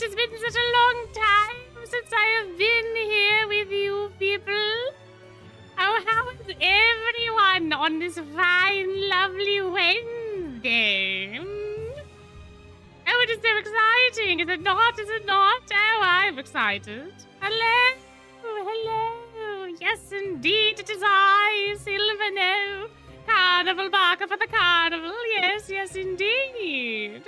has been such a long time since I have been here with you people. Oh, how is everyone on this fine, lovely Wednesday? Oh, it is so exciting. Is it not? Is it not? Oh, I'm excited. Hello. Hello. Yes, indeed, it is I, Silvano. Carnival barker for the carnival. Yes, yes, indeed.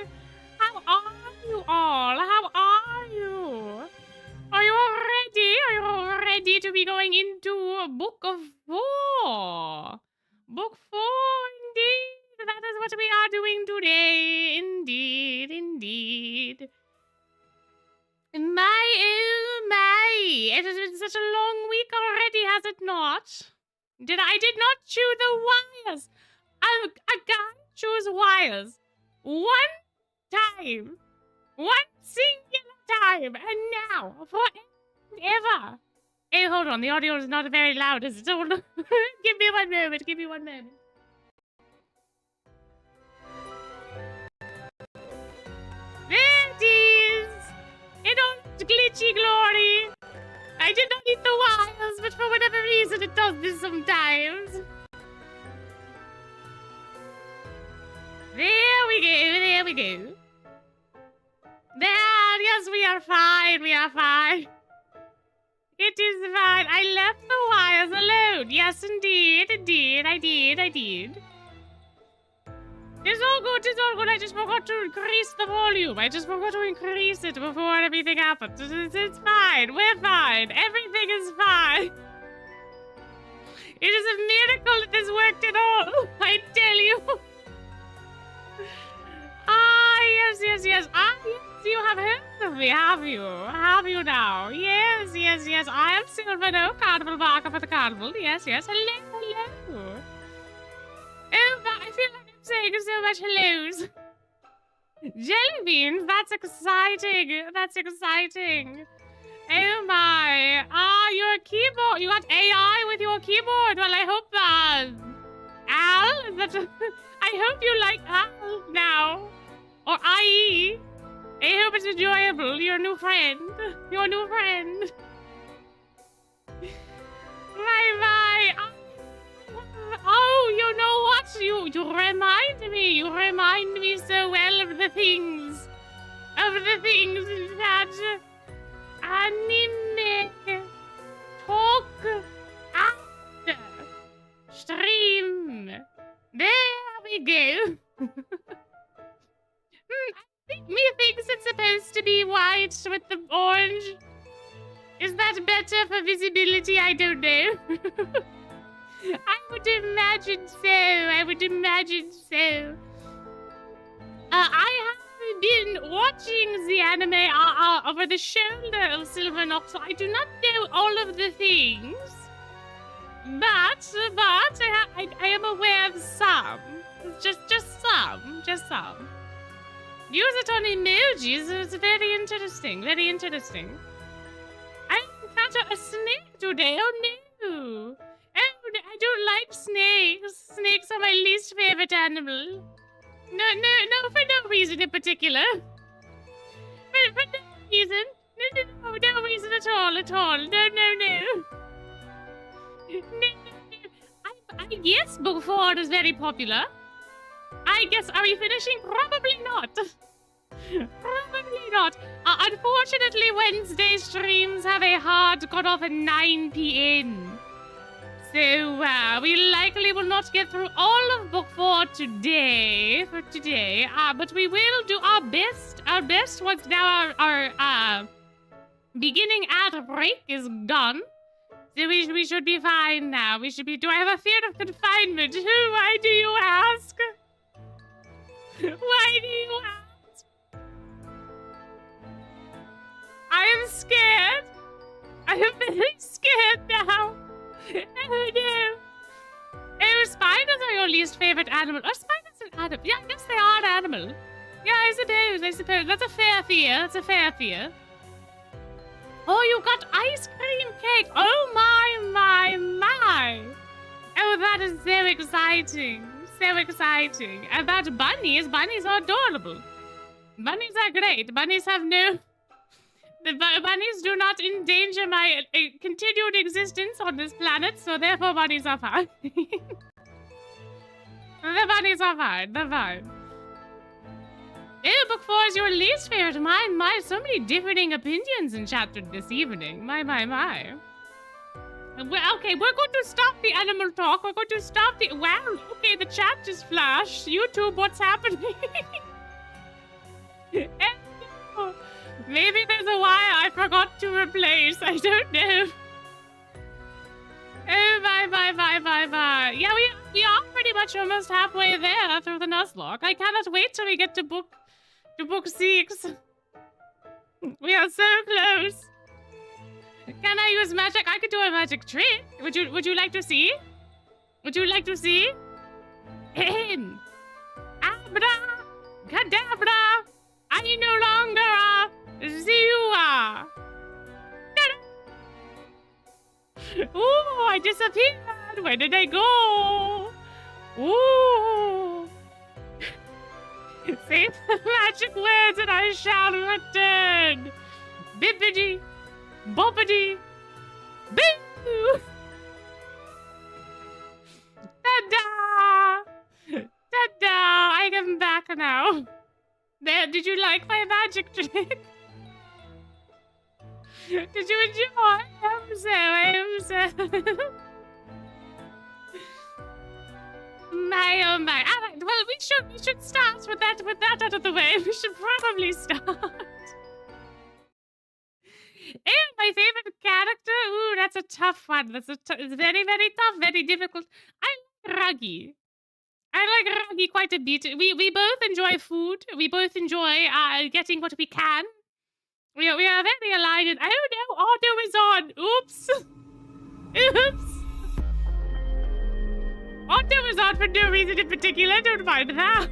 How are you all? How are you? Are you all ready? Are you all ready to be going into Book of 4? Book 4, indeed. That is what we are doing today. Indeed, indeed. My, oh my. It has been such a long week already, has it not? I did not chew the wires. A guy chews wires. One time. One singular time. And now, forever. Hey, hold on. The audio is not very loud, is it? Hold on. Give me one moment. Give me one moment. There it is. In all its glitchy glory. I did not eat the wires, but for whatever reason, it does this sometimes. There we go. There we go. There, yes, we are fine. We are fine. It is fine. I left the wires alone. Yes, indeed, indeed. I did. It's all good, it's all good. I just forgot to increase the volume. I just forgot to increase it before everything happened. It's fine. We're fine. Everything is fine. It is a miracle that this worked at all. I tell you. Yes. Yes, you have heard of me, have you? Have you now? Yes. I am Silvano, carnival barker for the carnival. Yes. Hello. Oh, but I feel like I'm saying so much hellos. Jelly beans? That's exciting. Oh my. Your keyboard. You got AI with your keyboard. Well, I hope Al, I hope you like Al now. Or IE. I hope it's enjoyable. Your new friend. My. Oh, you know what? You remind me so well of the things that anime talk after stream. There we go. I think methinks it's supposed to be white with the orange. Is that better for visibility? I don't know. I would imagine so. I have been watching the anime over the shoulder of Silvernox, so I do not know all of the things. But I am aware of some. Just some. Use it on emojis. It's very interesting. I encountered a snake today. Oh no. I don't like snakes. Snakes are my least favorite animal. No, for no reason in particular. For no reason. No reason at all. No. I guess book 4 is very popular. I guess, are we finishing? Probably not. Unfortunately, Wednesday streams have a hard cutoff at 9 p.m. So, we likely will not get through all of book 4 today, but we will do our best once now our beginning ad break is done. So we should be fine now. Do I have a fear of confinement? Why do you ask? Why do you ask? I am scared. I am very scared now. Oh no. Oh, spiders are your least favorite animal. Oh, spiders an animal. Yeah, I guess they are an animal. Yeah, I suppose. That's a fair fear. Oh, you got ice cream cake. Oh, my. Oh, that is so exciting. And that bunnies are adorable. Bunnies are great. Bunnies have no The bunnies do not endanger my continued existence on this planet, so therefore bunnies are fine. The bunnies are fine. They're fine. Oh, book 4 is your least favorite. My, so many differing opinions in chapter this evening. My. Well, okay, we're going to stop the animal talk. We're going to stop the... Wow, okay, the chat just flashed. YouTube, what's happening? Maybe there's a wire I forgot to replace. I don't know. Oh, bye. Yeah, we are pretty much almost halfway there through the Nuzlocke. I cannot wait till we get to book 6. We are so close. Can I use magic? I could do a magic trick. Would you like to see? Would you like to see? Abra, cadabra. I no longer Zua. Ooh, I disappeared. Where did I go? Ooh. Say the magic words and I shall return. Bippity, boppity, boo. Ta-da! Ta-da! I am back now. There, did you like my magic trick? Did you enjoy? I am so. My oh my. Alright, well we should start with that out of the way. We should probably start. And my favorite character, ooh, that's a tough one. It's very, very tough, very difficult. I like Ruggy. I like Ruggy quite a bit. We both enjoy food. We both enjoy getting what we can. We are very aligned. And, oh no, auto is on. Oops. Oops. Auto is on for no reason in particular. Don't mind that.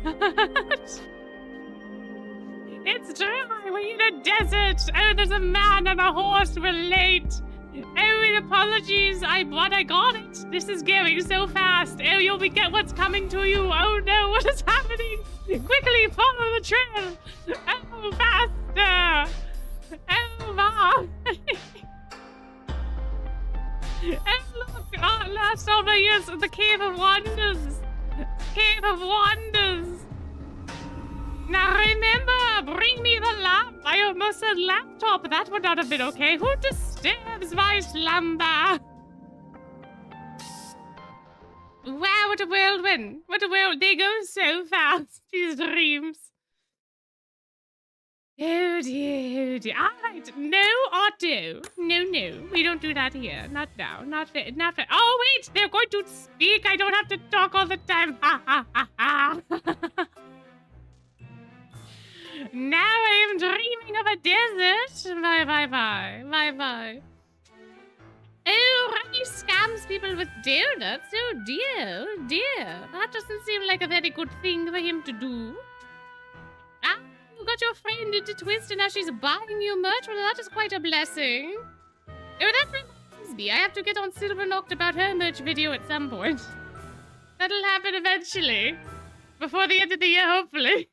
It's dry. We're in a desert. Oh, there's a man and a horse. We're late. Oh, apologies. I got it. This is going so fast. Oh, you'll get what's coming to you. Oh no, what is happening? Quickly follow the trail. Oh, faster. Oh, my. Oh, look. Oh, last of the years, the Cave of Wonders. Cave of Wonders. Now remember, bring me the lamp. I almost said laptop. That would not have been okay. Who disturbs my slumber? Wow, what a whirlwind. What a whirlwind. They go so fast, these dreams. Oh dear, oh dear. All right, no auto. No, we don't do that here. Not now, not fair, not fair. Oh wait, they're going to speak. I don't have to talk all the time. Ha ha ha ha. Now I am dreaming of a desert. Bye. Oh, Ruggy scams people with donuts. Oh dear. That doesn't seem like a very good thing for him to do. Ah, you got your friend into TWST and now she's buying you merch. Well, that is quite a blessing. Oh, that reminds me. I have to get on Silverlocked about her merch video at some point. That'll happen eventually. Before the end of the year, hopefully.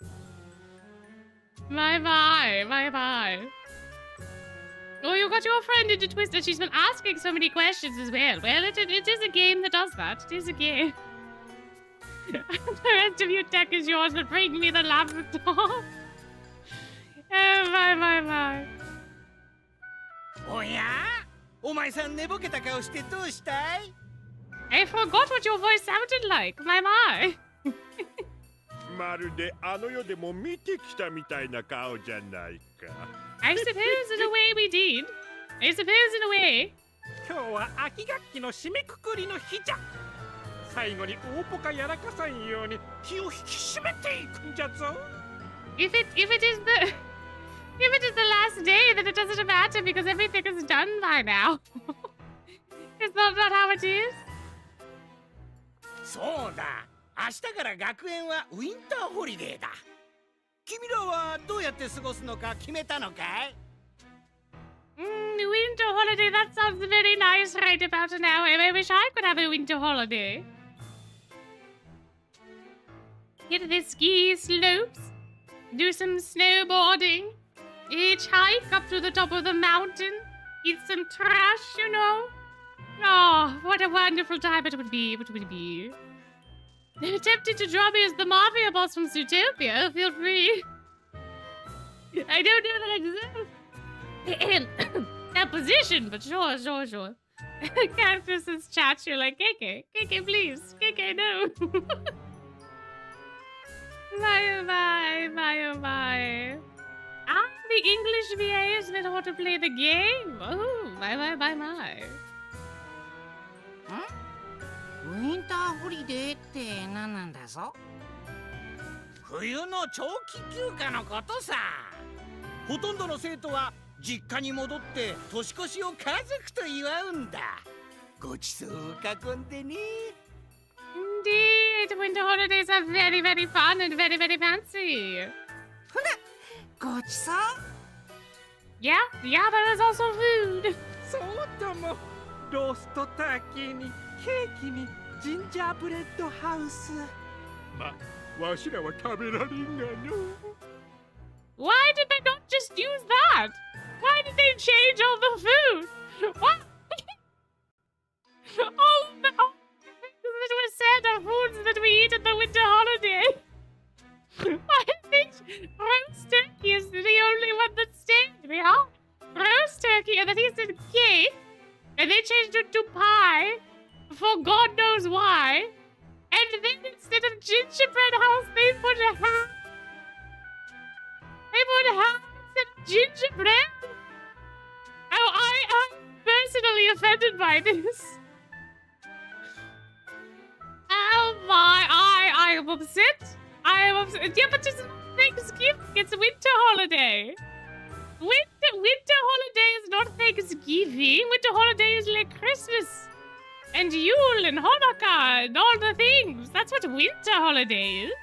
Bye. Oh, you got your friend into TWST and she's been asking so many questions as well. Well, it is a game that does that. It is a game. The rest of your tech is yours, but bring me the laptop. Oh, bye. Oh yeah? お前さん寝ぼけた顔してどうしたい? I forgot what your voice sounded like. My. まるであの世でも見てきたみたいな顔じゃないか。I suppose in a way we did. I suppose in a way. 今日は秋学期の締めくくりの日じゃ。最後に大ポカやらかさんように気を引き締めていくんじゃぞ。If it is the last day, then it doesn't matter because everything is done by now. Is that not how it is? そうだ。明日から学園はウィンターホリデーだ。君らはどうやって過ごすのか決めたのかい? Winter holiday, that sounds very nice right about now. I wish I could have a winter holiday. Hit the ski slopes, do some snowboarding, Hitchhike up to the top of the mountain, eat some trash, you know. Oh, what a wonderful time it would be. What would it be? Tempted to draw me as the mafia boss from Zootopia. Feel free. I don't know that I deserve that position, but sure. Characters in chat, you're like, KK, please. KK, no. My. Ah, the English VAs know how to play the game. Oh, my. ウィンターホリデーって何なんだぞ。冬の長期休暇のことさ。ほとんどの生徒は実家に戻って年越しを家族と祝うんだ。ごちそうを囲んでね。Indeed, winter holidays are very, very fun and very, very fancy. ごちそう Yeah, there is also food. そうともローストターキーにケーキにジンジャーブレッドハウス。ま、わしらは食べられんがの。Why did they not just use that? Why did they change all the food? What? all the things that were said are foods that we eat at the winter holiday. I think roast turkey is the only one that stayed me, huh? Roast turkey, and then he said cake, and they changed it to pie, for God knows why. And then instead of gingerbread house, they put a ham. They put ham instead of gingerbread. Oh, I am personally offended by this. Oh my, I am upset. I am upset. Yeah, but it's not Thanksgiving. It's a winter holiday. Winter holiday is not Thanksgiving. Winter holiday is like Christmas and Yule and Hanukkah and all the things. That's what winter holiday is.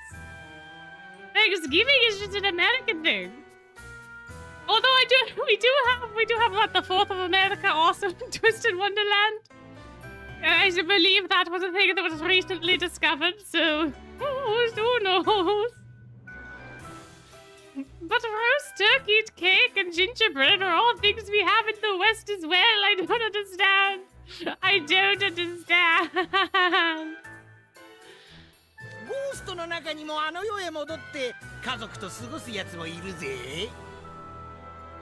Thanksgiving is just an American thing. Although we do have what, the 4th of America also Twisted Wonderland. I believe that was a thing that was recently discovered, so who knows? But roast turkey, cake, and gingerbread are all things we have in the West as well. I don't understand. I don't understand. ゴーストの中にもあの世へ戻って家族と過ごすやつもいるぜ。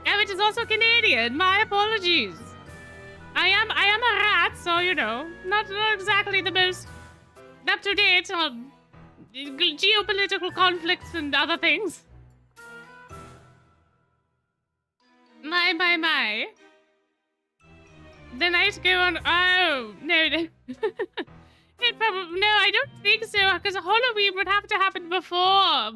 Oh, it is also Canadian. My apologies. I am a rat, so you know, not exactly the most up to date on geopolitical conflicts and other things. My. The night go on. Oh no. It probably no. I don't think so because Halloween would have to happen before.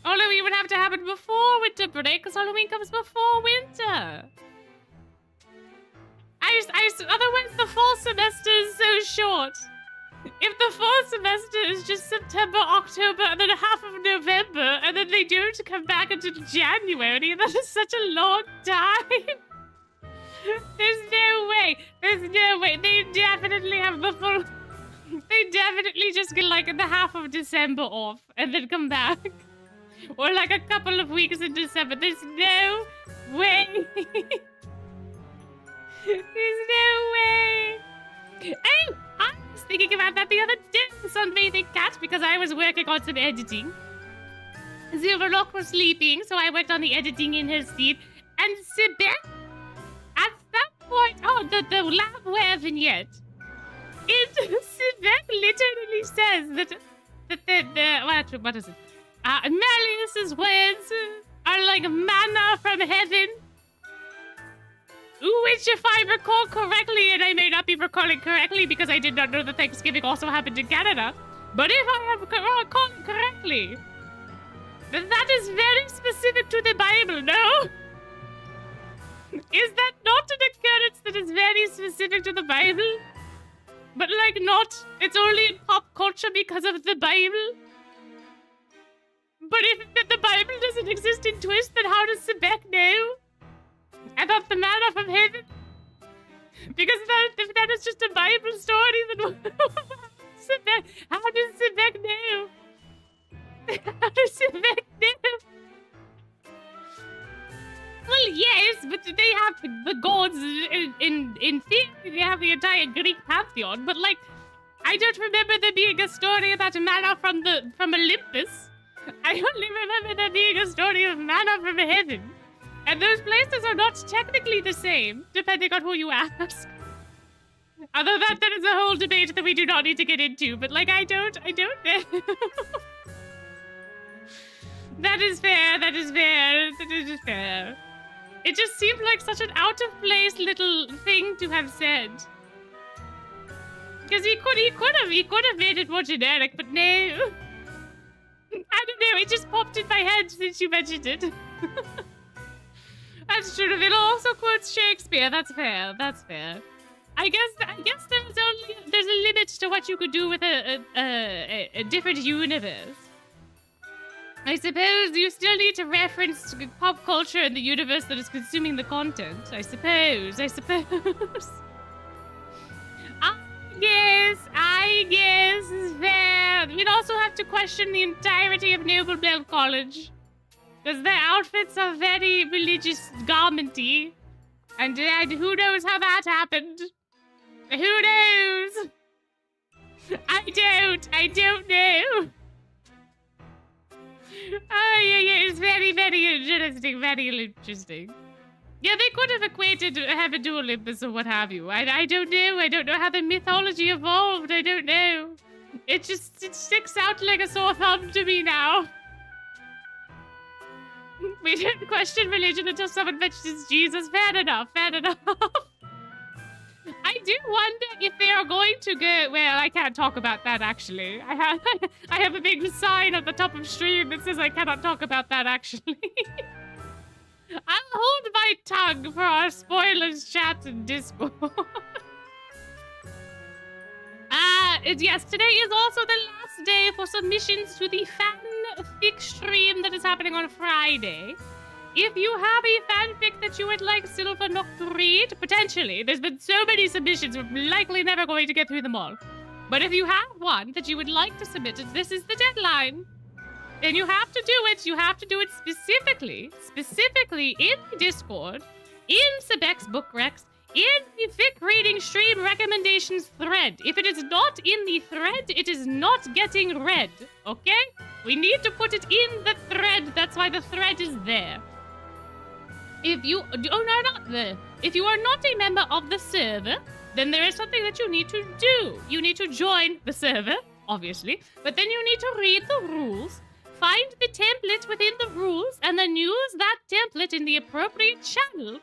Halloween would have to happen before winter break because Halloween comes before winter. Otherwise the fall semester is so short. If the fall semester is just September, October, and then half of November, and then they don't come back until January, that is such a long time. There's no way. They definitely have the full... They definitely just get like the half of December off and then come back. Or like a couple of weeks in December. There's no way. There's no way. Oh, I was thinking about that the other day. Sunday they cat because I was working on some editing. Nuzlocke was sleeping, so I worked on the editing in his seat. And Sibeth, at that point, the labware vignette. Sibeth literally says that what is it? Malleus's words are like manna from heaven. Which, if I recall correctly, and I may not be recalling correctly because I did not know that Thanksgiving also happened in Canada, but if I have recalled correctly, then that is very specific to the Bible, no? Is that not an occurrence that is very specific to the Bible? But like not, it's only in pop culture because of the Bible? But if the Bible doesn't exist in Twist, then how does Sebek know? I thought the manna from heaven. Because if that is just a Bible story, then Sebek, how does Sebek know? How does Sebek know? Well, yes, but they have the gods in theory. They have the entire Greek pantheon. But like, I don't remember there being a story about mana from Olympus. I only remember there being a story of mana from heaven. And those places are not technically the same, depending on who you ask. Although that is a whole debate that we do not need to get into. But like, I don't know. That is fair. It just seemed like such an out-of-place little thing to have said. Because he could have made it more generic, but no. I don't know, it just popped in my head since you mentioned it. That's true. It also quotes Shakespeare. That's fair. I guess there's a limit to what you could do with a different universe. I suppose you still need to reference pop culture in the universe that is consuming the content. I suppose. I guess is fair. We'd also have to question the entirety of Noble Bell College. Because their outfits are very religious garmenty. And who knows how that happened? Who knows? I don't know. Oh, yeah, it's very interesting. Yeah, they could have equated heaven to Olympus or what have you. I don't know. I don't know how the mythology evolved. I don't know. It sticks out like a sore thumb to me now. We didn't question religion until someone mentions Jesus. Fair enough. I do wonder if they are going to go... Well, I can't talk about that, actually. I have a big sign at the top of stream that says I cannot talk about that, actually. I'll hold my tongue for our spoilers chat in Discord. Yes, today is also the last day for submissions to the fanfic stream that is happening on Friday. If you have a fanfic that you would like Silvernock to read, potentially, there's been so many submissions, we're likely never going to get through them all. But if you have one that you would like to submit, this is the deadline. Then you have to do it. You have to do it specifically in the Discord, in Sebek's Book Recs, in the fic reading stream recommendations thread. If it is not in the thread, it is not getting read, okay? We need to put it in the thread. That's why the thread is there. If you are not a member of the server, then there is something that you need to do. You need to join the server, obviously, but then you need to read the rules, find the template within the rules, and then use that template in the appropriate channel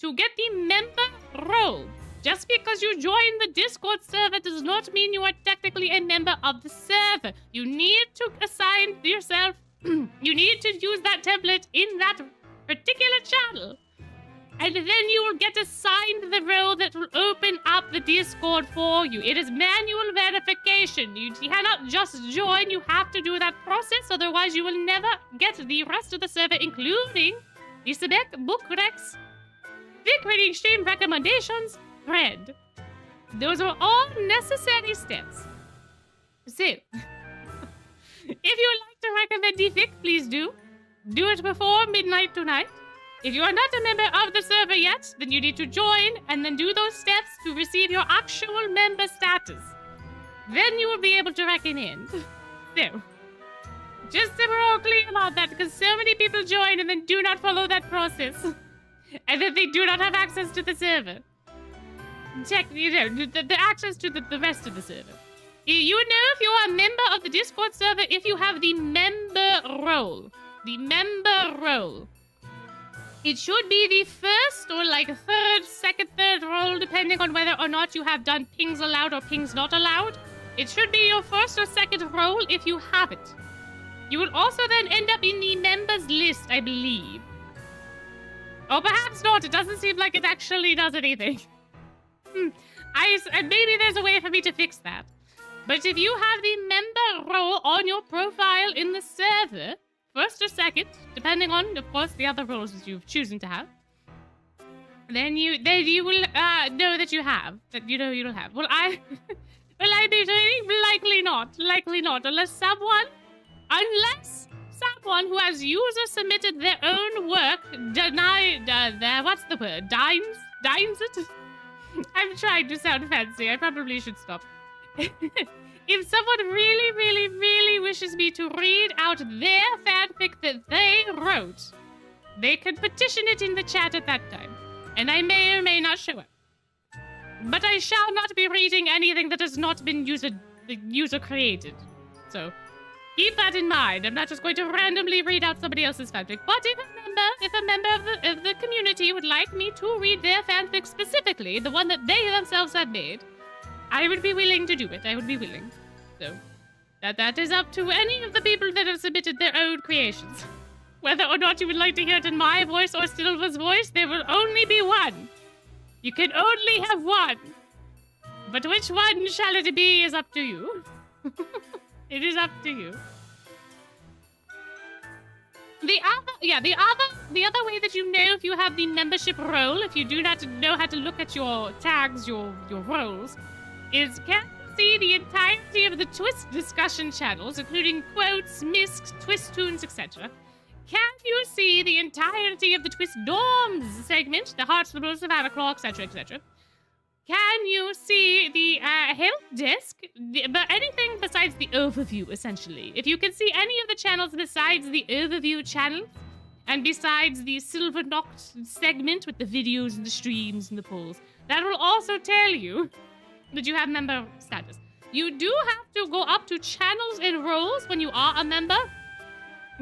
to get the member role. Just because you join the Discord server does not mean you are technically a member of the server. You need to assign yourself, you need to use that template in that particular channel. And then you will get assigned the role that will open up the Discord for you. It is manual verification. You cannot just join. You have to do that process. Otherwise, you will never get the rest of the server, including the Sebek Book Recs, fic reading stream recommendations thread. Those are all necessary steps. So, if you would like to recommend the fic, please do. Do it before midnight tonight. If you are not a member of the server yet, then you need to join and then do those steps to receive your actual member status. Then you will be able to reckon in. So, just so we're all clear about that, because so many people join and then do not follow that process. And then they do not have access to the server. Check, the access to the rest of the server. You know if you are a member of the Discord server if you have the member role. The member role. It should be the first or like third role, depending on whether or not you have done pings allowed or pings not allowed. It should be your first or second role if you have it. You will also then end up in the members list, I believe. Or perhaps not. It doesn't seem like it actually does anything. Maybe there's a way for me to fix that. But if you have the member role on your profile in the server, first or second, depending on, of course, the other roles that you've chosen to have, then you will know that you have. That you know you'll have. Will I be doing? Likely not, unless someone one who has user submitted their own work what's the word? Dines it? I'm trying to sound fancy. I probably should stop. If someone really, really, really wishes me to read out their fanfic that they wrote, they can petition it in the chat at that time, and I may or may not show up. But I shall not be reading anything that has not been user created. So keep that in mind. I'm not just going to randomly read out somebody else's fanfic. But if a member of the community would like me to read their fanfic specifically, the one that they themselves have made, I would be willing to do it. I would be willing. So that is up to any of the people that have submitted their own creations. Whether or not you would like to hear it in my voice or Silva's voice, there will only be one. You can only have one. But which one shall it be is up to you. It is up to you. The other way that you know if you have the membership role, if you do not know how to look at your tags, your roles, is can you see the entirety of the Twist discussion channels, including quotes, miscs, Twist tunes, etc. Can you see the entirety of the Twist Dorms segment, the Hearts, the Rules, the Claw, etc., etc.? Can you see the help desk, but anything besides the overview, essentially? If you can see any of the channels besides the overview channel, and besides the Silver Noct segment with the videos and the streams and the polls, that will also tell you that you have member status. You do have to go up to channels and roles when you are a member.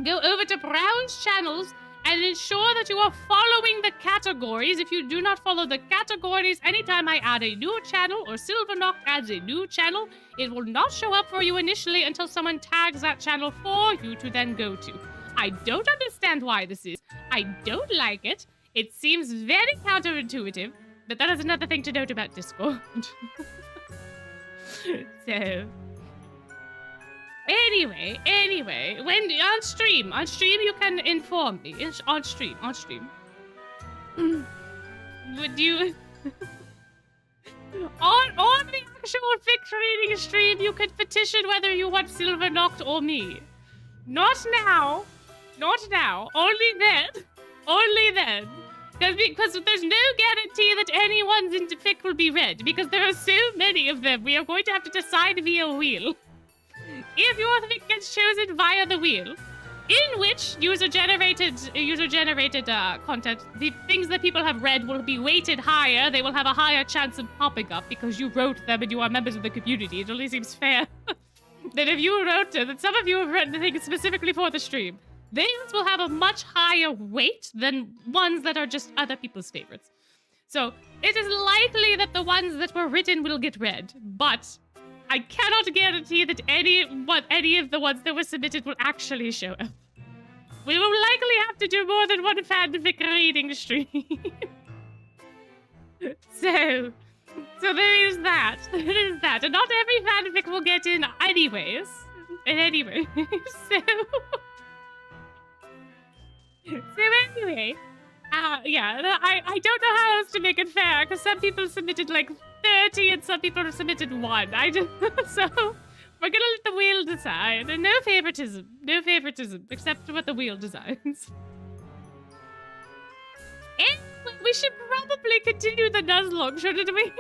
Go over to browse channels and ensure that you are following the categories. If you do not follow the categories, anytime I add a new channel or Silver Noct adds a new channel, it will not show up for you initially until someone tags that channel for you to then go to. I don't understand why this is. I don't like it. It seems very counterintuitive, but that is another thing to note about Discord. So... Anyway, when on stream you can inform me. On stream. Would you... on the actual fic reading stream, you can petition whether you want Silver Noct or me. Not now. Only then. Because there's no guarantee that anyone's fic will be read, because there are so many of them. We are going to have to decide via wheel. If your fic gets chosen via the wheel, in which user-generated content, the things that people have read will be weighted higher. They will have a higher chance of popping up because you wrote them and you are members of the community. It only seems fair that if you wrote it, that some of you have written the thing specifically for the stream, these will have a much higher weight than ones that are just other people's favorites. So it is likely that the ones that were written will get read, but I cannot guarantee that any of the ones that were submitted will actually show up. We will likely have to do more than one fanfic reading stream. So there is that. And not every fanfic will get in anyways. So anyway, I don't know how else to make it fair, because some people submitted like 30 and some people submitted 1. So we're gonna let the wheel decide. And no favoritism, except for what the wheel decides. And we should probably continue the Nuzlocke, shouldn't we?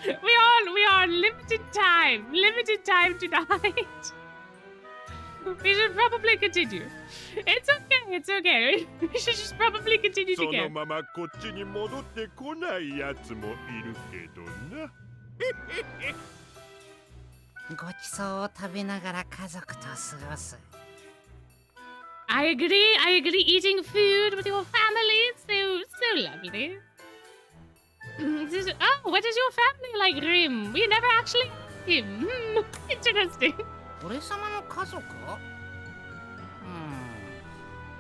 We are limited time tonight. We should probably continue. It's okay. We should just probably continue to go. そのままこっちに戻ってこないやつもいるけどな。ごちそうを食べながら家族と過ごす。I agree. Eating food with your family is so lovely. Oh, what is your family like, Grim? We never actually asked him. Interesting. 俺様の家族？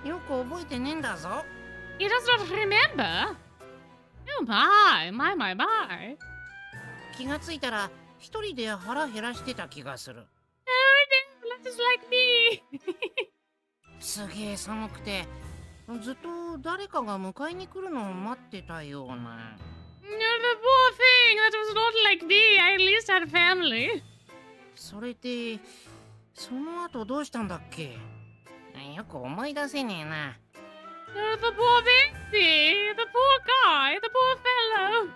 よく覚えてねえんだぞ。He does not remember? Oh my. 気がついたら一人で腹減らしてた気がする。Oh no, that is like me. すげえ寒くて、ずっと誰かが迎えに来るのを待ってたような。No, the poor thing. That was not like me. I at least had family. それで、その後どうしたんだっけ？よく思い出せねえな。The poor baby, the poor guy, the poor fellow.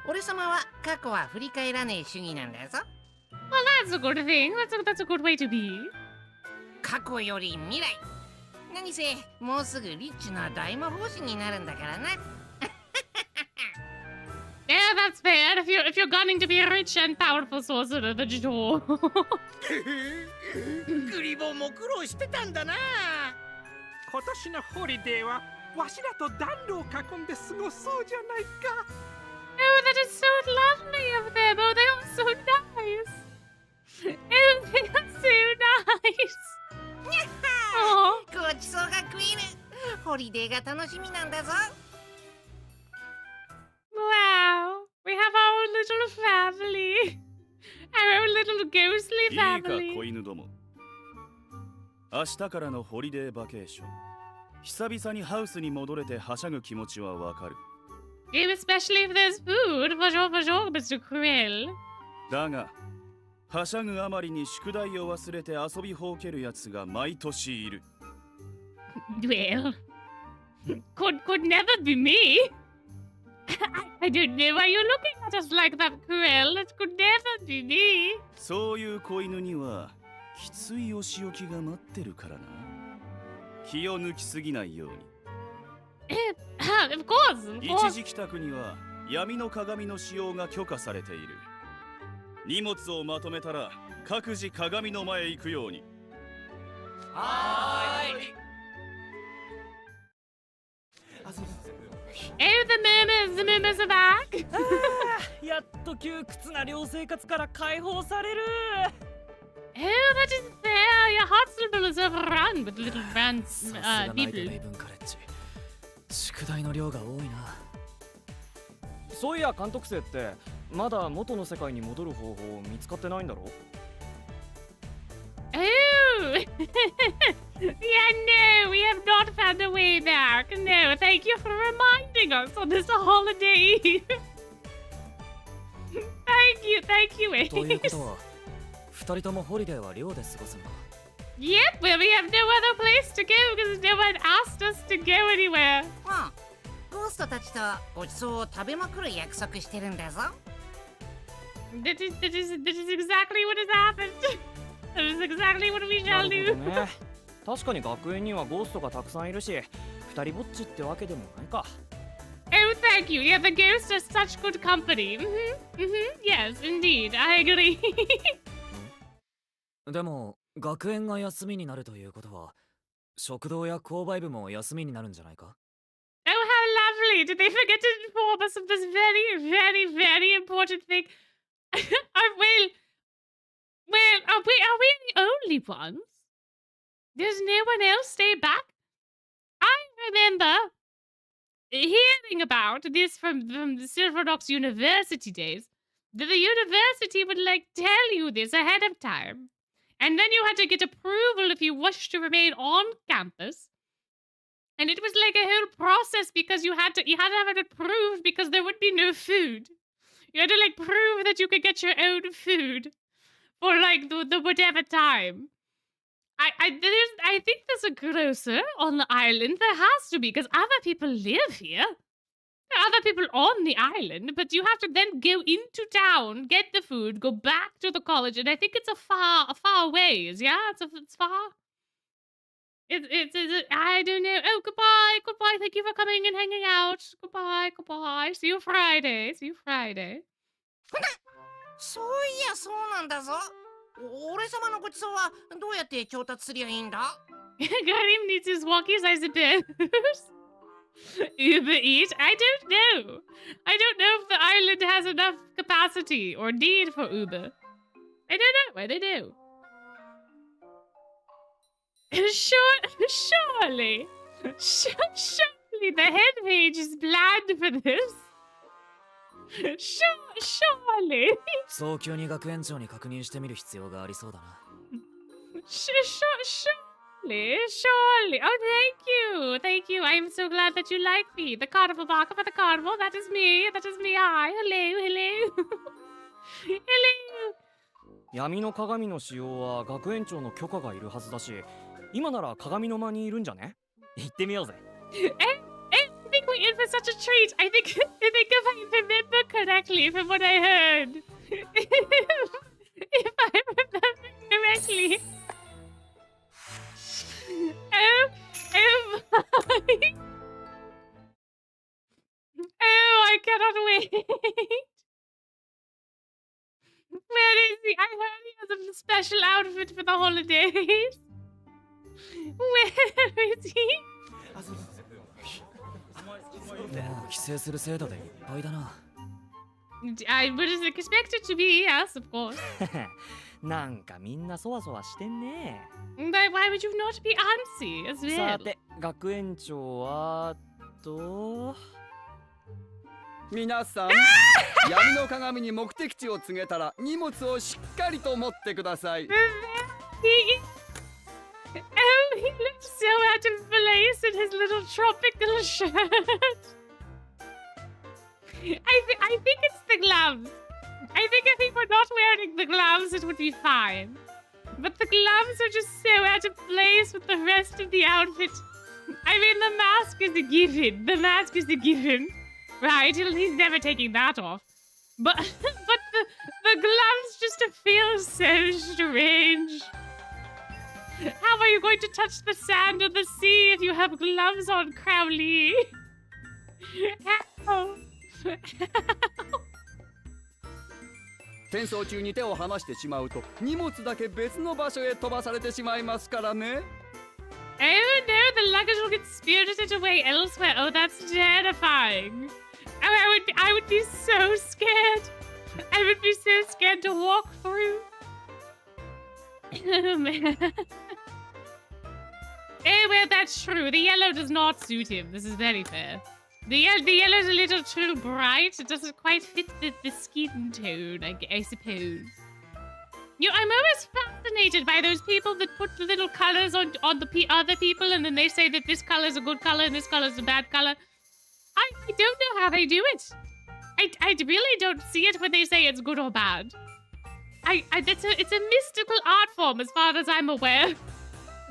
俺様は過去は振り返らねえ主義なんだぞ。Well, that's a good thing. That's a good way to be. 過去より未来。何せもうすぐリッチな大魔法師になるんだからな。Yeah, that's fair. If you're gunning to be a rich and powerful sorcerer, then sure. グリボンも苦労してたんだな。今年のホリデーはわしらと暖炉を囲んで過ごそうじゃないか。Oh, that is so lovely of them. Oh, they are so nice. Oh, they are so nice. にゃっ Oh. はごちそうが食える。ホリデーが楽しみなんだぞ。Wow, we have our own little family. Our own little ghostly いいか family. 子犬ども、明日からのホリデーバケーション、久々にハウスに戻れてはしゃぐ気持ちはわかる。 Yeah, especially if there's food. For sure, Mr. Krill. だがはしゃぐあまりに宿題を忘れて遊びほうけるやつが毎年いる。 Well, could never be me. I don't know why you're looking at us like that, Krill. It could never be me. そういう子犬にはきついお仕置きが待ってるからな。気を抜きすぎないように。 Of course, of 一 course. 時帰宅には闇の鏡の使用が許可されている。荷物をまとめたら各自鏡の前へ行くように。はーい。 Oh, the murmurs are back. やっと窮屈な寮生活から解放される。 Oh, that is fair. Your hospital is overrun with little rants, さすがナイト people. レイブンカレッジ。宿題の量が多いな。そういや監督生ってまだ元の世界に戻る方法見つかってないんだろ？ Oh! Yeah, no, we have not found a way back. No, thank you for reminding us on this holiday eve. Thank you, というこ Ace. とは二人ともホリデーは寮で過ごすのか。 Yep, well, we have no other place to go because no one asked us to go anywhere. ゴーストたちとごちそうを食べまくる約束してるんだぞ。That is exactly what has happened. That is exactly what we な shall る do. ほどね。確かに学園にはゴーストがたくさんいるし、二人ぼっちってわけでもないか。 Oh, thank you. Yeah, the ghosts are such good company. Yes, indeed. I agree. でも学園が休みになるということは、食堂や購買部も休みになるんじゃないか？ Oh, how lovely! Did they forget to inform us of this very important thing? Are we the only ones? Does no one else stay back? I remember hearing about this from the Silverox University days. That the university would tell you this ahead of time. And then you had to get approval if you wished to remain on campus. And it was like a whole process because you had to have it approved because there would be no food. You had to prove that you could get your own food for the whatever time. I think there's a grocer on the island. There has to be because other people live here. There are other people on the island, but you have to then go into town, get the food, go back to the college, and I think it's a far ways. Yeah, it's far. It's I don't know. Oh, goodbye. Thank you for coming and hanging out. Goodbye. See you Friday. そういやそうなんだぞ。俺様のごちそうはどうやって調達すりゃいいんだ？ Karim needs his walkies, I suppose. Uber Eat? I don't know. I don't know if the island has enough capacity or need for Uber. I don't know. Surely the head page is planned for this. Surely. 早急に学園長に確認してみる必要がありそうだな。 Surely. Oh, thank you. I am so glad that you like me. The carnival barker for the carnival. That is me. Hi. Hello. 闇の鏡の使用は学園長の許可がいるはずだし、今なら鏡の間にいるんじゃね？行ってみようぜ。I think we're in for such a treat. I think if I remember correctly from what I heard, if I remember correctly, I cannot wait. Where is he? I heard he has a special outfit for the holidays. Where is he? もう帰省する制度でいっぱいだな。I would expect it to be, yes, of course. なんかみんなそわそわしてんね。But why would you not be antsy as well? さて、学園長は皆さん、闇の鏡に目的地を告げたら荷物をしっかりと持ってください。Oh, he looks so out of place in his little tropical shirt. I think it's the gloves. I think if he were not wearing the gloves, it would be fine. But the gloves are just so out of place with the rest of the outfit. I mean, the mask is a given. The mask is a given. Right, he's never taking that off. But the gloves just feel so strange. How are you going to touch the sand or the sea if you have gloves on, Crowley? How? 転送中に手を離してしまうと荷物だけ別の場所へ飛ばされてしまいますからね。Oh no, the luggage will get spirited away elsewhere. Oh, that's terrifying. Oh, I would be so scared. I would be so scared to walk through. Oh man. Oh well, that's true. The yellow does not suit him. This is very fair. The yellow's a little too bright. It doesn't quite fit the skin tone, I suppose. You know, I'm always fascinated by those people that put little colors on the other people, and then they say that this color's a good color and this color's a bad color. I don't know how they do it. I really don't see it when they say it's good or bad. It's a mystical art form as far as I'm aware.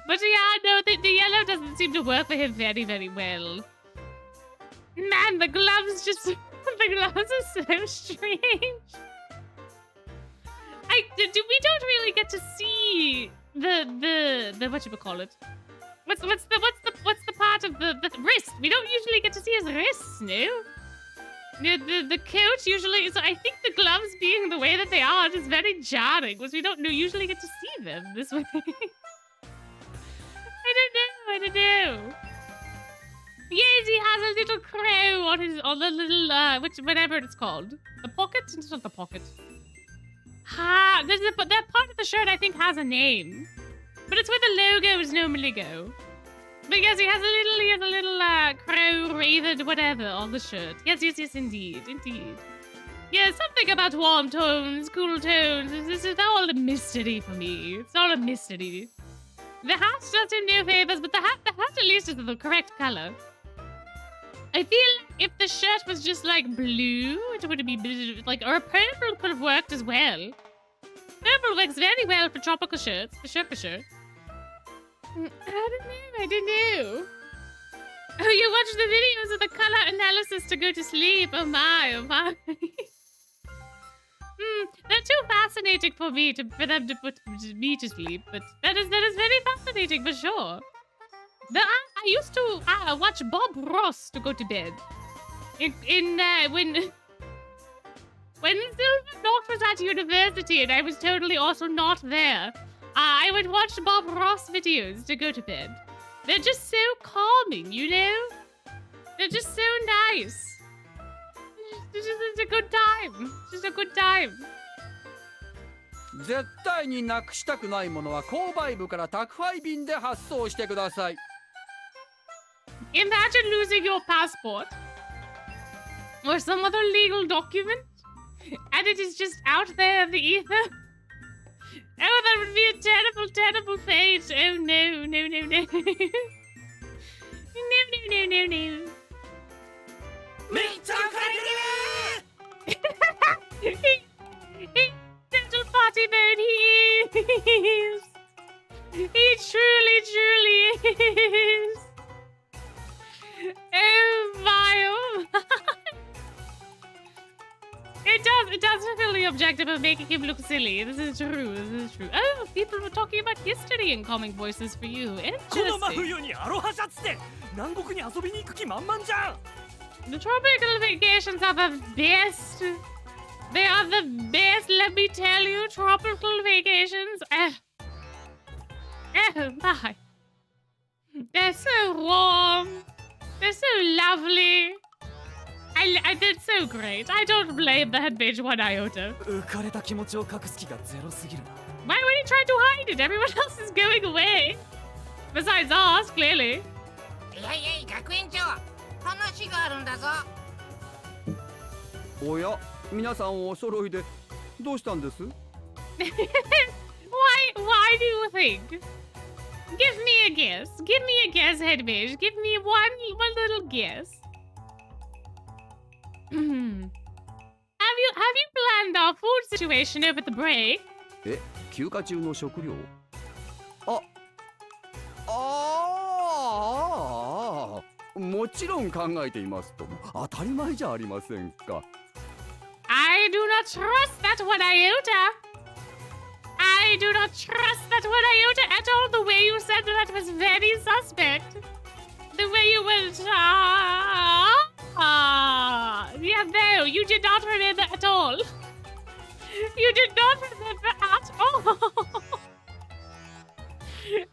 But yeah, no, the yellow doesn't seem to work for him very, very well. Man, the gloves the gloves are so strange. We don't really get to see the whatchamacallit. What's the part of the wrist? We don't usually get to see his wrists, no? The coat usually is. I think the gloves being the way that they are is very jarring, because we don't usually get to see them this way. I don't know. Yes, he has a little crow on the little whatever it's called. The pocket? It's not the pocket. That part of the shirt I think has a name, but it's where the logos normally go. But yes, he has a little crow, raven, whatever on the shirt. Yes, indeed. Yeah, something about warm tones, cool tones. This is all a mystery for me. It's all a mystery. The hat does him no favors, but the hat at least is the correct color. I feel if the shirt was just like blue, it would be like, or purple could have worked as well. Purple works very well for tropical shirts, for sure. I don't know. Oh, you watch the videos of the color analysis to go to sleep. Oh my. They're too fascinating for for them to put me to sleep, but that is very fascinating for sure. I used to watch Bob Ross to go to bed. When Silver Knox was at university and I was totally also not there, I would watch Bob Ross videos to go to bed. They're just so calming, you know? They're just so nice. It's just a good time. It's just a good time. 絶対になくしたくないものは購買部から宅配便で発送してください。Imagine losing your passport or some other legal document, and it is just out there in the ether. Oh, that would be a terrible, terrible fate. Oh no. No. Little potty bird he is. He truly Oh my, oh my. It does fulfill the objective of making him look silly. This is true. Oh, people were talking about history in comic voices for you. この真 Interesting. 冬にアロハシャツで南国に遊びに行く気満々じゃん。 The tropical vacations are the best. They are the best, let me tell you. Tropical vacations. Oh my. They're so warm. They're so lovely. They're so great. I don't blame that bitch one iota. 浮かれた気持ちを隠す気がゼロすぎるな。 Why would he try to hide it? Everyone else is going away. Besides us, clearly. いやいや学園長話があるんだぞ。おや皆さんお揃いでどうしたんです？ Why do you think? Give me a guess. Give me a guess, head mage. Give me one little guess. Have you planned our food situation over the break? え、休暇中の食料？もちろん考えていますとも当たり前じゃありませんか。I do not trust that one iota. I do not trust that one iota at all. The way you said that was very suspect. The way you went, yeah, no, you did not remember at all. You did not remember at all.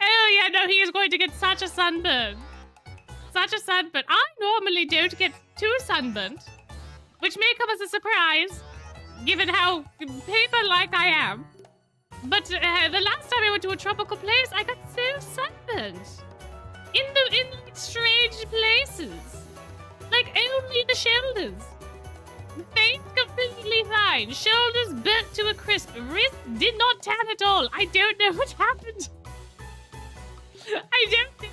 Oh, yeah, no, he is going to get such a sunburn. Such a sunburn. I normally don't get too sunburnt, which may come as a surprise, given how paper-like I am. But the last time I went to a tropical place, I got so sunburned. In like, strange places. Like, only the shoulders. Face completely fine. Shoulders burnt to a crisp. Wrist did not tan at all. I don't know what happened. I don't know.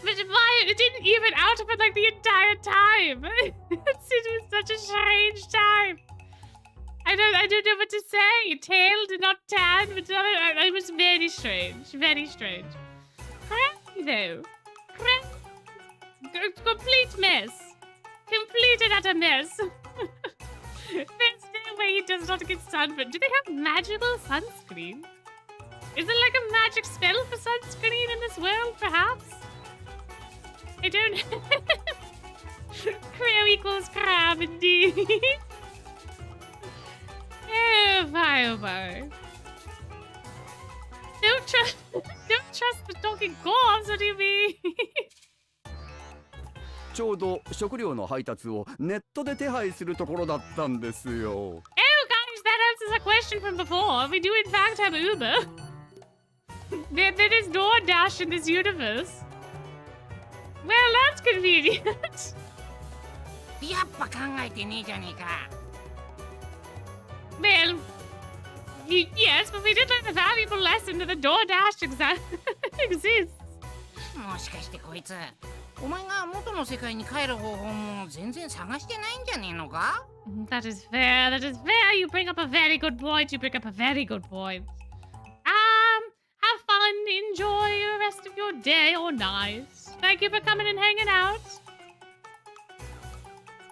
But why it didn't even out for like the entire time. It was such a strange time. I don't know what to say. Tail did not tan, but it was very strange. Very strange. Crazy though. Complete mess. Complete and utter mess. There's no way he does not get sunburned. Do they have magical sunscreen? Is there like a magic spell for sunscreen in this world, perhaps? I don't know. Crow equals crab, indeed. Oh my. Don't trust the talking corpse, what do you mean? ちょうど食料の配達をネットで手配するところだったんですよ。Oh, guys, that answers a question from before. We do, in fact, have Uber. There is DoorDash in this universe. Well, that's convenient. やっぱ考えてねえじゃねえか。 Well, yes, but we did learn a valuable lesson that the DoorDash exists. もしかしてこいつお前が元の世界に帰る方法も全然探してないんじゃねえのか？ That is fair. You bring up a very good point. Have fun. Enjoy the rest of your day or night. Thank you for coming and hanging out.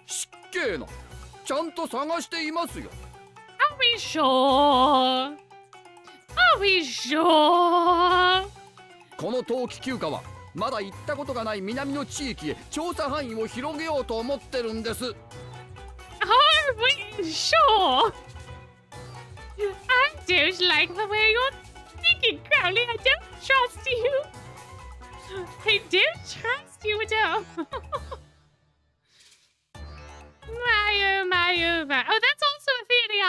しっけえな。ちゃんと探していますよ。Are we sure? この冬季休暇はまだ行ったことがない南の地域へ調査範囲を広げようと思ってるんです。Are we sure? I don't like the way you're thinking, Crowley. I don't trust you. I don't trust you at all. My. Oh, that's also a theory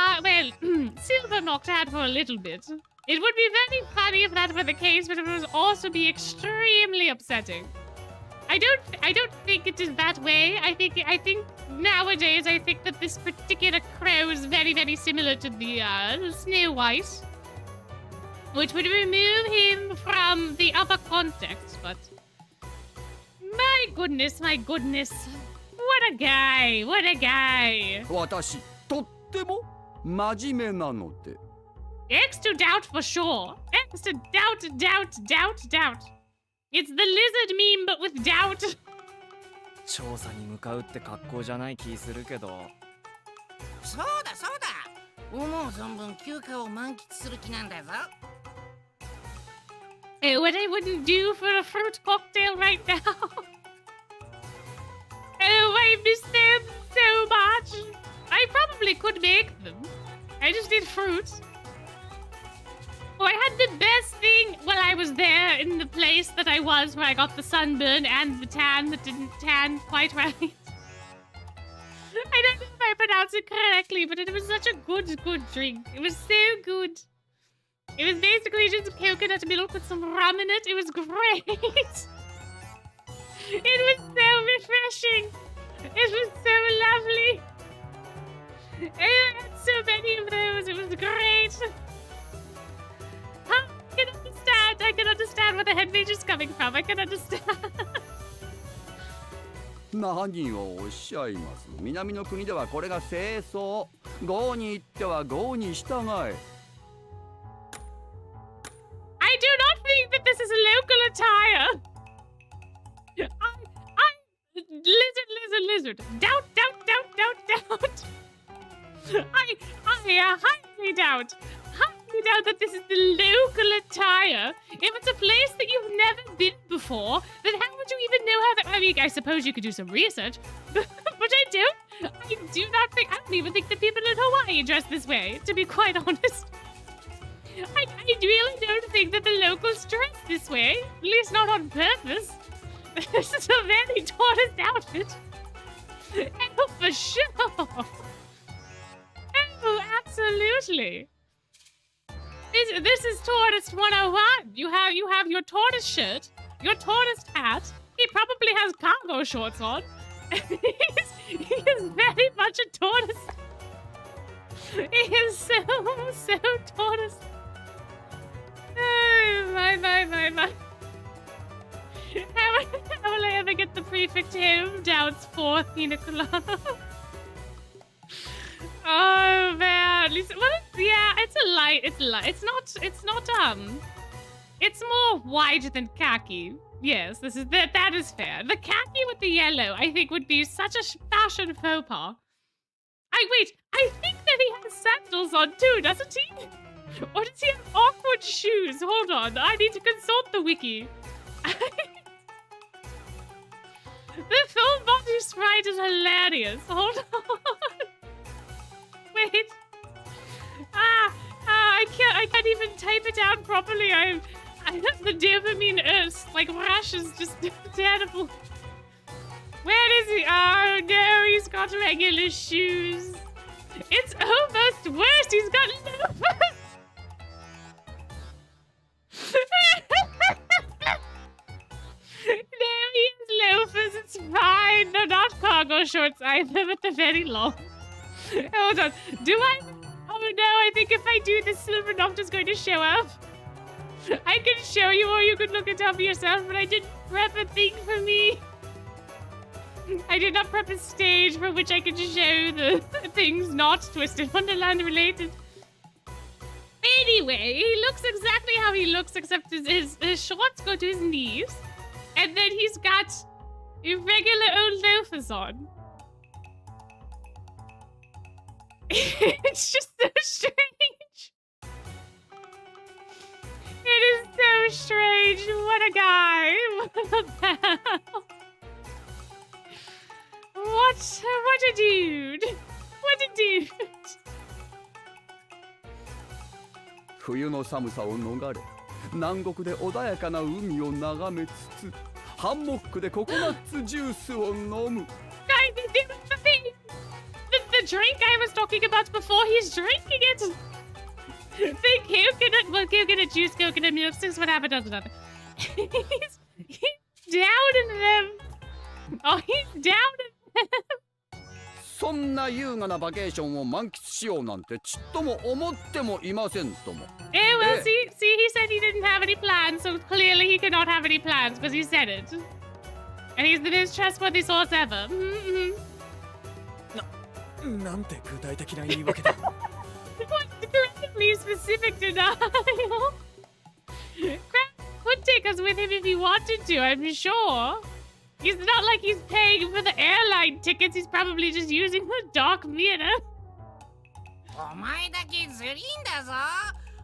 Silver Knocked had for a little bit. It would be very funny if that were the case, but it would also be extremely upsetting. I don't think it is that way. I think nowadays I think that this particular crow is very, very similar to the Snow White, which would remove him from the other context. But my goodness. What a guy! 私とっても真面目なので。X to doubt for sure. X to doubt. It's the lizard meme, but with doubt. 調査に向かうって格好じゃない気するけど。そうだそうだ。思う存分休暇を満喫する気なんだぞ。What I wouldn't do for a fruit cocktail right now. Oh, I miss them so much. I probably could make them. I just need fruit. Oh, I had the best thing while I was there in the place that I was where I got the sunburn and the tan that didn't tan quite right. I don't know if I pronounced it correctly, but it was such a good drink. It was so good. It was basically just coconut milk with some rum in it. It was great. It was so refreshing. It was so lovely. I had so many of those. It was great. I can understand. I can understand where the head mage is coming from. I can understand. 何をおっしゃいます。南の国ではこれが正装。郷に行っては郷に従え。I do not think that this is a local attire. Lizard. Doubt. I highly doubt that this is the local attire. If it's a place that you've never been before, then how would you even know how that... I mean, I suppose you could do some research, but I don't even think that people in Hawaii dress this way, to be quite honest. I really don't think that the locals dress this way, at least not on purpose. This is a very tourist outfit. Oh, for sure. Oh, absolutely. This is tourist 101. You have your tourist shirt, your tourist hat. He probably has cargo shorts on. He is very much a tourist. He is so tourist. Oh, my. How will I ever get the prefect home? Doubts for Pina Colada. Oh man, well, yeah, it's a light. It's not. It's more white than khaki. Yes, that is fair. The khaki with the yellow, I think, would be such a fashion faux pas. I think that he has sandals on too, doesn't he? Or does he have awkward shoes? Hold on, I need to consult the wiki. The full body sprite is hilarious. Hold on. Wait. I can't even type it down properly. I have the dopamine rush is just terrible. Where is he? Oh no, he's got regular shoes. It's almost worse. He's got loafers. No, he has loafers. It's fine. They're not cargo shorts either, but they're very long. Hold on. Do I? Oh no, I think if I do this, Silver Nocta's going to show up. I can show you, or you could look it up yourself, but I didn't prep a thing for me. I did not prep a stage for which I could show the things not Twisted Wonderland related. Anyway, he looks exactly how he looks, except his shorts go to his knees, and then he's got irregular old loafers on. It's just so strange. It is so strange. What a guy. What a pal. What a dude. What a dude. 冬の寒さを逃れ、南国で穏やかな海を眺めつつ、ハンモックでココナッツジュースを飲む。The drink I was talking about before, he's drinking it. The coconut juice, coconut milk, whatever, doesn't matter. He's down in them. Oh, he's down in them. そんな優雅なバケーションを満喫しようなんてちっとも思ってもいませんとも。Well, see, he said he didn't have any plans, so clearly he could not have any plans because he said it. And he's the most trustworthy source ever. Mm-hmm. なんて具体的な言い訳だ。What's incredibly specific denial? Crap, could take us with him if he wanted to, I'm sure. It's not like he's paying for the airline tickets. He's probably just using the dark mirror. お前だけずりんだぞ。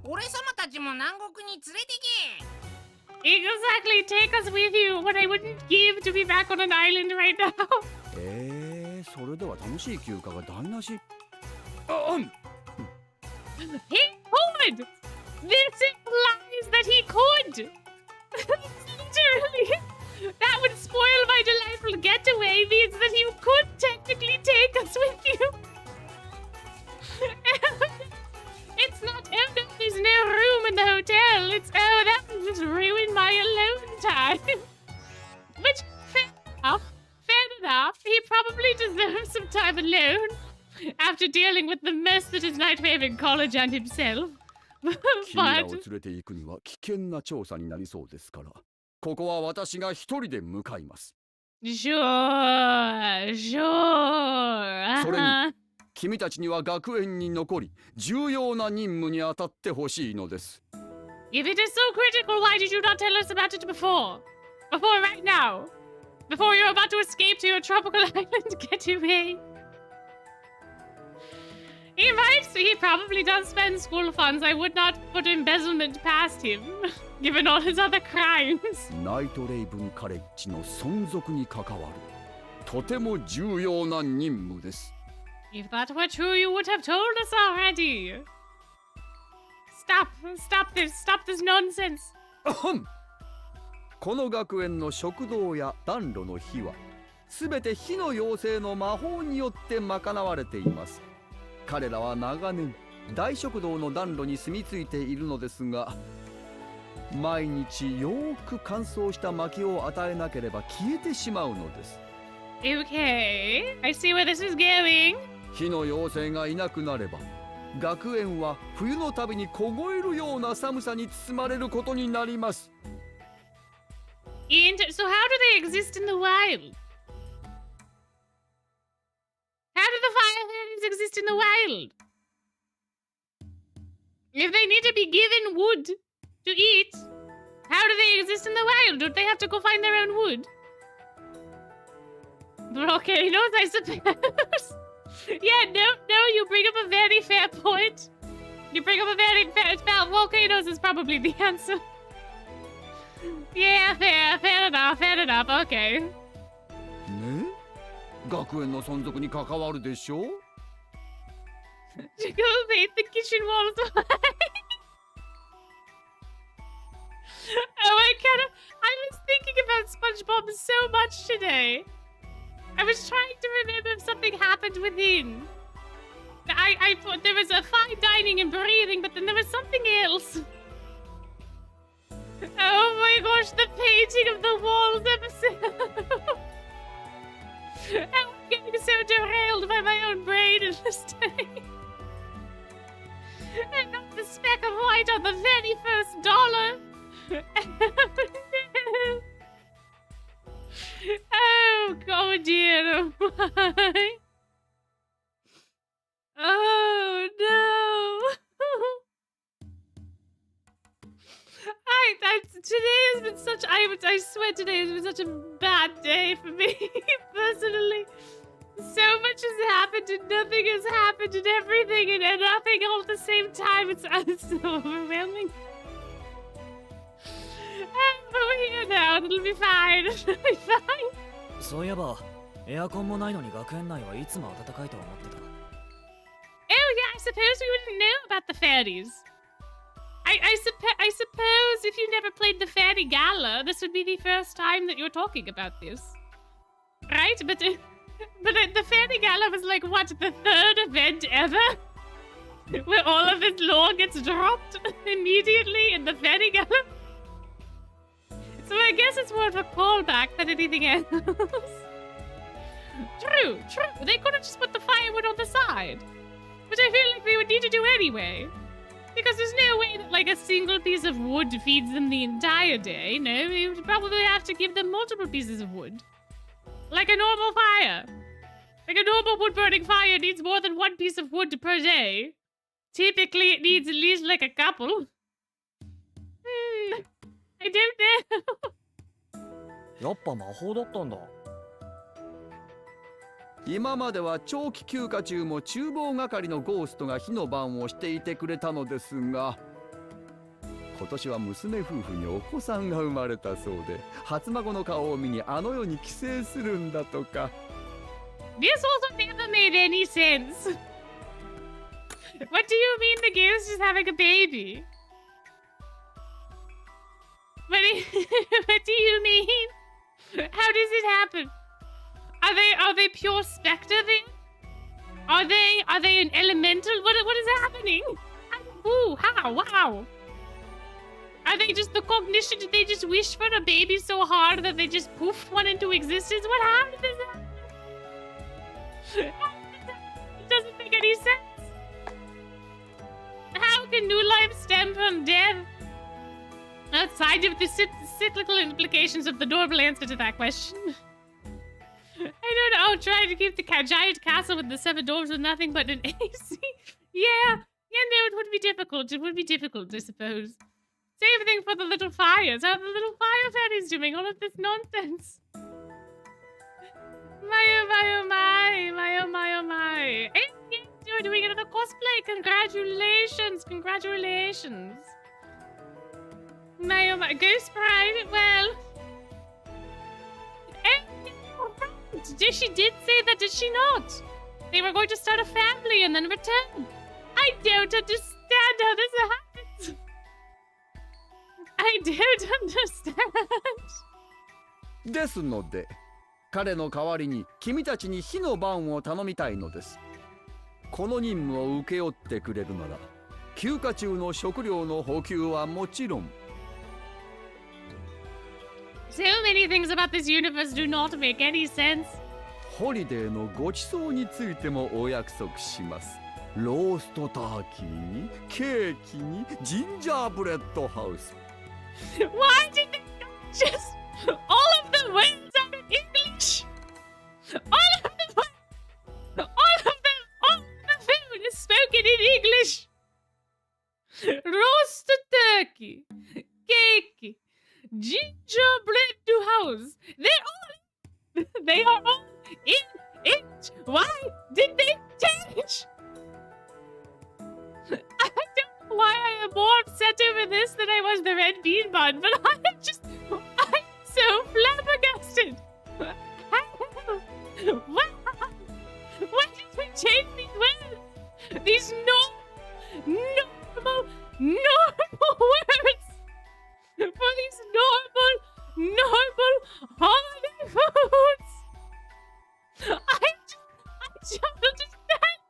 俺様たちも南国に連れてけ。Exactly, take us with you. What I wouldn't give to be back on an island right now. それでは楽しい休暇が台無し。He could! This implies that he could! Literally! That would spoil my delightful getaway, means that you could technically take us with you! It's not, oh no, there's no room in the hotel. It's, oh, that would just ruin my alone time. Which, fair enough. He probably deserves some time alone after dealing with the mess that is Nightwave College and himself. 君らを But 連れて行くには危険な調査になりそうですから、ここは私が一人で向かいます。 sure. それに君たちには学園に残り重要な任務に当たってほしいのです。 If it is so critical, why did you not tell us about it before? Before right now? Before you're about to escape to your tropical island getaway? He probably does spend school funds. I would not put embezzlement past him, given all his other crimes. ナイトレイブンカレッジの存続に関わるとても重要な任務です。 If that were true, you would have told us already. Stop this nonsense. この学園の食堂や暖炉の火はすべて火の妖精の魔法によって賄われています。彼らは長年大食堂の暖炉に住み着いているのですが、毎日よーく乾燥した薪を与えなければ消えてしまうのです。 Okay, I see where this is going. 火の妖精がいなくなれば学園は冬のたびに凍えるような寒さに包まれることになります。 And so how do they exist in the wild? How do the fire fairies exist in the wild? If they need to be given wood to eat, how do they exist in the wild? Don't they have to go find their own wood? Volcanoes, I suppose. Yeah, no, you bring up a very fair point. You bring up a very fair... Volcanoes is probably the answer. Yeah, fair enough, okay. ね？学園の存続に関わるでしょう？ To go paint the kitchen walls white. I was thinking about SpongeBob so much today. I was trying to remember if something happened within. I thought there was a fine dining and breathing, but then there was something else. Oh my gosh, the painting of the walls episode. I'm getting so derailed by my own brain in this day. And not the speck of white on the very first dollar. Oh, oh dear. Oh no. Today has been such... I swear today has been such a bad day for me, personally. So much has happened and nothing has happened and everything and nothing all at the same time. It's so overwhelming. We're here now. It'll be fine. It'll be fine. そういえばエアコンもないのに学園内はいつも暖かいと思ってた。 Oh yeah, I suppose we wouldn't know about the fairies. I suppose if you never played the Fairy Gala, this would be the first time that you're talking about this. Right? But the Fairy Gala was like, what, the third event ever? Where all of this lore gets dropped immediately in the Fairy Gala? So I guess it's more of a callback than anything else. True. They could have just put the firewood on the side. Which I feel like they would need to do anyway. Because there's no way that, like, a single piece of wood feeds them the entire day. No, you would probably have to give them multiple pieces of wood. Like a normal fire. Like a normal wood-burning fire needs more than one piece of wood per day. Typically, it needs at least, like, a couple. I don't know. やっぱ魔法だったんだ。今までは長期休暇中も厨房係のゴーストが火の番をしていてくれたのですが、今年は娘夫婦にお子さんが生まれたそうで、初孫の顔を見にあの世に帰省するんだとか。This also never made any sense. What do you mean the ghost is having a baby? What do you mean? How does it happen? Are they pure spectre then? Are they an elemental? What is happening? Ooh, how? Wow. Are they just the cognition? Did they just wish for a baby so hard that they just poofed one into existence? How did this happen? It doesn't make any sense. How can new life stem from death? Outside of the cyclical implications of the normal answer to that question. I don't know, trying to keep the giant castle with the 7 dwarves with nothing but an AC. Yeah, no, it would be difficult. It would be difficult, I suppose. Same thing for the little fires. How are the little fire fairies doing all of this nonsense? My oh my. Hey, you're doing another cosplay. Congratulations. My oh my. Ghost Pride, well. She did say that, did she not? They were going to start a family and then return. I don't understand how this happens. I don't understand. ですので、彼の代わりに君たちに火の番を頼みたいのです。この任務を請け負ってくれるなら、休暇中の食料の補給はもちろん。So many things about this universe do not make any sense. ホリデーのご馳走についてもお約束します。ローストターキーに、ケーキに、ジンジャーブレッドハウス。Why did they just all of the words are in English? All of the food is spoken in English. Roasted turkey, cake, gingerbread house. They are all in it. Why did they change? I don't know why I am more upset over this than I was the red bean bun, but I'm so flabbergasted. Why did they change these words? These normal words for these normal holiday foods. I don't understand.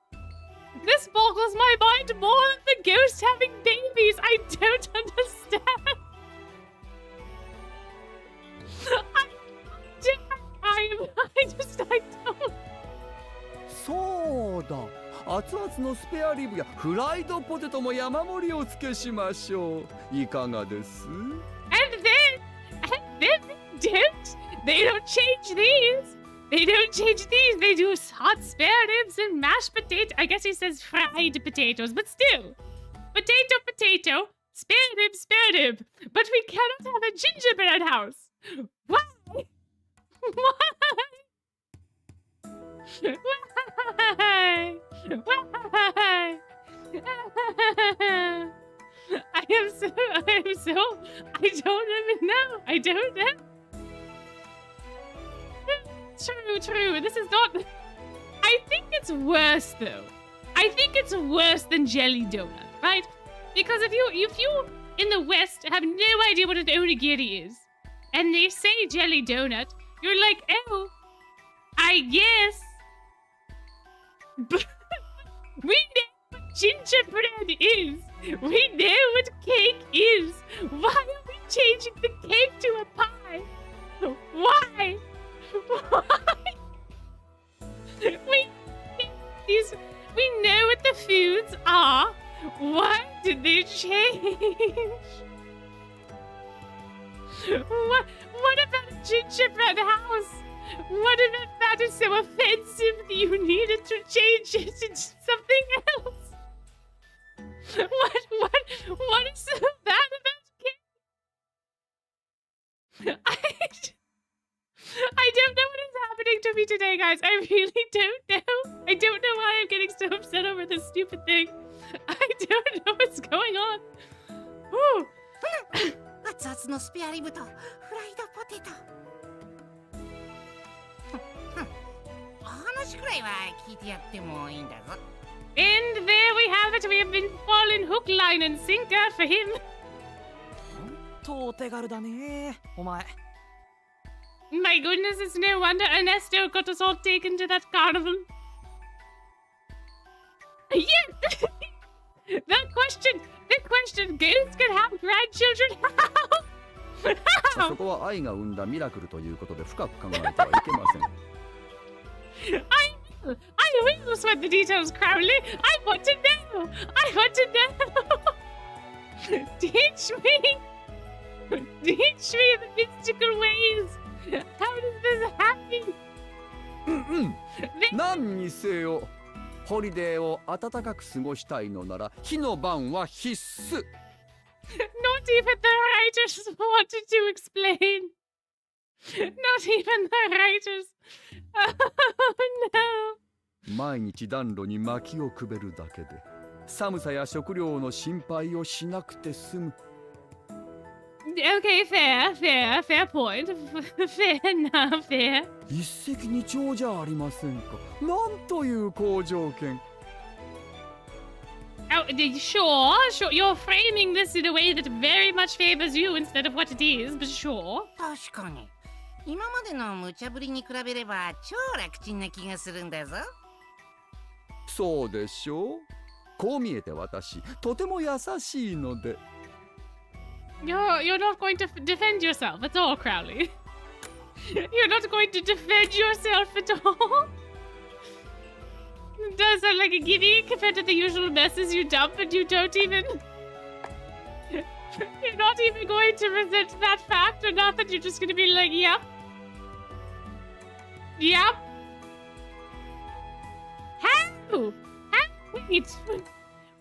This boggles my mind more than the ghost having babies. I don't understand. I don't. そうだ。熱々のスペアリブやフライドポテトも山盛りお付けしましょう。いかがです？ And then they don't change these. They don't change these. They do hot spare ribs and mashed potato. I guess he says fried potatoes, but still. Potato, spare rib. But we cannot have a gingerbread house. Why? Why? I don't even know. I don't know. True. This is not... I think it's worse, though. I think it's worse than jelly donut, right? Because if you in the West have no idea what an onigiri is, and they say jelly donut, you're like, oh, I guess. But we know what gingerbread is. We know what cake is. Why are we changing the cake to a pie? Why? We know what the foods are. Why did they change? What about a gingerbread house? What if that is so offensive that you needed to change it into something else? What is so bad about I don't know what is happening to me today, guys. I really don't know. I don't know why I'm getting so upset over this stupid thing. I don't know what's going on. Whew. 熱々のスペアリブとフライドポテト。お話くらいは聞いてやってもいいんだぞ。And there we have it. We have been falling hook, line, and sinker for him. ほんとお手軽だねお前。 My goodness, it's no wonder Ernesto got us all taken to that carnival. Yes! The question, ghosts can have grandchildren? How? そこは愛が生んだミラクルということで深く考えてはいけません。I will sweat the details, Crowley. I want to know. Teach me the mystical ways. How does this happen? 何にせよ、ホリデーを暖かく過ごしたいのなら火の晩は必須。 Not even the writers wanted to explain. Not even the writers. Oh no. 毎日暖炉に薪をくべるだけで寒さや食料の心配をしなくて済む。 Okay, fair point. Fair enough, fair. 一石二鳥じゃありませんか。なんという好条件。 Oh, sure. You're framing this in a way that very much favors you instead of what it is, but sure. 確かに。今までの無茶ぶりに比べれば超楽ちんな気がするんだぞ。そうでしょう。こう見えて私とても優しいので。 You're not going to defend yourself at all, Crowley. You're not going to defend yourself at all. It does sound like a giddy compared to the usual messes you dump, and you don't even. You're not even going to resent that fact or nothing. You're just going to be like, yep. Yep. How? Wait.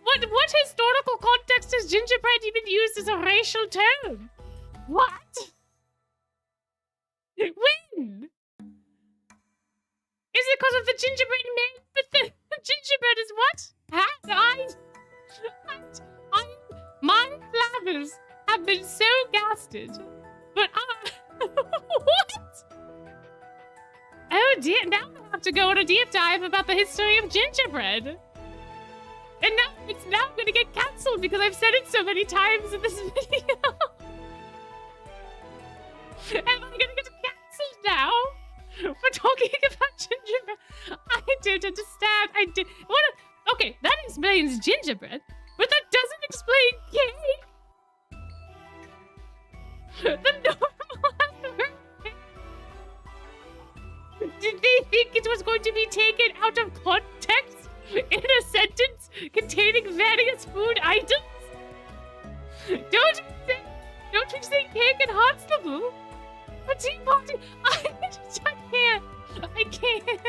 What historical context has gingerbread even used as a racial term? What? When? Is it because of the gingerbread man? But the gingerbread is what? My flavors have been so gasted. But what? Oh dear, now I have to go on a deep dive about the history of gingerbread. And now it's now going to get cancelled because I've said it so many times in this video. Am I going to get cancelled now for talking about gingerbread? I don't understand. Okay, that explains gingerbread, but that doesn't explain cake. The normal cake. Did they think it was going to be taken out of context? In a sentence containing various food items? Don't we say cake and Huxtable? A tea party? I can't.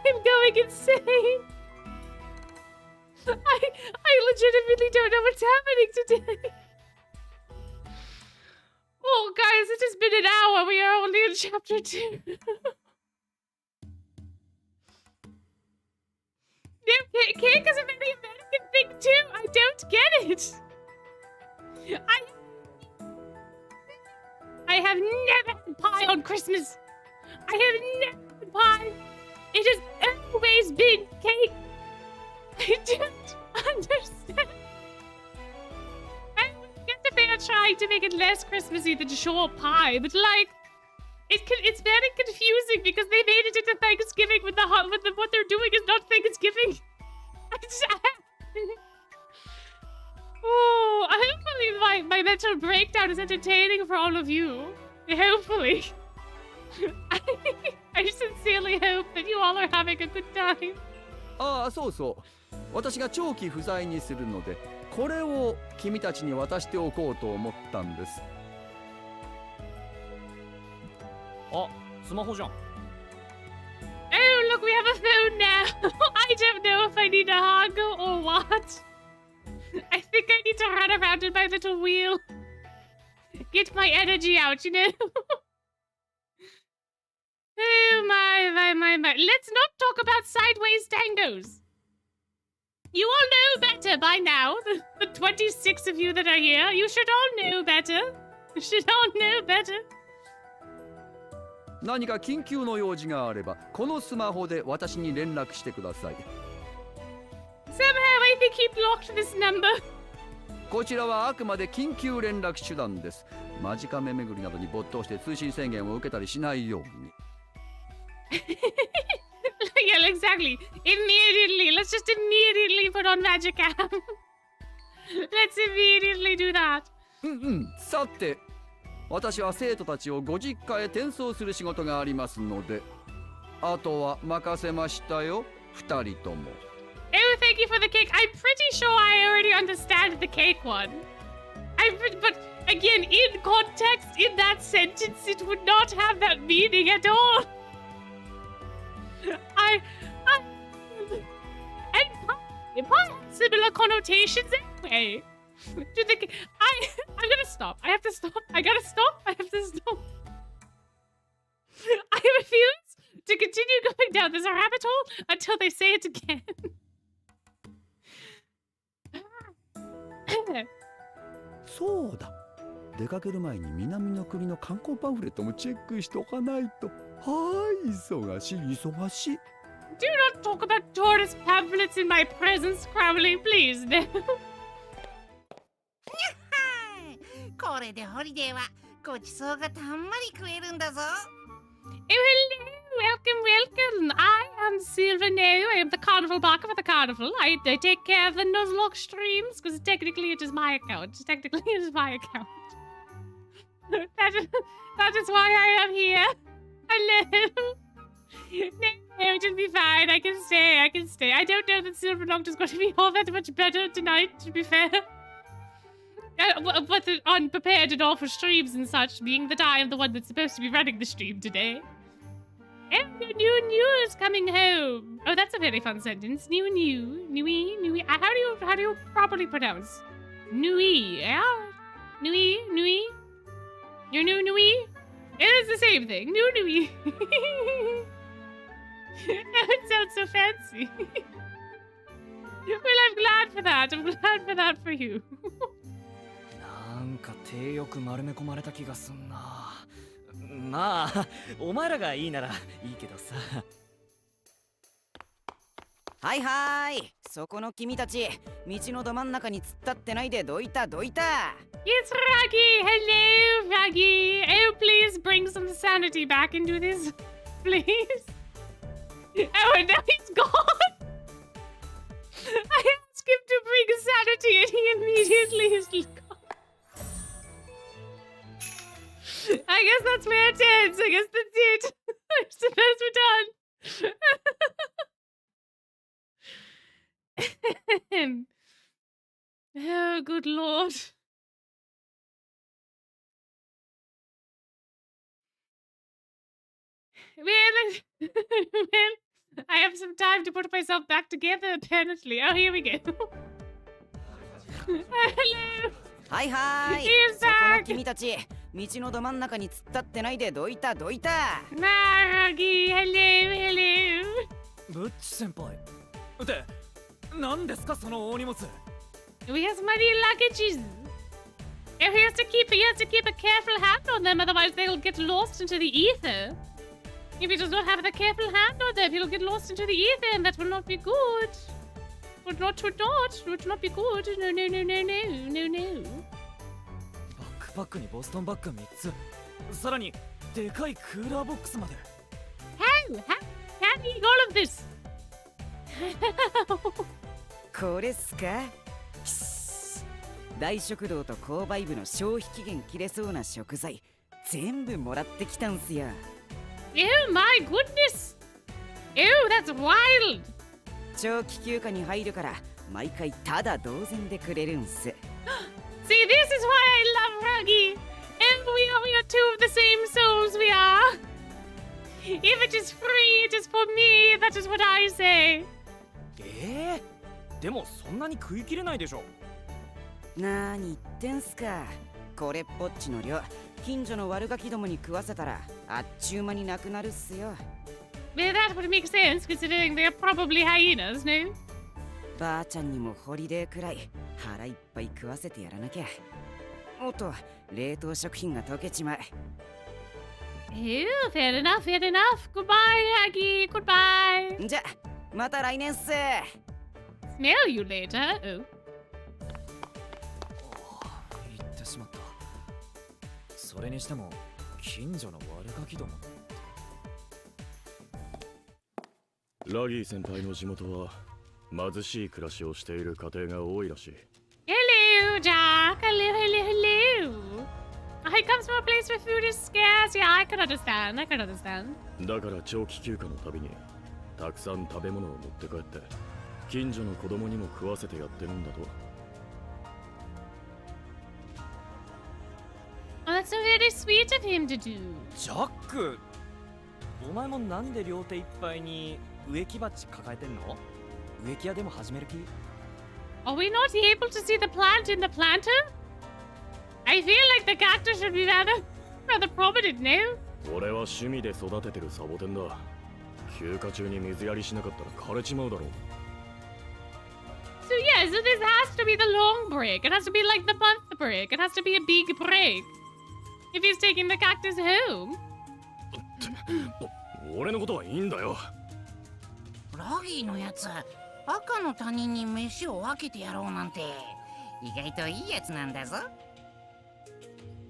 I'm going insane. I legitimately don't know what's happening today. Oh, guys, it has been an hour. We are only in chapter 2. No, cake is a very American thing too. I don't get it. I have never had pie on Christmas. I have never had pie. It has always been cake. I don't understand. I guess if they are trying to make it less Christmassy than sure pie, but like. It's very confusing because they made it into Thanksgiving when what they're doing is not Thanksgiving. Oh, hopefully my mental breakdown is entertaining for all of you. Hopefully. I sincerely hope that you all are having a good time. ああ、そうそう。私が長期不在にするので、これを君たちに渡しておこうと思ったんです。あ、スマホじゃん。Oh, look, we have a phone now. I don't know if I need a hug or what. I think I need to run around in my little wheel. get my energy out, you know? Oh, my. Let's not talk about sideways tangos. You all know better by now. The 26 of you that are here, you should all know better. You should all know better. 何か緊急の用事があればこのスマホで私に連絡してください。 Somehow I think he blocked this number. こちらはあくまで緊急連絡手段です。間近目巡りなどに没頭して通信制限を受けたりしないように。Yeah, exactly. Immediately. Let's just immediately put on magic cam. Let's immediately do that. さて、私は生徒たちをご実家へ転送する仕事がありますので、あとは任せましたよ、二人とも。Oh, thank you for the cake. I'm pretty sure I already understand the cake one. But again, in context, in that sentence, it would not have that meaning at all. And similar connotations anyway. I'm gonna stop. I have to stop. I gotta stop. I have to stop. I refuse to continue going down this rabbit hole until they say it again. そうだ。出かける前に南の国の観光パンフレットもチェックしておかないと。はい、忙しい忙しい。Do not talk about tourist pamphlets in my presence, Crowley, please. これでホリデーはごちそうがたんまり食えるんだぞ。Oh, hello, welcome. I am Silver No. I am the carnival barker for the carnival. I take care of the Nuzlocke streams because technically it is my account. Technically it is my account. that is why I am here. Hello. No, it'll be fine. I can stay. I don't know that Silver Nocte is going to be all that much better tonight, to be fair. But unprepared at all for streams and such, being that I am the one that's supposed to be running the stream today. And the new news coming home. Oh, that's a very fun sentence. Nui. How do you properly pronounce? Nui, yeah? Nui? You know Nui? It is the same thing. Nui. It sounds so fancy. Well, I'm glad for that. I'm glad for that for you. なんか手よく丸め込まれた気がすんな。まあお前らがいいならいいけどさ。はいはい、そこの君たち、道のど真ん中に突っ立ってないでどいた。 It's Raggy. Hello, Raggy. Oh, please bring some sanity back into this, please. Oh, and now he's gone. I asked him to bring sanity and he immediately is gone. I guess that's where it ends. I guess that's it. I suppose we're done. Oh, good lord. Well, I have some time to put myself back together, apparently. Oh, here we go. Hello. はいはい、 He's そこの back. 君たち、道のど真ん中に突っ立ってないでどいた。 Margie, hello. ブッチ先輩って何ですかその大荷物。 We have some money luggages. He has to keep a careful hand on them, otherwise they'll get lost into the ether. If he does not have a careful hand on them, he'll get lost into the ether, and that will not be good. Would not be good. No. バックパックにボストンバッグ3つ、さらにでかいクーラーボックスまで。 How do you eat all of this? これっすか。大食堂と購買部の消費期限切れそうな食材全部もらってきたんすよ。 Oh my goodness! Oh, that's wild! 長期休暇に入るから毎回タダ同然でくれるんす。 See, this is why I love Raggy. And we are two of the same souls, we are. If it is free, it is for me. That is what I say. でもそんなに食い切れないでしょ。なーに言ってんすか。これっぽっちの量、近所の悪ガキどもに食わせたらあっちゅう間になくなるっすよ。 Well, that would make sense considering they're probably hyenas, no? ばあちゃんにもホリデーくらい腹いっぱい食わせてやらなきゃ。おっと、冷凍食品が溶けちまう。 Oh, fair enough, fair enough. Goodbye, Aggie, goodbye. じゃ、また来年っす。 Smell you later. Oh. 言ってしまった。それにしても近所の悪ガキども。ラギー先輩の地元は貧しい暮らしをしている家庭が多いらしい。 Hello, Jack. Hello, hello, hello. He comes from a place where food is scarce. Yeah, I can understand. I can understand. だから長期休暇のたびにたくさん食べ物を持って帰って近所の子供にも食わせてやってるんだと。 Oh, that's so very sweet of him to do. ジャック、お前もなんで両手いっぱいに植木鉢抱えてんの？植木屋でも始める気？ Are we not able to see the plant in the planter? I feel like the cactus should be rather prominent now. 俺は趣味で育ててるサボテンだ。休暇中に水やりしなかったら枯れちまうだろう。 So yeah, so this has to be the long break. It has to be like the month break. It has to be a big break. If he's taking the cactus home. 俺のことはいいんだよ。ラギーのやつ、赤の他人に飯を分けてやろうなんて意外といいやつなんだぞ。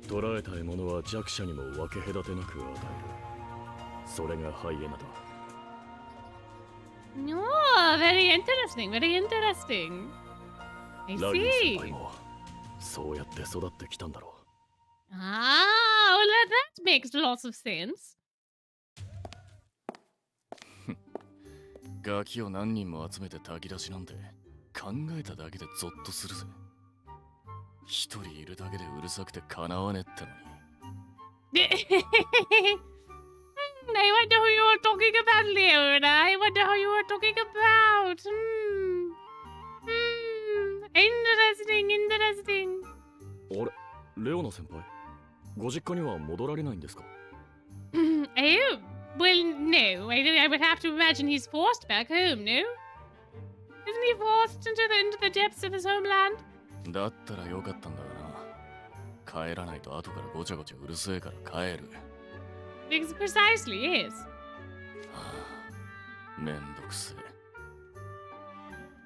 捕らえた獲物は弱者にも分け隔てなく与える。それがハイエナだ。 Oh, very interesting, very interesting. I ラギー先 see. 輩もそうやって育ってきたんだろう。 Ah, well, that makes lots of sense. ガキを何人も集めて炊き出しなんて考えただけでゾッとするぜ。一人いるだけでうるさくてかなわねってのに。I wonder who you are talking about, Leona. I wonder who you are talking about. Interesting, interesting. あれ、レオナ先輩、ご実家には戻られないんですか？ Oh, well, no. I would have to imagine he's forced back home, no? Isn't he forced into the depths of his homeland? だったらよかったんだがな。帰らないと後からごちゃごちゃうるせえから帰る。Because precisely, yes. めんどくせ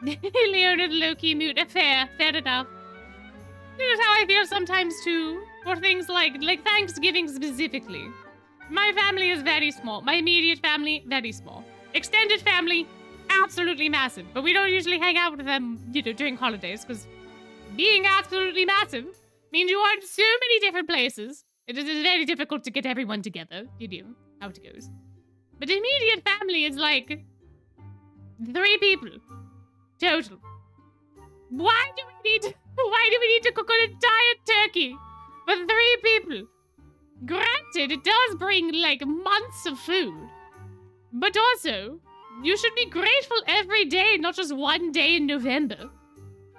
え。Leonard low-key mood. Fair enough. This is how I feel sometimes too. For things like Thanksgiving specifically. My family is very small. My immediate family, very small. Extended family, absolutely massive. But we don't usually hang out with them, during holidays, because being absolutely massive means you are in so many different places. It is very difficult to get everyone together. You know how it goes. But immediate family is like 3 people total. Why do we need to cook an entire turkey for 3 people? Granted, it does bring like months of food. But also, you should be grateful every day, not just one day in November.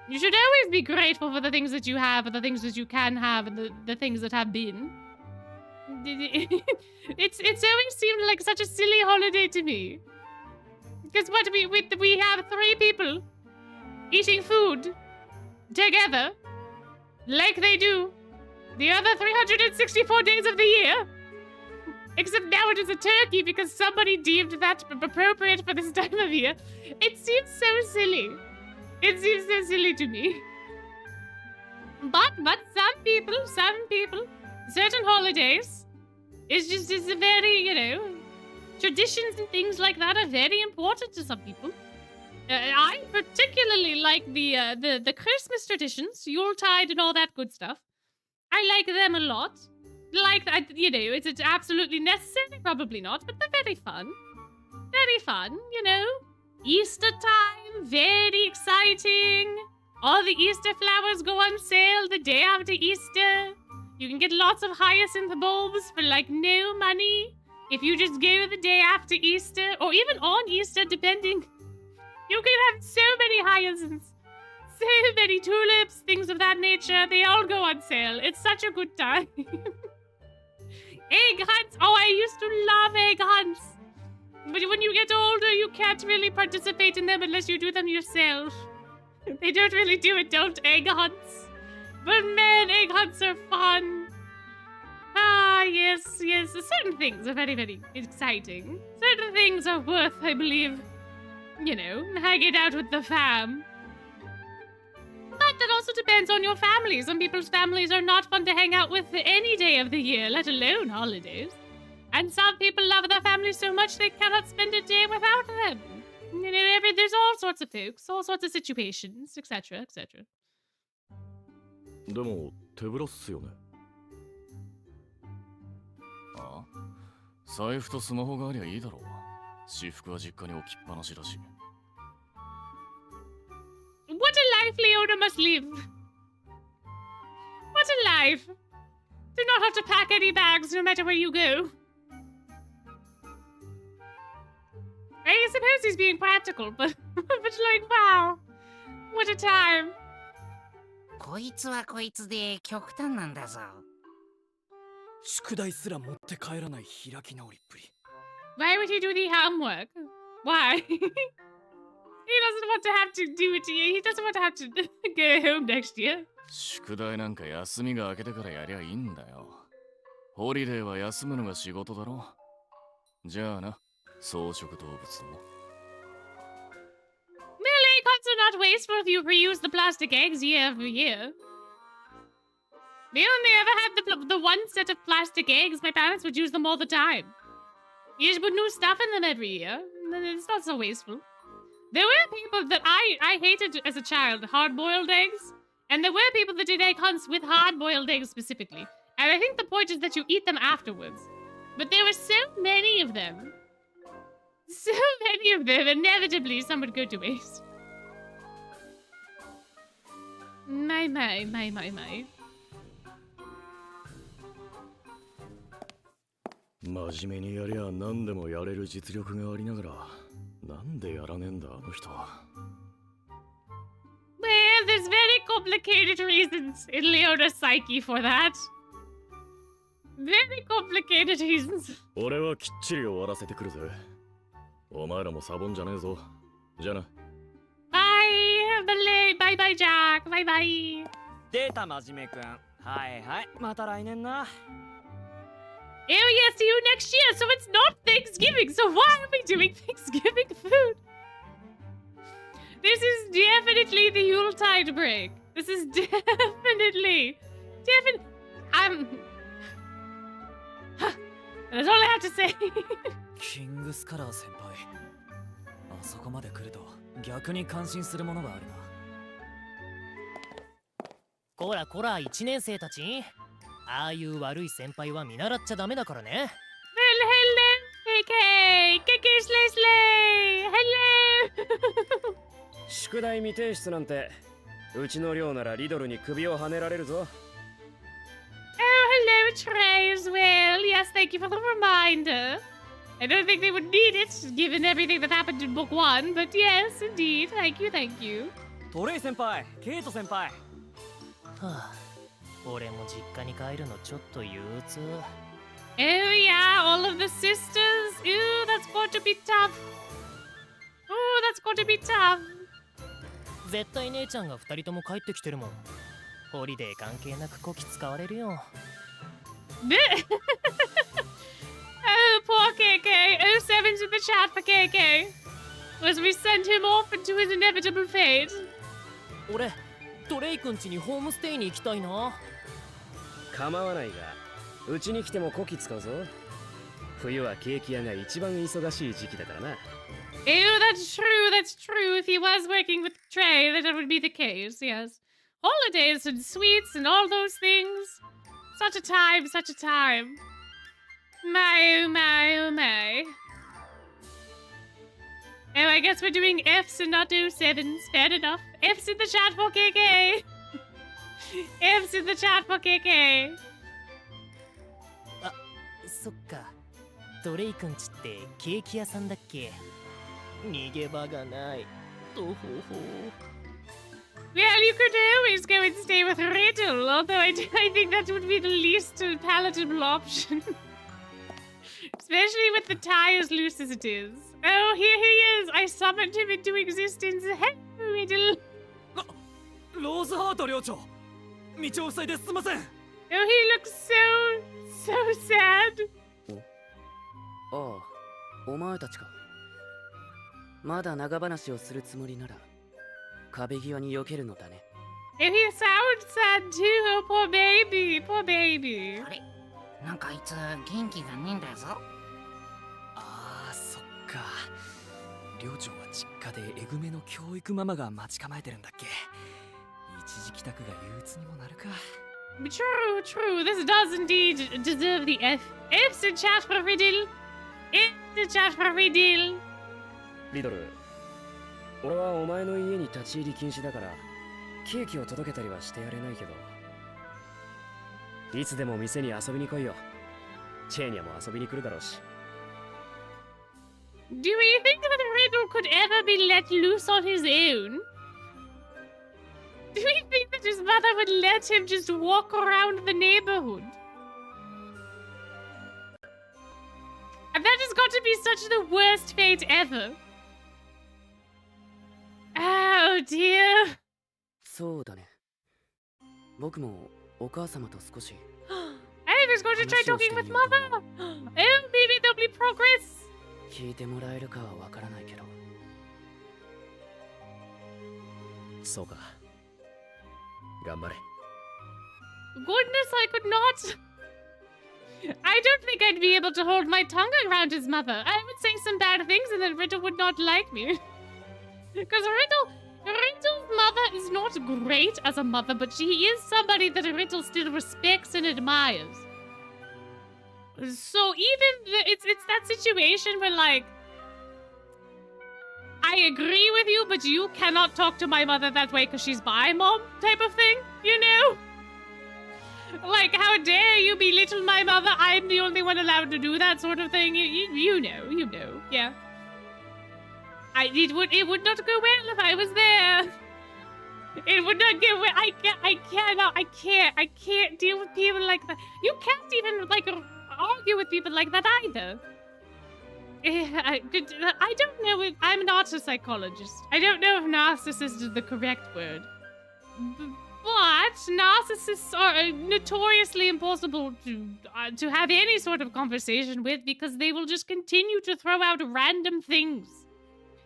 You should always be grateful for the things that you have, and the things that you can have, and the things that have been. It's always seemed like such a silly holiday to me. Because what we have 3 people eating food together, like they do the other 364 days of the year. Except now it is a turkey because somebody deemed that appropriate for this time of year. It seems so silly. It seems so silly to me. But some people, certain holidays, is a very, traditions and things like that are very important to some people. I particularly like the Christmas traditions, Yuletide and all that good stuff. I like them a lot. Is it absolutely necessary? Probably not, but they're very fun. Very fun, Easter time, very exciting. All the Easter flowers go on sale the day after Easter. You can get lots of hyacinth bulbs for no money. If you just go the day after Easter, or even on Easter, depending. You can have so many hyacinths. so many tulips, things of that nature. They all go on sale. It's such a good time. Egg hunts. Oh, I used to love egg hunts. But when you get older, you can't really participate in them unless you do them yourself. They don't really do adult egg hunts. But man, egg hunts are fun. Ah, yes. Certain things are very, very exciting. Certain things are worth, I believe, hanging out with the fam. But that also depends on your family. Some people's families are not fun to hang out with any day of the year, let alone holidays. And some people love their families so much they cannot spend a day without them. There's all sorts of folks, all sorts of situations, etc., etc. でも手ぶらっすよね。ああ、財布とスマホがありゃいいだろう。私服は実家に置きっぱなしだし。What a life Leona must live. What a life. Do not have to pack any bags no matter where you go. I suppose he's being practical, but wow. What a time. こいつはこいつで極端なんだぞ。宿題すら持って帰らない開き直りっぷり。Why would he do the homework? Why? He doesn't want to have to do it. He doesn't want to have to go home next year. 宿題なんか休みが明けてからやりゃいいんだよ。ホリデーは休むのが仕事だろ。じゃあな、草食動物も。Well, acorns are not wasteful if you reuse the plastic eggs year after year. We only ever had the one set of plastic eggs. My parents would use them all the time. You just put new stuff in them every year. It's not so wasteful. There were people that I hated as a child, hard-boiled eggs. And there were people that did egg hunts with hard-boiled eggs specifically. And I think the point is that you eat them afterwards. But there were so many of them. So many of them, inevitably some would go to waste. My. 真面目にやりゃ何でもやれる実力がありながらなんでやらねえんだあの人は。Well, there's very complicated reasons in Leona's psyche for that. Very complicated reasons. 俺はきっちり終わらせてくるぜ。お前らもサボンじゃねえぞ。じゃあな。Bye bye Jack. Bye bye. 出た真面目くん。はいはい。また来年な。Oh yeah, see you next year. So it's not Thanksgiving. So why are we doing Thanksgiving food? This is definitely the Yuletide break. This is definitely. That's all I have to say. キングスカラー先輩。あそこまで来ると逆に感心するものがあるな。こらこら1年生たち。ああいう悪い先輩は見習っちゃダメだからね。Hello, KK slay. Hello. 宿題未提出なんてうちの寮ならリドルに首をはねられるぞ。Oh, hello, Trey as well. Yes, thank you for the reminder. I don't think they would need it, given everything that happened in book 1, but yes, indeed. Thank you. トレイ先輩、ケイト先輩。はあ、俺も実家に帰るのちょっと憂鬱。Oh yeah, all of the sisters. Ooh, that's going to be tough. Tough. 絶対姉ちゃんが2人とも帰ってきてるもん。ホリデー関係なくこき使われるよ。Oh, poor KK. 07's in the chat for KK. As we send him off into his inevitable fate. 俺、トレイ君家にホームステイに行きたいな。構わないが、うちに来てもこき使うぞ。冬はケーキ屋が一番忙しい時期だからな。Oh, that's true. If he was working with Trey, that would be the case, yes. Holidays and sweets and all those things. Such a time. My, oh my. Oh, I guess we're doing Fs and not 07s. Fair enough. Fs in the chat for KK. Fs in the chat for KK. あ、そっか。トレイ君ちってケーキ屋さんだっけ？逃げ場がない。とほほ。Well, you could always go and stay with Riddle, although I think that would be the least palatable option. Especially with the tie as loose as it is. Oh, here he is! I summoned him into existence. Hello, Riddle. ローズハート寮長道を塞いですんません Oh, he looks so sad. ああ、お前たちか。まだ長話をするつもりなら壁際に避けるのだね。 And he sounds sad too. Oh, poor baby, poor baby. あれなんかあいつ元気がねえんだぞ。ああそっか寮長は実家でエグめの教育ママが待ち構えてるんだっけ。一時帰宅が憂鬱にもなるか。 True, true. This does indeed deserve the F. F's in chat for Riddle. F's in chat for Riddle. リドル、俺はお前の家に立ち入り禁止だからケーキを届けたりはしてやれないけど、いつでも店に遊びに来いよ。チェーニャも遊びに来るだろうし。 Do we think that Riddle could ever be let loose on his own? Do we think that his mother would let him just walk around the neighborhood? And that has got to be such the worst fate ever. Oh dear. そうだね。僕もお母様と少し。I was going to try talking with mother. Oh, maybe there'll be progress. 聞いてもらえるかはわからないけど。そうか。頑張れ。 Goodness, I could not. I don't think I'd be able to hold my tongue around his mother. I would say some bad things and then Riddle would not like me. Because Riddle's mother is not great as a mother, but she is somebody that Riddle still respects and admires. So it's that situation where, like, I agree with you, but you cannot talk to my mother that way because she's my mom type of thing, you know? Like, how dare you belittle my mother? I'm the only one allowed to do that sort of thing. You know, yeah. It would not go well if I was there. It would not go well. I can't deal with people like that. You can't even, like, argue with people like that either. I don't know if I'm not a psychologist. I don't know if narcissist is the correct word. But narcissists are notoriously impossible to have any sort of conversation with because they will just continue to throw out random things.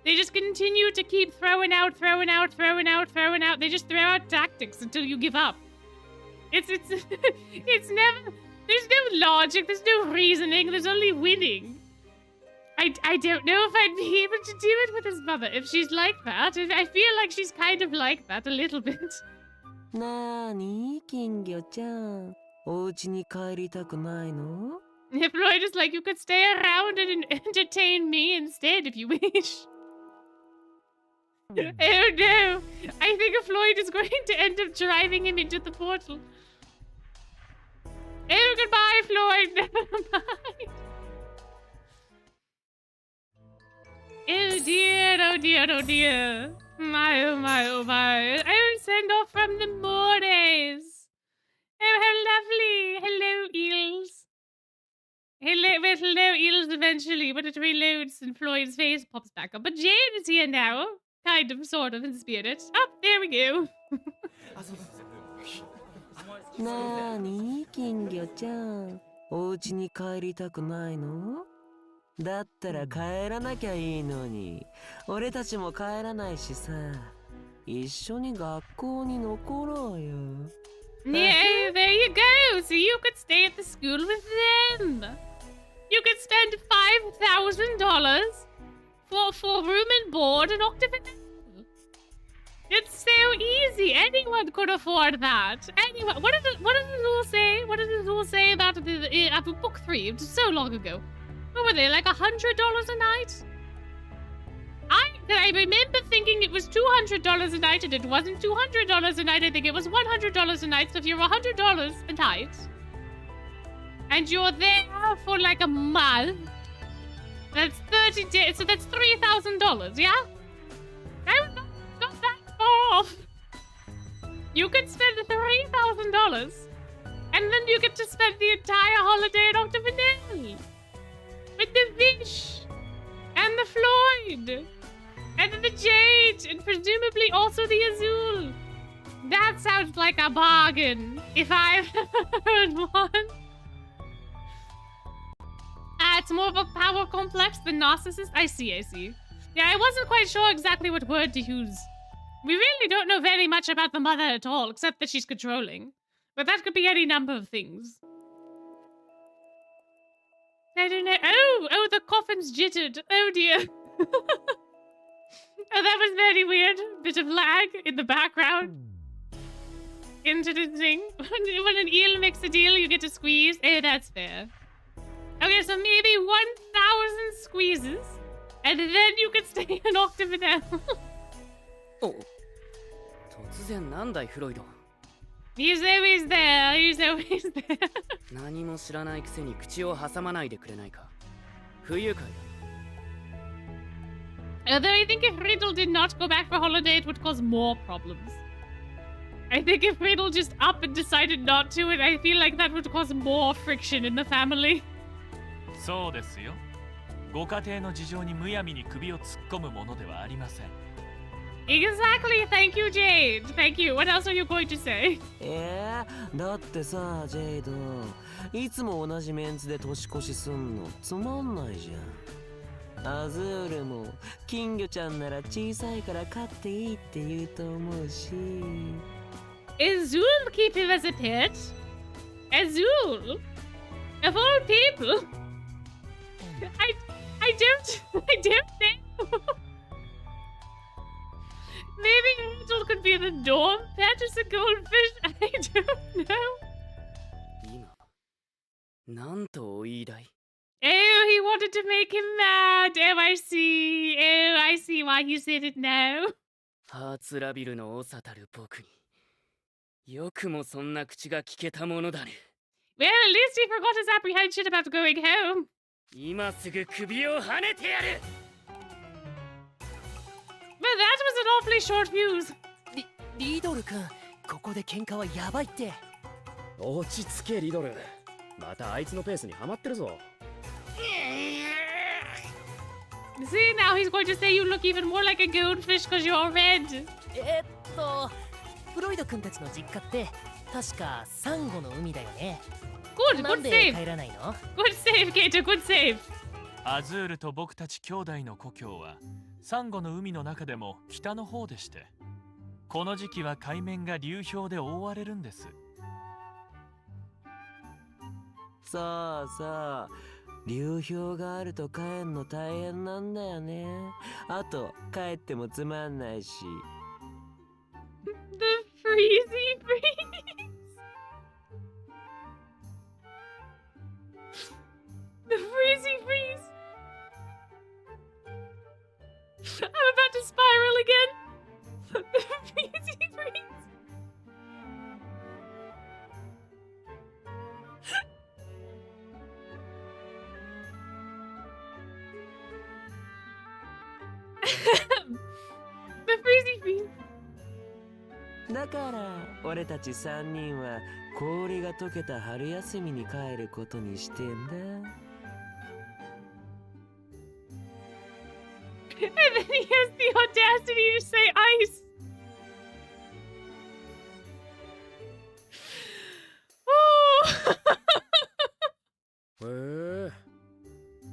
They just continue to keep throwing out. They just throw out tactics until you give up. It's never. There's no logic. There's no reasoning. There's only winning. I don't know if I'd be able to do it with his mother if she's like that. I feel like she's kind of like that a little bit. なーに、金魚ちゃん。お家に帰りたくないの? If Floyd is like, you could stay around and entertain me instead if you wish. Oh no! I think Floyd is going to end up driving him into the portal. Oh, goodbye, Floyd! Never mind. Oh dear, oh dear, oh dear. My, oh my, oh my. Oh, send off from the Mores. Oh, how lovely. Hello, eels. Hello, eels eventually, but it reloads and Floyd's face pops back up. But Jane is here now. Kind of, sort of, in spirit. Oh, there we go. なーに、金魚ちゃん。お家に帰りたくないの? だったら帰らなきゃいいのに。俺たちも帰らないしさ。一緒に学校に残ろうよ。Yeah, there you go. So you could stay at the school with them. You could spend $5,000 for room and board and Octopus. It's so easy. Anyone could afford that. Anyone. What does the rule say? What does the rule say about the book 3? It was so long ago. What were they, like $100 a night? I remember thinking it was $200 a night, and it wasn't $200 a night. I think it was $100 a night. So if you're $100 a night, and you're there for like a month, that's 30 days. So that's $3,000. Yeah, I'm not that far off. You could spend $3,000, and then you get to spend the entire holiday at Octavinelle with the fish and the Floyd and the Jade and presumably also the Azul. That sounds like a bargain, if I've ever heard one. It's more of a power complex than narcissist. I see. Yeah, I wasn't quite sure exactly what word to use. We really don't know very much about the mother at all, except that she's controlling. But that could be any number of things. I don't know. Oh, the coffin's jittered. Oh dear. Oh, that was very weird. Bit of lag in the background. Interesting. When an eel makes a deal, you get to squeeze. Eh, that's fair. Okay, so maybe 1,000 squeezes, and then you can stay in Octavinelle. Oh. 突然なんだいフロイド。 He's always there. He's always there. 何も知らないくせに口を挟まないでくれないか。不愉快だ。 Although I think if Riddle did not go back for holiday, it would cause more problems. I think if Riddle just up and decided not to, and I feel like that would cause more friction in the family. そうですよ。ご家庭の事情にむやみに首を突っ込むものではありません。 Exactly. Thank you, Jade. Thank you. What else are you going to say? だってさ、ジェイド、いつも同じメンツで年越しすんのつまんないじゃん。アズールも金魚ちゃんなら小さいから飼っていいって言うと思うし。Azul keep him as a pet? Azul? Of all people? I don't think. Maybe Angel could be the dorm pet as a goldfish. I don't know. 今、なんとお言いだい? Oh, he wanted to make him mad. Oh, I see. Oh, I see why he said it now. ハーツラビルの長たる僕によくもそんな口が聞けたものだね。 Well, at least he forgot his apprehension about going home. 今すぐ首をはねてやる。 But that was an awfully short fuse. リドル君、ここで喧嘩はやばいって。落ち着けリドル。またあいつのペースにはまってるぞ。 See, now he's going to say you look even more like a goldfish because you're red. フロイド君たちの実家って確かサンゴの海だよね。Good なん save. で帰らないの？ Good save, Kato, good save. アズールと僕たち兄弟の故郷はサンゴの海の中でも北の方でして、この時期は海面が流氷で覆われるんです。さあ、流氷があると帰んの大変なんだよね。あと帰ってもつまんないし。 The freezy freeze. The freezy freeze. I'm about to spiral again. The freezy freeze. The freezy freeze. だから俺たち3人は氷が溶けた春休みに帰ることにしてんだ。 And then he has the audacity to say ice. Oh. へえ。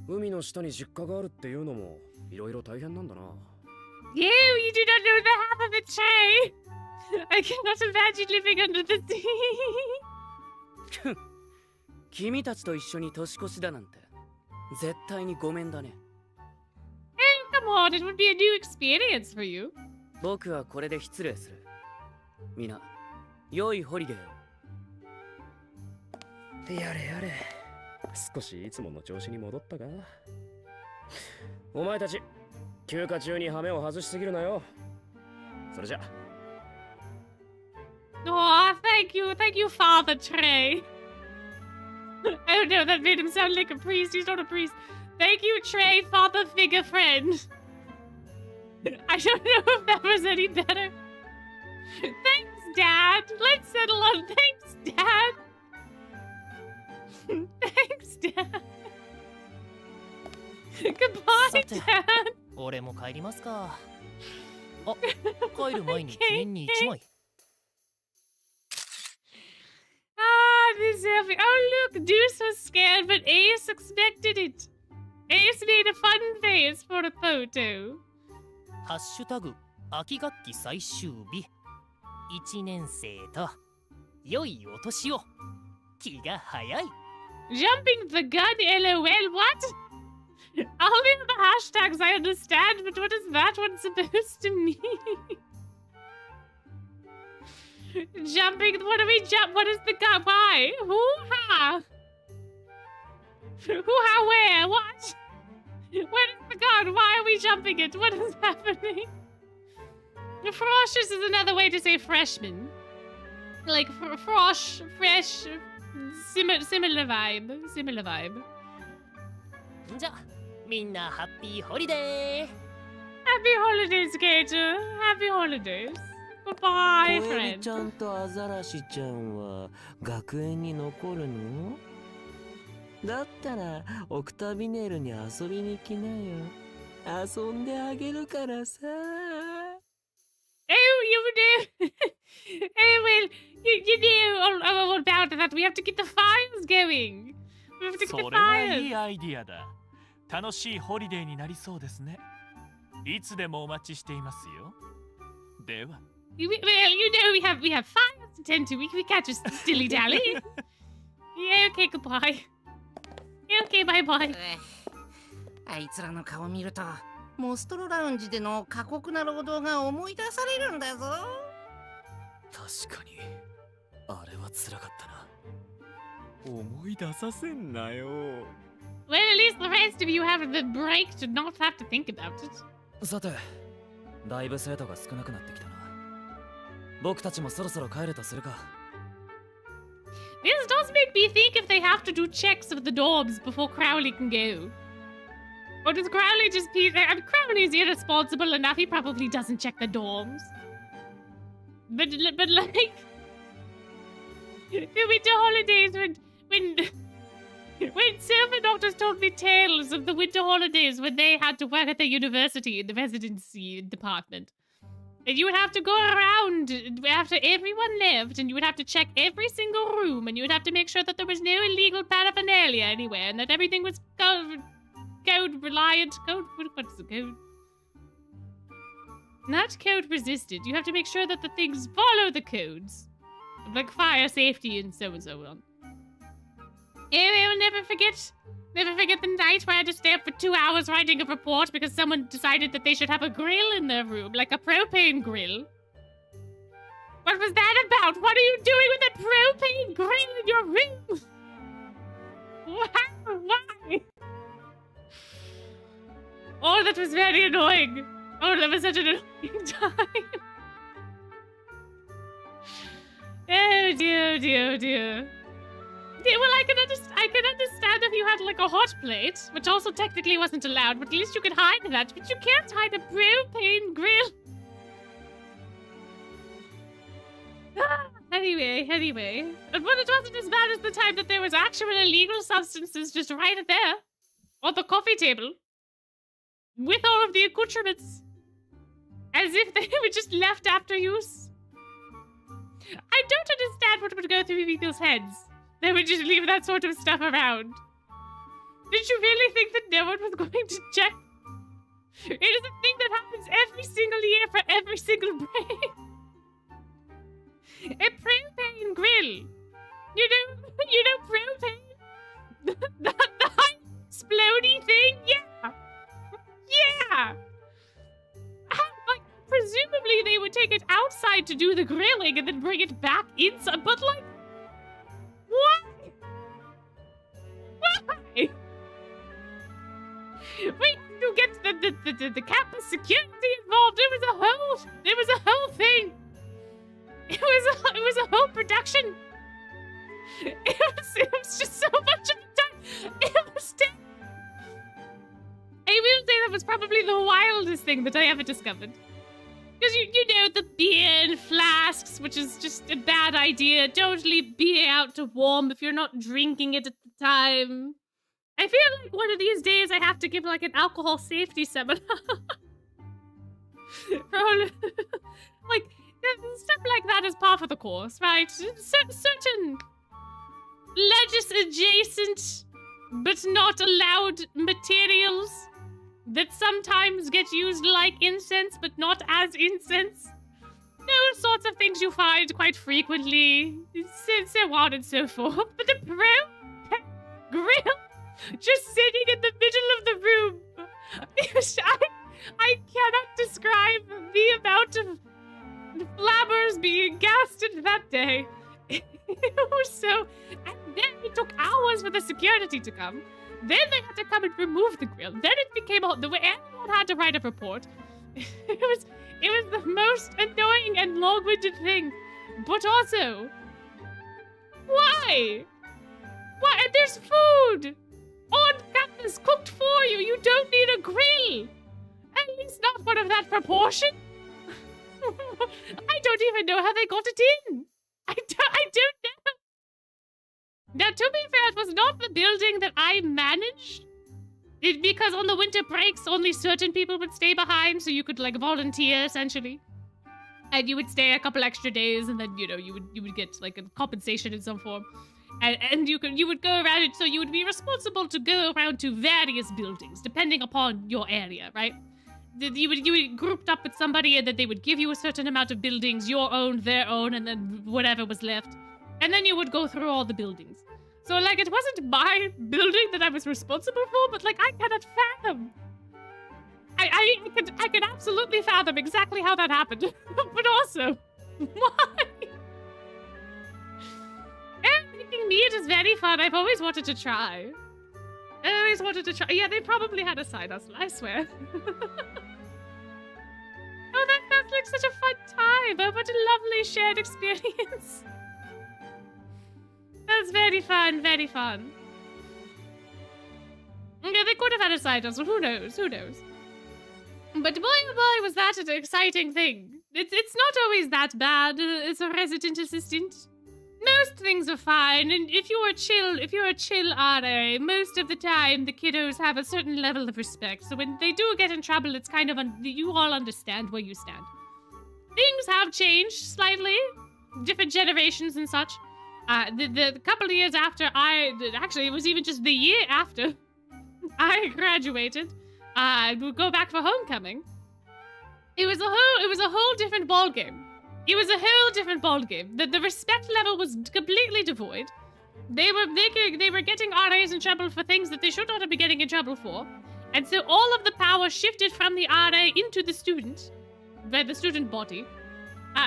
海の下に実家があるっていうのもいろいろ大変なんだな。 You do not know the half of it, Shay. I cannot imagine living under the sea. 君たちと一緒に年越しだなんて絶対にごめんだね。 Come on, it would be a new experience for you. 僕はこれで失礼する。みんな、良いホリデーを。やれやれ。少しいつもの調子に戻ったか。お前たち、休暇中に羽目を外しすぎるなよ。それじゃ。Oh, thank you, Father Trey. Oh no, that made him sound like a priest. He's not a priest. Thank you, Trey, father figure friend. I don't know if that was any better. Thanks, Dad. Let's settle on thanks, Dad. Thanks, Dad. Goodbye, さて Dad. 俺も帰りますか。あ、帰る前に記念に1枚。Ah, this selfie. Oh, look, Deuce was scared, but Ace expected it. Ace made a fun face for a photo. ハッシュタグ秋学期最終日。1年生と良いお年を。気が早い。Jumping the gun, lol, what? All in the hashtags I understand, but what is that one supposed to mean? Jumping, what do we jump? What is the gun? Why? Hoo-ha! Hoo-ha where? What? Where is the gun? Why are we jumping it? What is happening? Froshes is another way to say freshman. Like frosh, fresh, similar vibe. Similar vibe. じゃ、みんなハッピーホリデー。 Happy holidays, Gator. Happy holidays. Goodbye, コエリ friend. ちゃんとアザラシちゃんは学園に残るの？だったらオクタビネルに遊びに来なよ。遊んであげるからさ。Oh, you do. Oh, well, you know all about that. We have to get the fires going. We have to get そ the れはいい fires. アイディアだ。楽しいホリデーになりそうですね。いつでもお待ちしていますよ。では。Well, you know we have fires to tend to. We can't just dilly dally. Yeah, okay, goodbye. Yeah, okay, bye bye. あいつらの顔見るとモストロラウンジでの過酷な労働が思い出されるんだぞ。確かにあれは辛かったな。思い出させんなよ。 Well, at least the rest of you have the break to not have to think about it. さて、だいぶ生徒が少なくなってきたな。僕たちもそろそろ帰るとするか。This does make me think if they have to do checks of the dorms before Crowley can go. Or does Crowley just be there? I mean, Crowley's irresponsible enough. He probably doesn't check the dorms. But like, the winter holidays when Silver Doctors told me tales of the winter holidays when they had to work at the university in the residency department. And you would have to go around after everyone left, and you would have to check every single room, and you would have to make sure that there was no illegal paraphernalia anywhere, and that everything was code reliant. What's the code? Not code resistant. You have to make sure that the things follow the codes, like fire safety and so on. I will never forget the night where I had to stay up for 2 hours writing a report because someone decided that they should have a grill in their room, like a propane grill. What was that about? What are you doing with a propane grill in your room? Why? Oh, that was very annoying. Oh, that was such an annoying time. Oh dear, dear, dear. Yeah, well, I can understand if you had like a hot plate, which also technically wasn't allowed, but at least you could hide that. But you can't hide a propane grill. Anyway. But it wasn't as bad as the time that there was actual illegal substances just right there. On the coffee table. With all of the accoutrements. As if they were just left after use. I don't understand what would go through people's heads. They would just leave that sort of stuff around. Did you really think that no one was going to check? It is a thing that happens every single year for every single break. A propane grill. You know propane? the high explodey thing? Yeah. Like, presumably they would take it outside to do the grilling and then bring it back inside, but like, why? Wait, you get the campus security involved. It was a whole thing. It was a whole production. It was just so much of the time. It was I will say that was probably the wildest thing that I ever discovered. Because, you know, the beer in flasks, which is just a bad idea. Don't leave beer out to warm if you're not drinking it at the time. I feel like one of these days I have to give, like, an alcohol safety seminar. Like, stuff like that is par for the course, right? Certain legis-adjacent but not allowed materials that sometimes get used like incense but not as incense. Those sorts of things you find quite frequently, so on and so forth. But the grill just sitting in the middle of the room. I cannot describe the amount of flabbers being gasted that day. It was so... And then it took hours for the security to come. Then they had to come and remove the grill. Then it became all... Everyone had to write a report. It was the most annoying and long-winded thing. But also... Why? Why? And there's food! On campus, cooked for you. You don't need a grill. At least not one of that proportion. I don't even know how they got it in. I don't know. Now, to be fair, it was not the building that I managed. Because on the winter breaks, only certain people would stay behind, so you could, like, volunteer, essentially. And you would stay a couple extra days, and then, you know, you would get, like, a compensation in some form. And you would go around it, so you would be responsible to go around to various buildings, depending upon your area, right? You would grouped up with somebody, and then they would give you a certain amount of buildings, your own, their own, and then whatever was left. And then you would go through all the buildings. So, like, it wasn't my building that I was responsible for, but, like, I cannot fathom. I could absolutely fathom exactly how that happened. But also, why? And making meat is very fun. I've always wanted to try. Yeah, they probably had a side hustle, I swear. Oh, that sounds like such a fun time. Oh, what a lovely shared experience. That's very fun, very fun. Yeah, they could have had a side hustle. Who knows? Who knows? But boy, oh boy, was that an exciting thing. It's not always that bad as a resident assistant. Most things are fine, and if you're a chill RA, most of the time the kiddos have a certain level of respect. So when they do get in trouble, it's kind of you all understand where you stand. Things have changed slightly, different generations and such. The couple of years after actually it was even just the year after I graduated, I would go back for homecoming. It was a whole different ballgame. It was a whole different ballgame. The respect level was completely devoid. They were getting RAs in trouble for things that they should not have been getting in trouble for. And so all of the power shifted from the RA into the student, by the student body.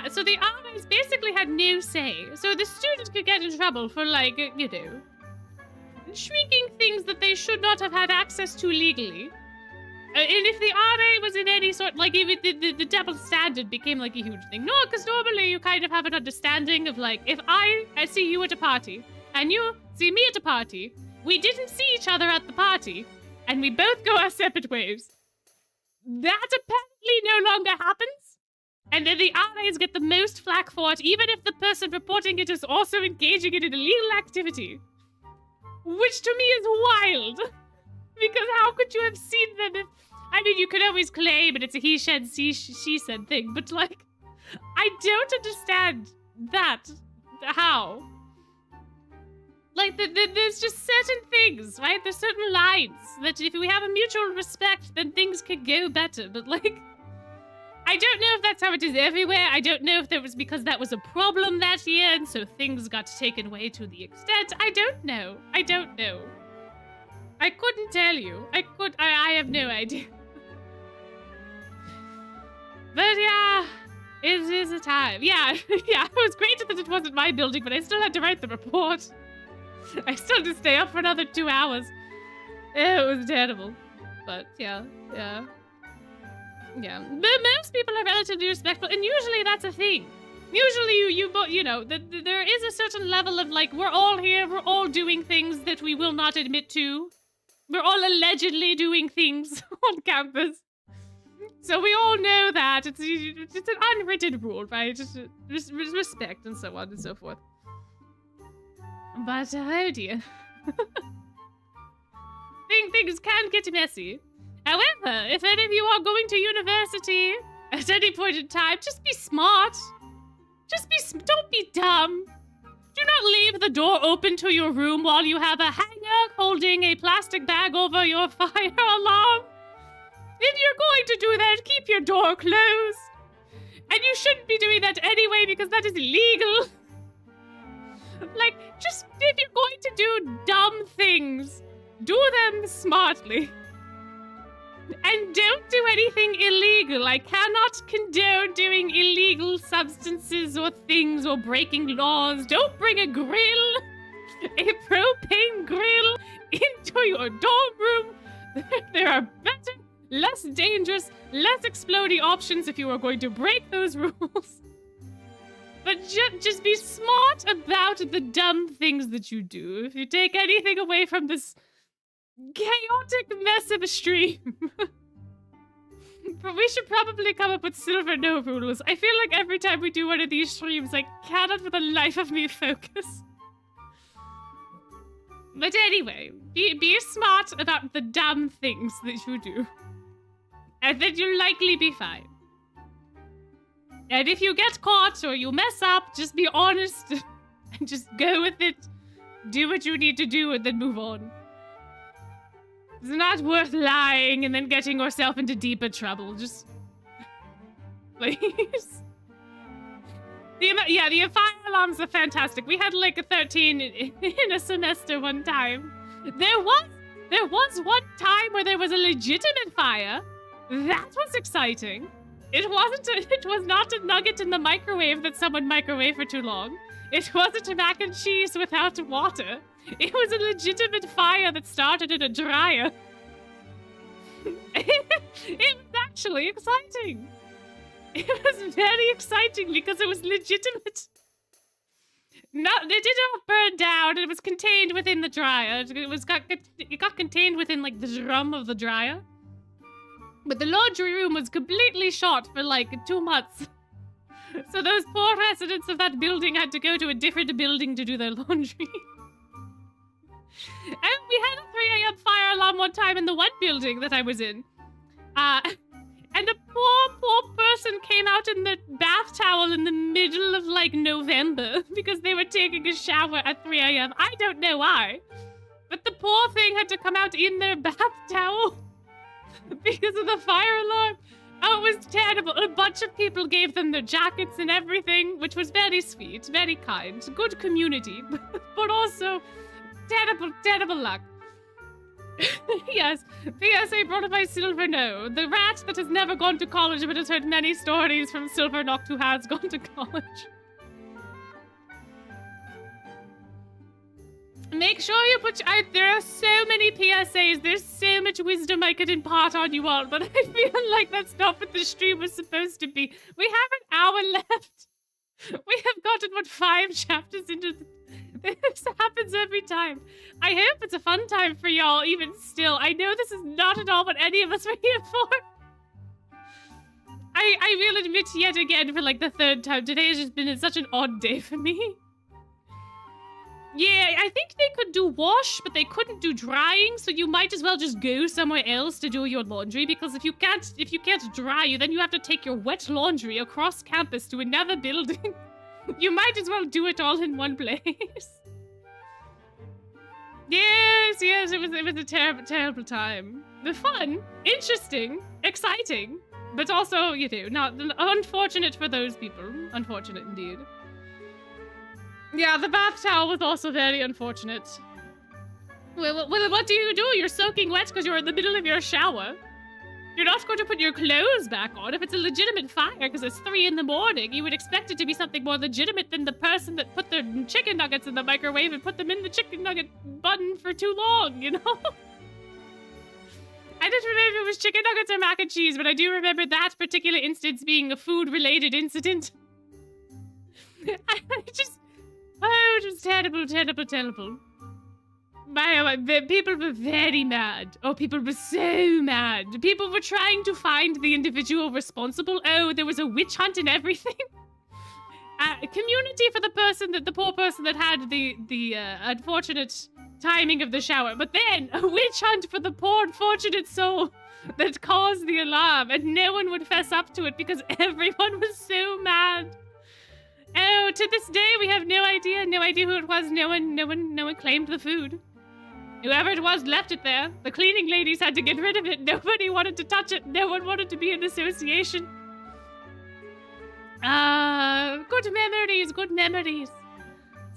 So the RAs basically had no say. So the students could get in trouble for, like, you know, shrieking things that they should not have had access to legally. And if the RA was in any sort, like, even the double standard became, like, a huge thing. No, because normally you kind of have an understanding of, like, if I see you at a party, and you see me at a party, we didn't see each other at the party, and we both go our separate ways. That apparently no longer happens. And then the RAs get the most flack for it, even if the person reporting it is also engaging in an illegal activity. Which to me is wild. Because how could you have seen them if... I mean, you could always claim and it's a he said, she said thing, but, like, I don't understand that. How? Like, there's just certain things, right? There's certain lines that if we have a mutual respect, then things can go better. But, like, I don't know if that's how it is everywhere. I don't know if there was because that was a problem that year and so things got taken away to the extent. I don't know. I couldn't tell you. I have no idea. But yeah, it is a time. Yeah, yeah, it was great that it wasn't my building, but I still had to write the report. I still had to stay up for another 2 hours. It was terrible. But yeah. But most people are relatively respectful, and usually that's a thing. Usually you know, there is a certain level of, like, we're all here, we're all doing things that we will not admit to. We're all allegedly doing things on campus. So we all know that. It's an unwritten rule, right? Just respect and so on and so forth. But, oh dear. Things can get messy. However, if any of you are going to university at any point in time, just be smart. Don't be dumb. Do not leave the door open to your room while you have a hanger holding a plastic bag over your fire alarm. If you're going to do that, keep your door closed. And you shouldn't be doing that anyway because that is illegal. Like, just if you're going to do dumb things, do them smartly. And don't do anything illegal. I cannot condone doing illegal substances or things or breaking laws. Don't bring a grill, a propane grill, into your dorm room. There are better, less dangerous, less exploding options if you are going to break those rules. But just be smart about the dumb things that you do. If you take anything away from this chaotic mess of a stream. But we should probably come up with silver no rules. I feel like every time we do one of these streams, I cannot for the life of me focus. But anyway, be smart about the dumb things that you do. And then you'll likely be fine. And if you get caught or you mess up, just be honest and just go with it. Do what you need to do and then move on. It's not worth lying and then getting yourself into deeper trouble. Just... please. The fire alarms are fantastic. We had like a 13 in a semester one time. There was one time where there was a legitimate fire. That was exciting. It was not a nugget in the microwave that someone microwaved for too long. It wasn't a mac and cheese without water. It was a legitimate fire that started in a dryer. It was actually exciting. It was very exciting because it was legitimate. No, it did not burn down. It was contained within the dryer. It got contained within like the drum of the dryer. But the laundry room was completely shot for like 2 months. So those poor residents of that building had to go to a different building to do their laundry. And we had a 3 a.m. fire alarm one time in the one building that I was in. And a poor person came out in the bath towel in the middle of like November because they were taking a shower at 3 a.m. I don't know why. But the poor thing had to come out in their bath towel because of the fire alarm. Oh, it was terrible. A bunch of people gave them their jackets and everything, which was very sweet, very kind. Good community, but also terrible luck. Yes, PSA brought up my Silver No, the rat that has never gone to college but has heard many stories from Silver Noct who has gone to college. Make sure you put... there are so many PSAs, there's so much wisdom I could impart on you all, but I feel like that's not what the stream was supposed to be. We have an hour left. We have gotten, 5 chapters into the... This happens every time. I hope it's a fun time for y'all, even still. I know this is not at all what any of us were here for. I will admit yet again for like the 3rd time, today has just been such an odd day for me. Yeah, I think they could do wash, but they couldn't do drying, so you might as well just go somewhere else to do your laundry, because if you can't dry, then you have to take your wet laundry across campus to another building. You might as well do it all in one place. Yes, it was a terrible time. The fun, interesting, exciting, but also, not unfortunate for those people. Unfortunate indeed. Yeah, the bath towel was also very unfortunate. Well, what do? You're soaking wet because you're in the middle of your shower. You're not going to put your clothes back on. If it's a legitimate fire because it's 3 in the morning, you would expect it to be something more legitimate than the person that put their chicken nuggets in the microwave and put them in the chicken nugget button for too long, I don't remember if it was chicken nuggets or mac and cheese, but I do remember that particular instance being a food-related incident. Just terrible. People were very mad. Oh, people were so mad. People were trying to find the individual responsible. Oh, there was a witch hunt and everything. Community for the poor person that had the unfortunate timing of the shower. But then a witch hunt for the poor unfortunate soul that caused the alarm, and no one would fess up to it because everyone was so mad. Oh, to this day we have no idea who it was. No one claimed the food. Whoever it was left it there. The cleaning ladies had to get rid of it. Nobody wanted to touch it. No one wanted to be in association. Good memories, good memories.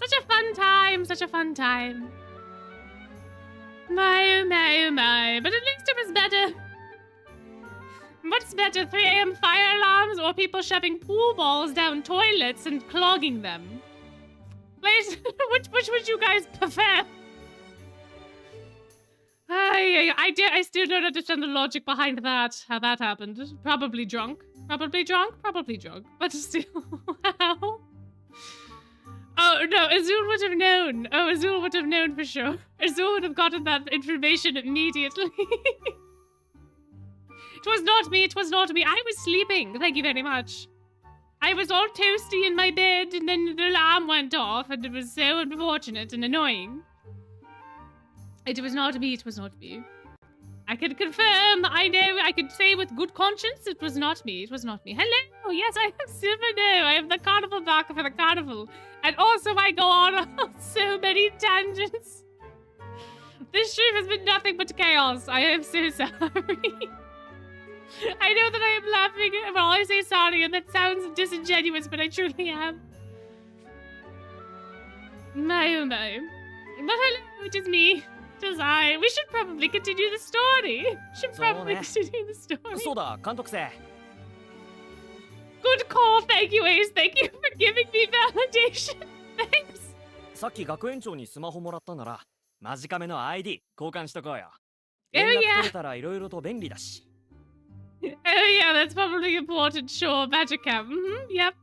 Such a fun time, such a fun time. My, oh my, oh my. But at least it was better. What's better, 3 a.m. fire alarms or people shoving pool balls down toilets and clogging them? Please, which would you guys prefer? I still don't understand the logic behind that, how that happened. Probably drunk. Probably drunk. But still, wow. Oh, no, Azul would have known. Oh, Azul would have known for sure. Azul would have gotten that information immediately. It was not me, I was sleeping, thank you very much. I was all toasty in my bed, and then the alarm went off, and it was so unfortunate and annoying. It was not me. I can confirm, I know, I could say with good conscience, it was not me. Hello, yes, I am Silverno. I am the carnival barker for the carnival. And also I go on so many tangents. This trip has been nothing but chaos. I am so sorry. I know that I am laughing while I say sorry, and that sounds disingenuous, but I truly am. My oh my. But hello, it is me. It is I. We should probably continue the story. Continue the story. そうだ、監督生。 Good call, thank you, Ace. Thank you for giving me validation. Thanks. さっき学園長にスマホもらったなら、マジカメの ID 交換しとこうよ。 Oh 連絡 yeah. 取れたらいろいろと便利だし。 Oh yeah, that's probably important. Sure, Magicam. Yep.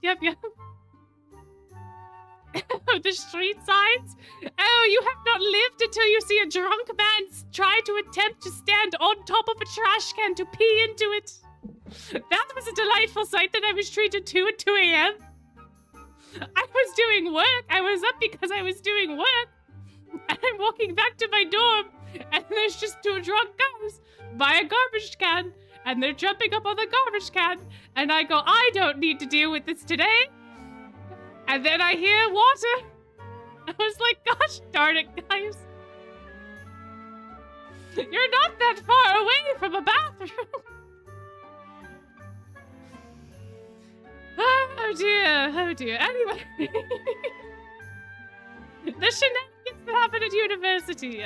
The street signs? Oh, you have not lived until you see a drunk man try to attempt to stand on top of a trash can to pee into it. That was a delightful sight that I was treated to at 2 a.m. I was doing work. I was up because I was doing work. And I'm walking back to my dorm, and there's just 2 drunk guys by a garbage can, and they're jumping up on the garbage can, and I go, I don't need to deal with this today. And then I hear water. I was like, gosh darn it, guys. You're not that far away from a bathroom. Oh dear. Anyway. The shenanigans that happen at university.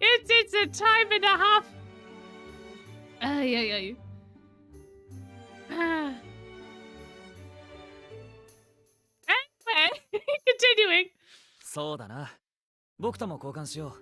It's a time and a half. Yeah. Anyway, continuing. そうだな。僕とも交換しよう。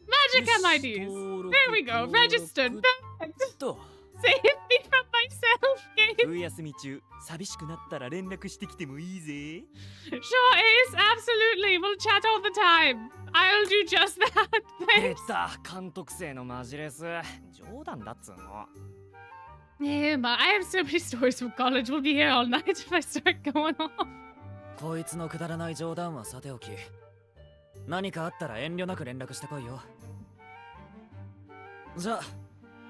Magicam IDs. There we go. Registered. Perfect. と。 Save me from myself, game. 冬休み中、寂しくなったら連絡してきてもいいぜ。 Sure, Ace. Absolutely. We'll chat all the time. I'll do just that. 出 Thanks. た、監督生のマジレス。冗談だっつうの。 Yeah, but I have so many stories from college. We'll be here all night if I start going off. こいつのくだらない冗談はさておき。何かあったら遠慮なく連絡してこいよ。じゃあ、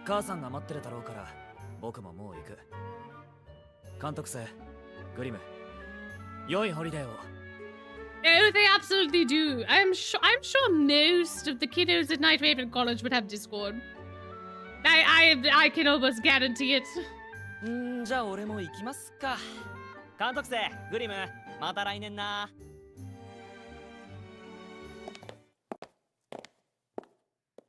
母さんが待ってるだろうから、僕ももう行く。監督生、グリム、良いホリデーを。 Oh, they absolutely do. I'm sure most of the kiddos at Night Raven College would have Discord. I can almost guarantee it. じゃあ俺も行きますか。監督生、グリム、また来年な。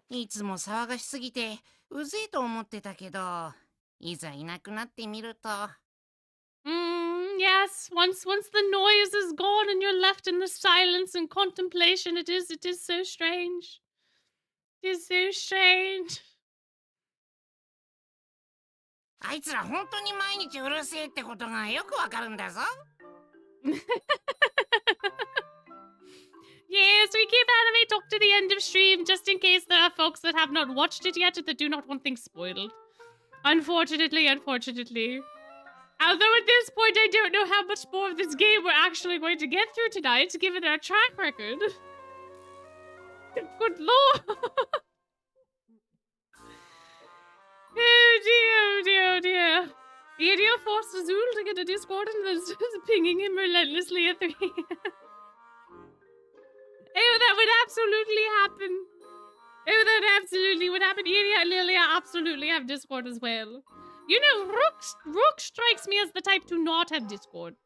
いつも騒がしすぎてうぜえと思ってたけど、いざいなくなってみると。Yes. Once the noise is gone and you're left in the silence and contemplation, it is so strange. It is so strange. あいつら本当に毎日うるせえってことがよくわかるんだぞ。Yes, we keep anime talk to the end of stream just in case there are folks that have not watched it yet that do not want things spoiled. Unfortunately. Although at this point I don't know how much more of this game we're actually going to get through tonight, given our track record. Good lord! Oh dear. Idio forced Azul to get a Discord and was pinging him relentlessly at 3 a.m. Oh, that would absolutely happen. Oh, that absolutely would happen. Idia and Lilia absolutely have Discord as well. You know, Rook strikes me as the type to not have Discord.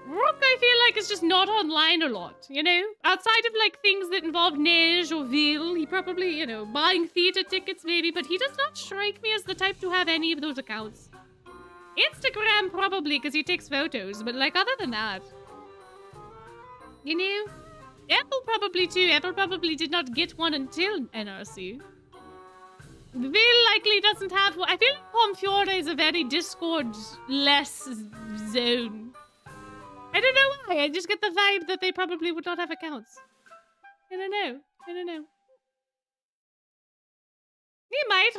Rook, I feel like, is just not online a lot, you know? Outside of, like, things that involve Nej or Vil, he probably, you know, buying theater tickets maybe, but he does not strike me as the type to have any of those accounts. Instagram, probably, because he takes photos, but, like, other than that... You know? Apple probably, too. Apple probably did not get one until NRC. Vil likely doesn't have one. I feel like Pomfiore is a very Discord-less zone. I don't know why. I just get the vibe that they probably would not have accounts. I don't know. He might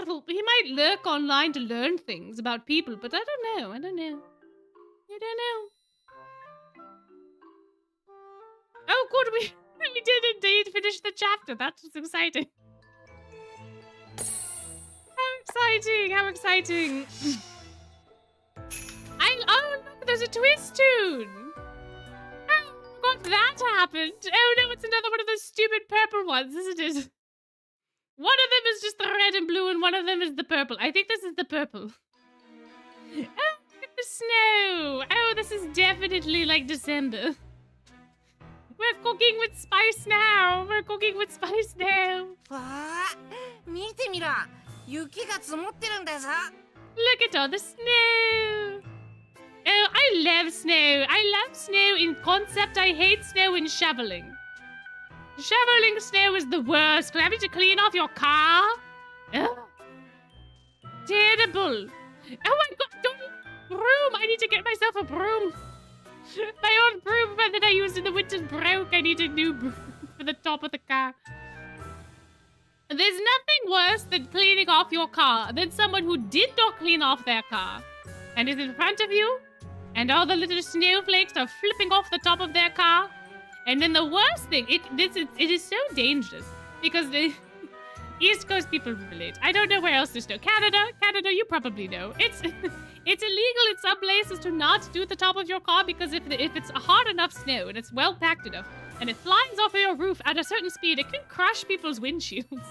lurk online to learn things about people, but I don't know. Oh, good. We did indeed finish the chapter. That was exciting. How exciting. Oh, look, there's a twist tune. Oh, God, that happened. Oh, no, it's another one of those stupid purple ones, isn't it? One of them is just the red and blue, and one of them is the purple. I think this is the purple. Oh, look at the snow. Oh, this is definitely like December. We're cooking with spice now. Look at all the snow. Oh, I love snow. I love snow in concept. I hate snow in shoveling. Shoveling snow is the worst. Having to clean off your car. Ugh. Terrible. Oh my God, broom. I need to get myself a broom. My old broom that I used in the winter broke. I need a new broom for the top of the car. There's nothing worse than cleaning off your car than someone who did not clean off their car and is in front of you, and all the little snowflakes are flipping off the top of their car. And then the worst thing, it is so dangerous because the East Coast people relate. I don't know where else there's snow. Canada, you probably know. It's illegal in some places to not do the top of your car because if it's a hard enough snow and it's well packed enough and it flies off of your roof at a certain speed, it can crush people's windshields.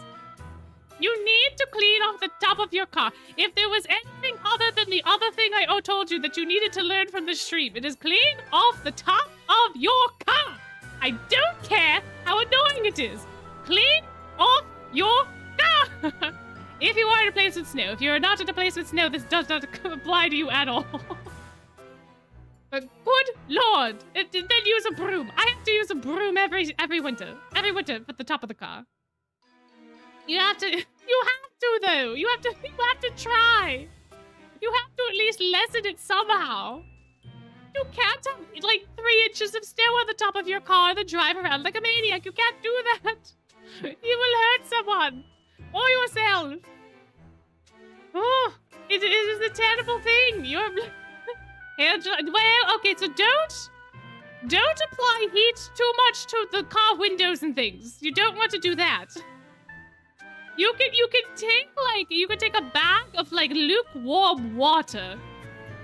You need to clean off the top of your car. If there was anything other than the other thing I told you that you needed to learn from the stream, it is clean off the top of your car. I don't care how annoying it is. Clean off your car. If you are in a place with snow. If you're not in a place with snow, this does not apply to you at all. But good lord. Then use a broom. I have to use a broom every winter. Every winter at the top of the car. You have to though. You have to try. You have to at least lessen it somehow. You can't have like 3 inches of snow on the top of your car and then drive around like a maniac. You can't do that. You will hurt someone. Or yourself. Oh, it is a terrible thing. You're well, okay, so don't apply heat too much to the car windows and things. You don't want to do that. You can take a bag of like lukewarm water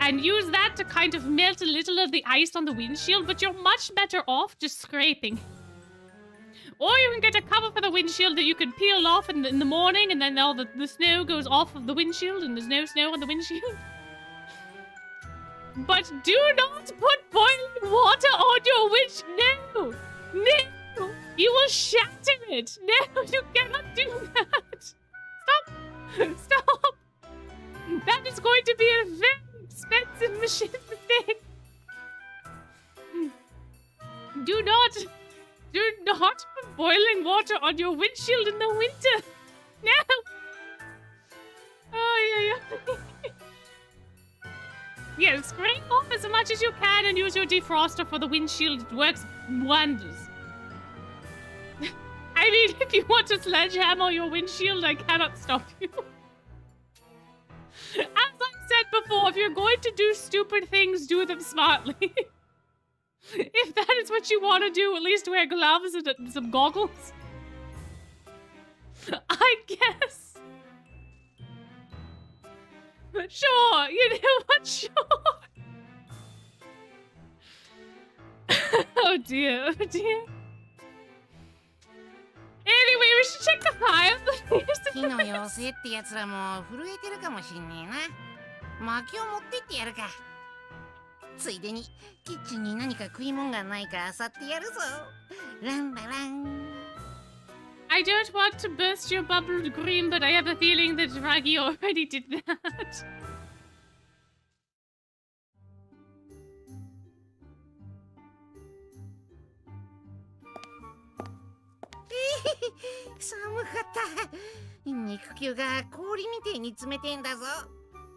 and use that to kind of melt a little of the ice on the windshield, but you're much better off just scraping. Or you can get a cover for the windshield that you can peel off in the morning, and then all the snow goes off of the windshield and there's no snow on the windshield. But do not put boiling water on your windshield. No! You will shatter it. No, you cannot do that. Stop. That is going to be a very expensive mistake. Do not put boiling water on your windshield in the winter. No. Oh, yeah. Yeah, scrape off as much as you can and use your defroster for the windshield. It works wonders. If you want to sledgehammer your windshield, I cannot stop you. As I said before, if you're going to do stupid things, do them smartly. If that is what you want to do, at least wear gloves and some goggles. I guess. Sure, you know what? Sure. Oh dear, oh dear. Anyway, we should check the files. 火の妖精ってやつらも震えてるかもしんねえな。薪を持ってってやるか。ついでにキッチンに何か食い物がないか漁ってやるぞ。ランララン。I don't want to burst your bubbled green, but I have a feeling that Raggy already did that.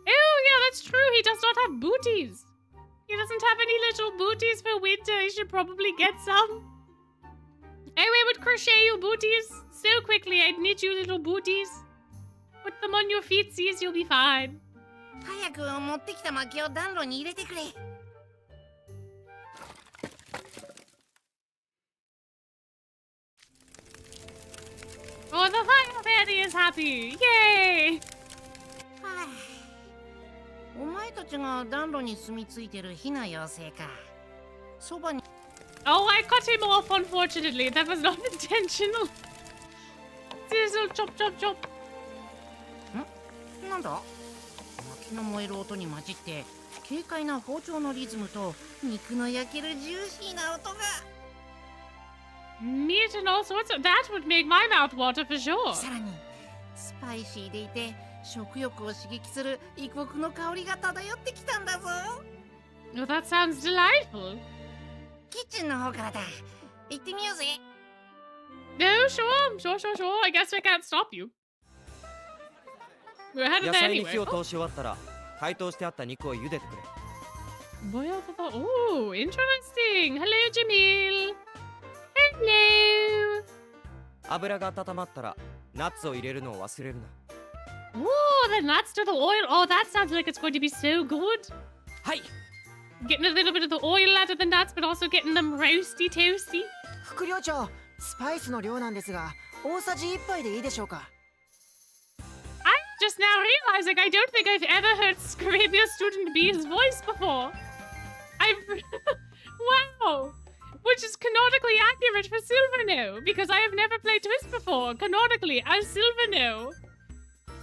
Oh yeah, that's true. He does not have booties. He doesn't have any little booties for winter. He should probably get some. I would crochet you booties so quickly. I'd knit you little booties. Put them on your feetsies. You'll be fine. 早く持ってきた薪を暖炉に入れてくれ。Oh, the fire fairy is happy! Yay! お前たちが暖炉に住み着いてる火の妖精か。そばに。Oh, I cut him off, unfortunately. That was not intentional. Sizzle, chop, chop, chop. なんだ？薪の燃える音に混じって軽快な包丁のリズムと肉の焼けるジューシーな音が。Meat and all sorts of... That would make my mouth water for sure. さらにスパイシーでいて食欲を刺激する異国の香りが漂ってきたんだぞ。Oh, that sounds delightful. キッチンの方からだ。行ってみようぜ。No, sure. I guess I can't stop you. We're headed 野 there 菜に anyway. 火を通し終わったら解凍してあった肉を茹でてくれ。Oh, interesting. Hello, Jamil. Hello. 油が温まったらナッツを入れるのを忘れるな。Oh, the nuts to the oil. Oh, that sounds like it's going to be so good. はい。Getting a little bit of the oil out of the nuts, but also getting them roasty toasty. 副寮長、スパイスの量なんですが、大さじ1杯でいいでしょうか。I'm just now realizing I don't think I've ever heard Scrabia Student B's voice before. Wow! Which is canonically accurate for Silverno, because I have never played Twist before, canonically, as Silverno.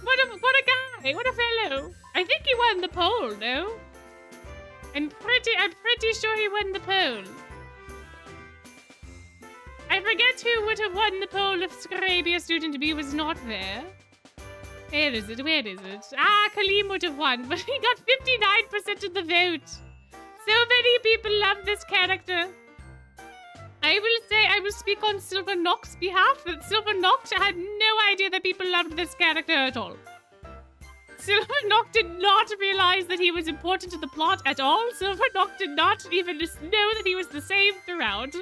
What a guy! What a fellow! I think he won the poll, no? I'm pretty sure he won the poll. I forget who would have won the poll if Scrabia Student B was not there. Where is it? Ah, Kaleem would have won, but he got 59% of the vote. So many people love this character. I will speak on Silver Nock's behalf that Silver Nock had no idea that people loved this character at all. Silver Nock did not realize that he was important to the plot at all. Silver Nock did not even know that he was the same throughout.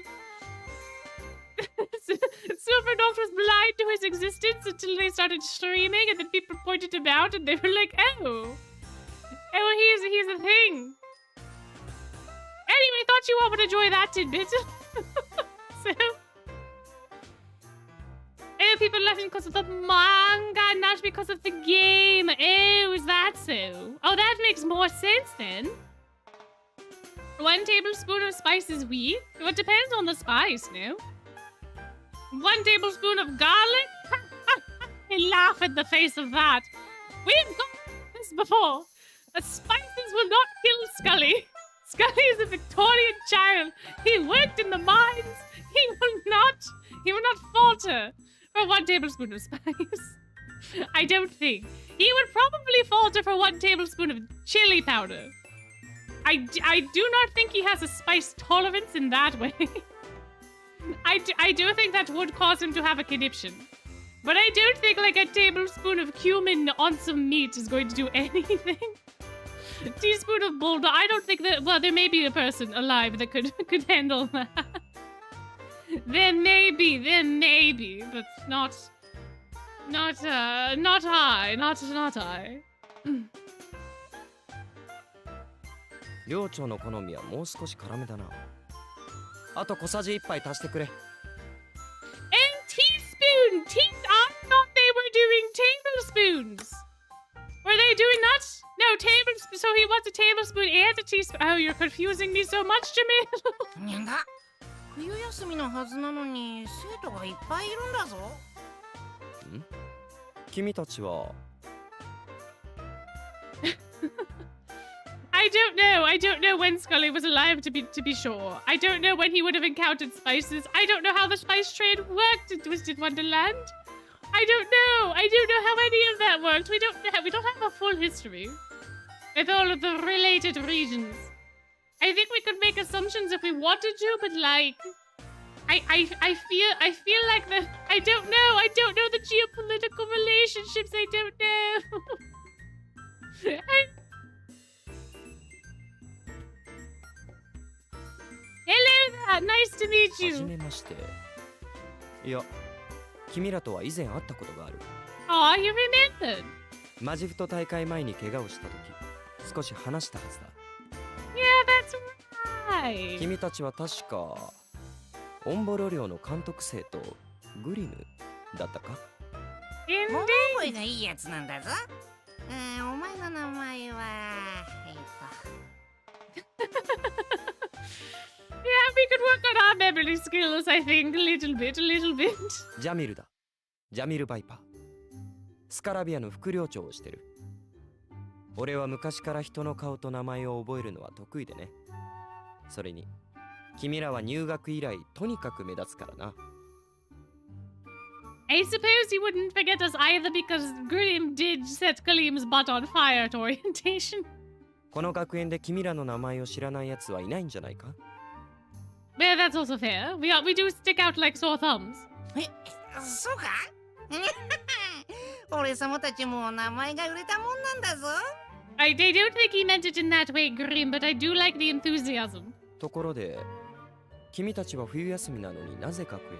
Silver Nock was blind to his existence until they started streaming, and then people pointed him out, and they were like, oh, he's a thing. Anyway, thought you all would enjoy that tidbit. So, people laughing because of the manga, not because of the game. Oh, is that so? Oh, that makes more sense then. 1 tablespoon of spice is weak? Well, it depends on the spice, no? 1 tablespoon of garlic? I laugh at the face of that. We've got this before. The spices will not kill Scully. Scully is a Victorian child. He worked in the mines. He will not falter for 1 tablespoon of spice. I don't think. He would probably falter for 1 tablespoon of chili powder. I do not think he has a spice tolerance in that way. I do think that would cause him to have a conniption. But I don't think like a tablespoon of cumin on some meat is going to do anything. A teaspoon of bulldog. I don't think that. Well, there may be a person alive that could handle that. Then maybe, but not I, not I. 寮長の好みはもう少し辛めだな。あと小さじ1杯足してくれ。And teaspoon! I thought they were doing tablespoons! Were they doing that? No, tablespoon. So he wants a tablespoon and a teaspoon. Oh, you're confusing me so much, Jamil. にゃんだ。冬休みのはずなのに生徒がいっぱいいるんだぞ。ん？君たちは I don't know when Scully was alive to be sure. I don't know when he would have encountered spices. I don't know how the spice trade worked in Twisted Wonderland. I don't know how any of that worked. We don't have a full history with all of the related regions. I think we could make assumptions if we wanted to, but like I feel like I don't know the geopolitical relationships. I don't know. Hello there, nice to meet はじ you. めまして。いや、君らとは以前会ったことがある。Oh, you remembered? マジフト大会前に怪我をした時、少し話したはずだ。Yeah, that's right. 君たちは確かオンボロ寮の監督生とグリムだったか？物覚えがいいやつなんだぞ。お前の名前はYeah, we could work on our memory skills, I think, a little bit. ジャミルだ。ジャミル・バイパー。スカラビアの副寮長をしてる。俺は昔から人の顔と名前を覚えるのは得意でね。それに君らは入学以来とにかく目立つからな。I suppose you wouldn't forget us either because Grim did set Kalim's butt on fire at orientation. この学園で君らの名前を知らない奴はいないんじゃないか？ Well, that's also fair. We do stick out like sore thumbs. そうか？俺様たちも名前が売れたもんなんだぞ。I don't think he meant it in that way, Grim, but I do like the enthusiasm. ところで、君たちは冬休みなのになぜ学園に？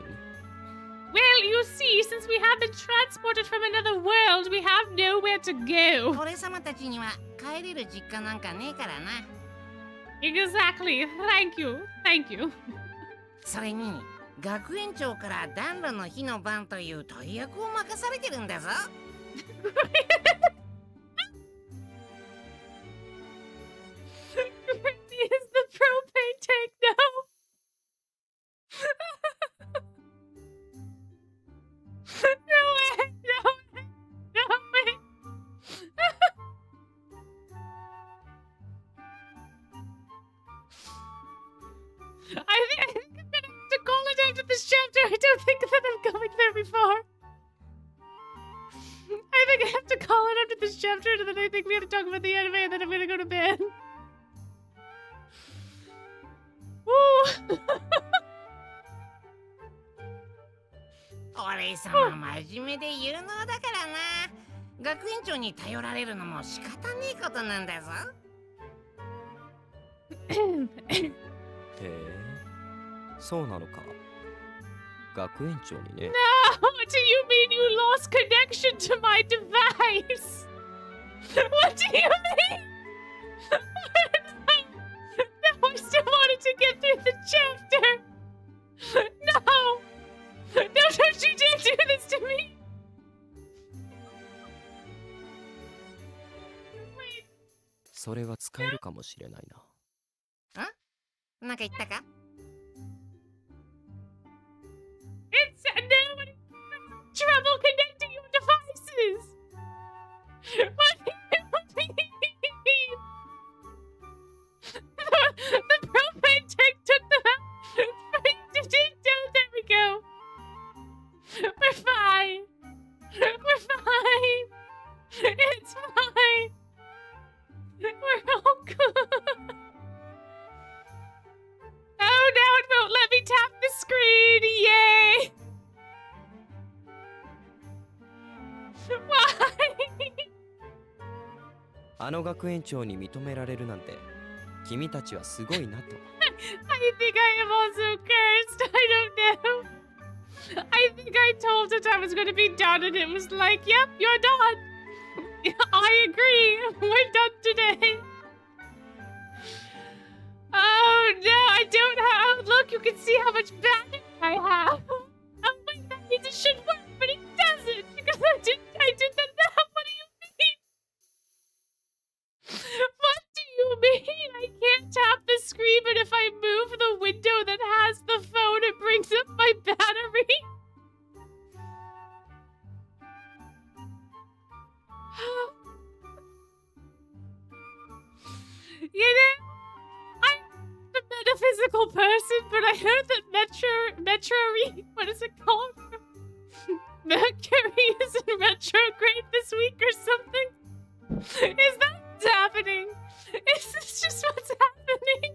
Well, you see, since we have been transported from another world, we have nowhere to go. 俺様たちには帰れる実家なんかねえからな。Exactly. Thank you. それに学園長から暖炉の日の晩という大役を任されてるんだぞ。Is the propane tank now? No way! I think I'm gonna have to call it after this chapter. I don't think that I'm going very far. I think I have to call it after this chapter, and then I think we have to talk about the anime, and then I'm gonna go to bed. Woo! 俺様真面目で有能だからな。学園長に頼られるのも仕方ねえことなんだぞ。へえ、そうなのか。学園長にね。No! Do you mean you lost connection to my device? What do you mean? No, I still wanted to get through the chapter. No! No, don't you dare do this to me! Wait. それは使えるかもしれないな。なんか言ったか？ It's no trouble connecting your devices. What do you mean? The propane tank took them out. There we go. We're fine. It's fine. We're all good. Oh, now it won't let me tap the screen. Yay! Why? あの学園長に認められるなんて、君たちはすごいなと。I think I am also cursed. I don't know. I think I told it I was going to be done, and it was like, yep, you're done. I agree. We're done today. Oh, no, I don't have... Look, you can see how much battery I have. Oh, my God, it should work, but it doesn't. Because I did the math. What do you mean? What do you mean? I can't tap the screen, but if I move the window that has the phone, it brings up my battery. You know, I'm a metaphysical person, but I heard that what is it called? Mercury is in retrograde this week or something. Is that what's happening? Is this just what's happening?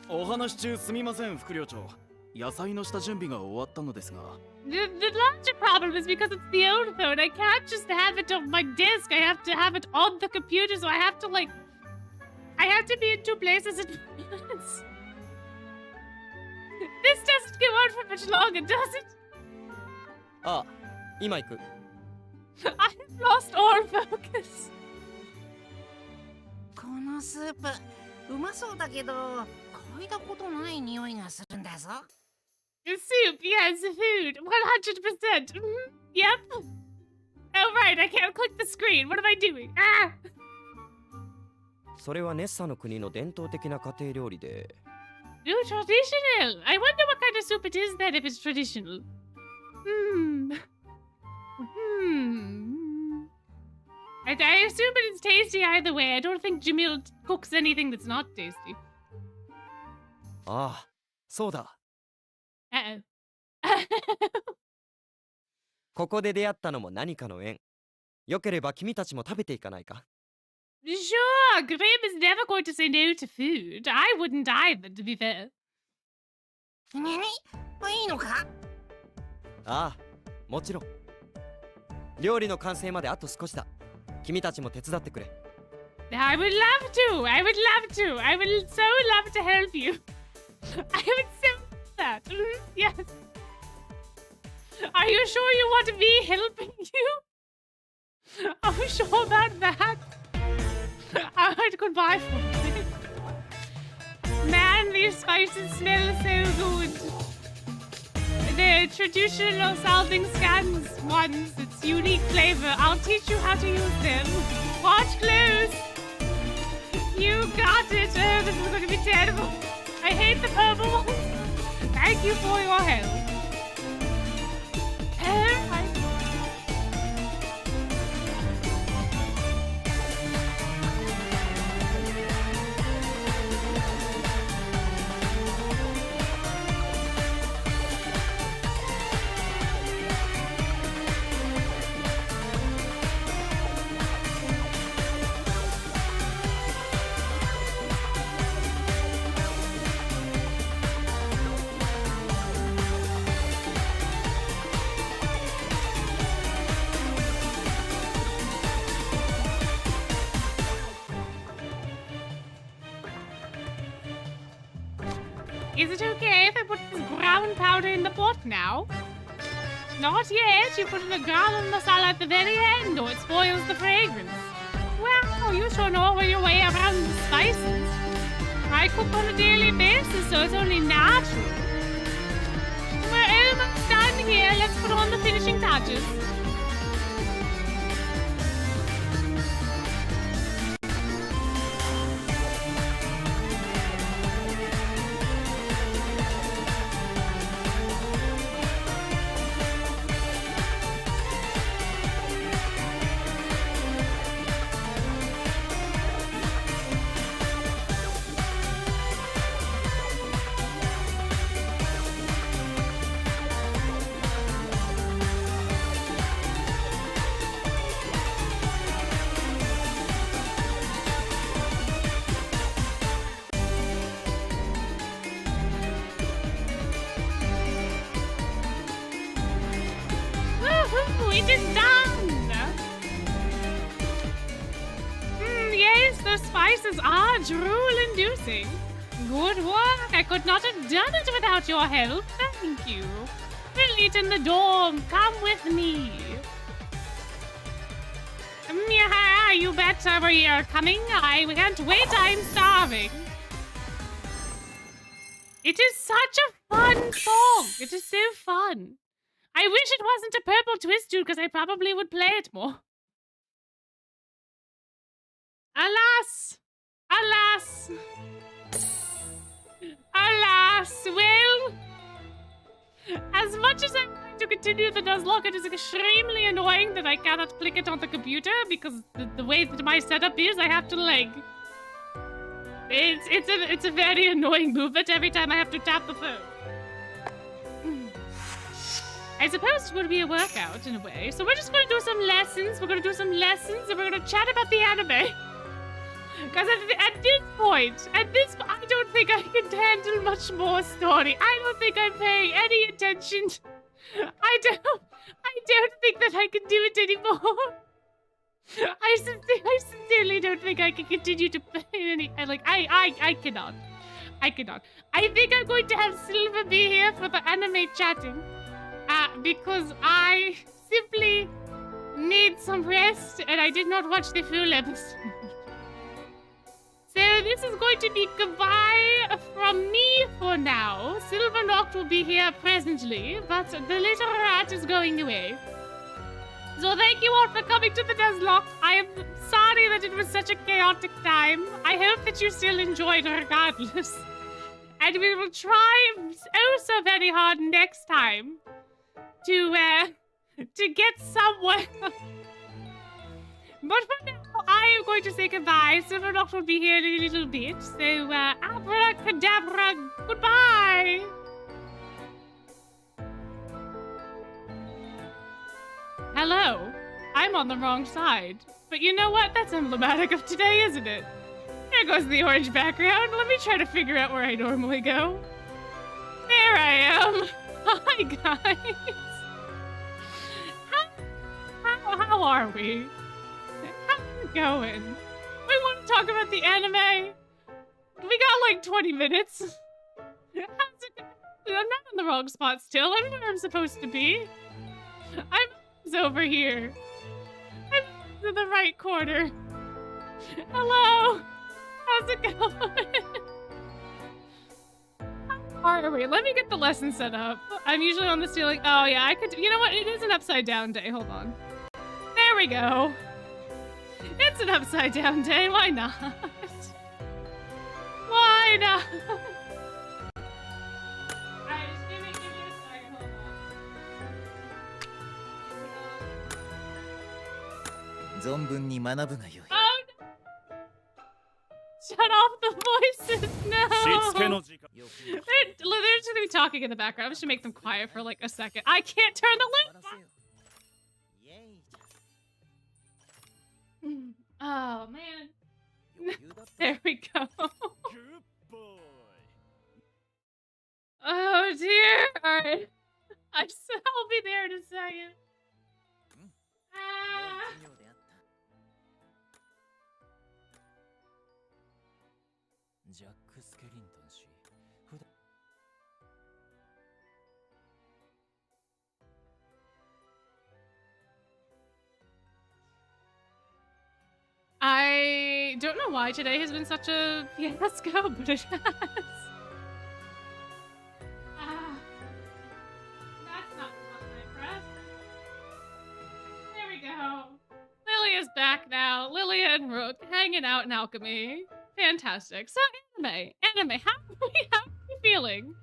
お話中すみません、副寮長。野菜の下準備が終わったのですが。The larger problem is because it's the old phone. I can't just have it on my desk. I have to have it on the computer, so I have to be in two places at once. This doesn't go on for much longer, does it? ああ、今行く。I have lost all focus. このスープうまそうだけど嗅いだことない匂いがするんだぞ。 Soup, yes, food, 100%. Yep. Oh right, I can't click the screen. What am I doing? Ah! それはネッサの国の伝統的な家庭料理で。Oh, traditional. I wonder what kind of soup it is then if it's traditional. I assume it's tasty either way. I don't think Jamil cooks anything that's not tasty. ああ、そうだ。Uh-oh. ここで出会ったのも何かの縁。よければ君たちも食べていかないか？ Sure, Grim is never going to say no to food. I wouldn't either, to be fair. いいのか？ああ、もちろん。料理の完成まであと少しだ。君たちも手伝ってくれ。I would love to. I would love to. I would so love to help you. I would so love that. Yes. Are you sure you want me helping you? Are we sure about that? Alright, goodbye for it. Man, these spices smell so good. The traditional salting scans ones, it's unique flavor. I'll teach you how to use them. Watch close. You got it. Oh, this is going to be terrible. I hate the purple. Thank you for your help. Is it okay if I put this brown powder in the pot now? Not yet. You put in a garam masala at the very end, or it spoils the fragrance. Wow, you sure know your way around the spices. I cook on a daily basis, so it's only natural. We're almost done here. Let's put on the finishing touches. It is done! Yes, spices are drool-inducing. Good work. I could not have done it without your help. Thank you. We'll eat in the dorm. Come with me. Yeah, you bet we are coming. I can't wait. I'm starving. It is such a fun song. It is so fun. I wish it wasn't a purple twist dude because I probably would play it more. Alas! Alas! Alas! Well, as much as I'm going to continue the Nuzlocke, it is extremely annoying that I cannot click it on the computer because the way that my setup is, I have to like... It's a very annoying movement every time I have to tap the phone. I suppose it would be a workout in a way. So we're just going to do some lessons. We're going to do some lessons and we're going to chat about the anime. Because at this point, I don't think I can handle much more story. I don't think I'm paying any attention. I don't think that I can do it anymore. I sincerely don't think I can continue to play any. I cannot. I cannot. I think I'm going to have Silver be here for the anime chatting. Because I simply need some rest and I did not watch the full episode. So this is going to be goodbye from me for now. Silvernoct will be here presently, but the little rat is going away. So thank you all for coming to the Nuzlocke. I am sorry that it was such a chaotic time. I hope that you still enjoyed regardless. And we will try so very hard next time to get somewhere. But for now, I am going to say goodbye. Silvernoct will be here in a little bit. So, abracadabra, goodbye! Hello. I'm on the wrong side. But you know what? That's emblematic of today, isn't it? There goes the orange background. Let me try to figure out where I normally go. There I am. Hi, guys. How are we? How's it going? We want to talk about the anime. We got like 20 minutes. How's it going? I'm not in the wrong spot still. I'm where I'm supposed to be. I'm over here. I'm in the right corner. Hello. How's it going? How are we? Let me get the lesson set up. I'm usually on the ceiling. Oh yeah, I could. You know what? It is an upside down day. Hold on. There we go. It's an upside down day. Why not? Why not? Alright, just give me a second. Hold on. 存分に学ぶがよい。Oh no! Shut off the voices now. They're just gonna be talking in the background. I'm just gonna make them quiet for like a second. I can't turn the light on. Oh man. There we go. Oh dear. Alright. I'll be there in a second. I don't know why today has been such a fiasco, but it has. That's not my press. There we go. Lilia's back now. Lilia and Rook hanging out in alchemy. Fantastic. So anime, how are we feeling?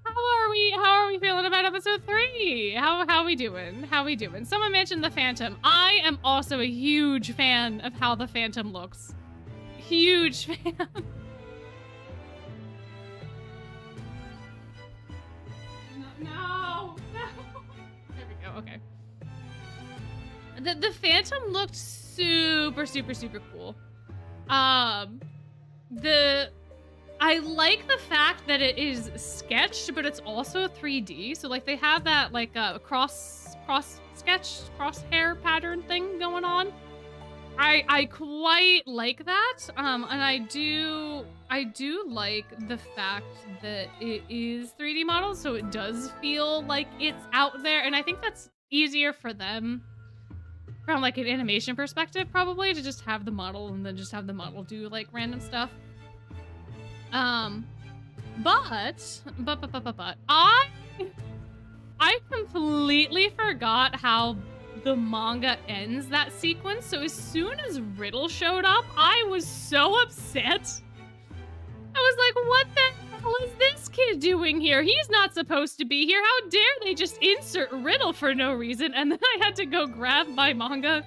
How are we feeling about episode 3? How we doing? How we doing? Someone mentioned the Phantom. I am also a huge fan of how the Phantom looks. Huge fan. No. There we go. Okay. The Phantom looked super cool. I like the fact that it is sketched, but it's also 3D. So like they have that like cross hair pattern thing going on. I quite like that, and I do like the fact that it is 3D models, so it does feel like it's out there, and I think that's easier for them from like an animation perspective, probably, to just have the model and then just have the model do like random stuff. But I completely forgot how the manga ends that sequence, so as soon as Riddle showed up, I was so upset. I was like, what the hell is this kid doing here? He's not supposed to be here. How dare they just insert Riddle for no reason? And then I had to go grab my manga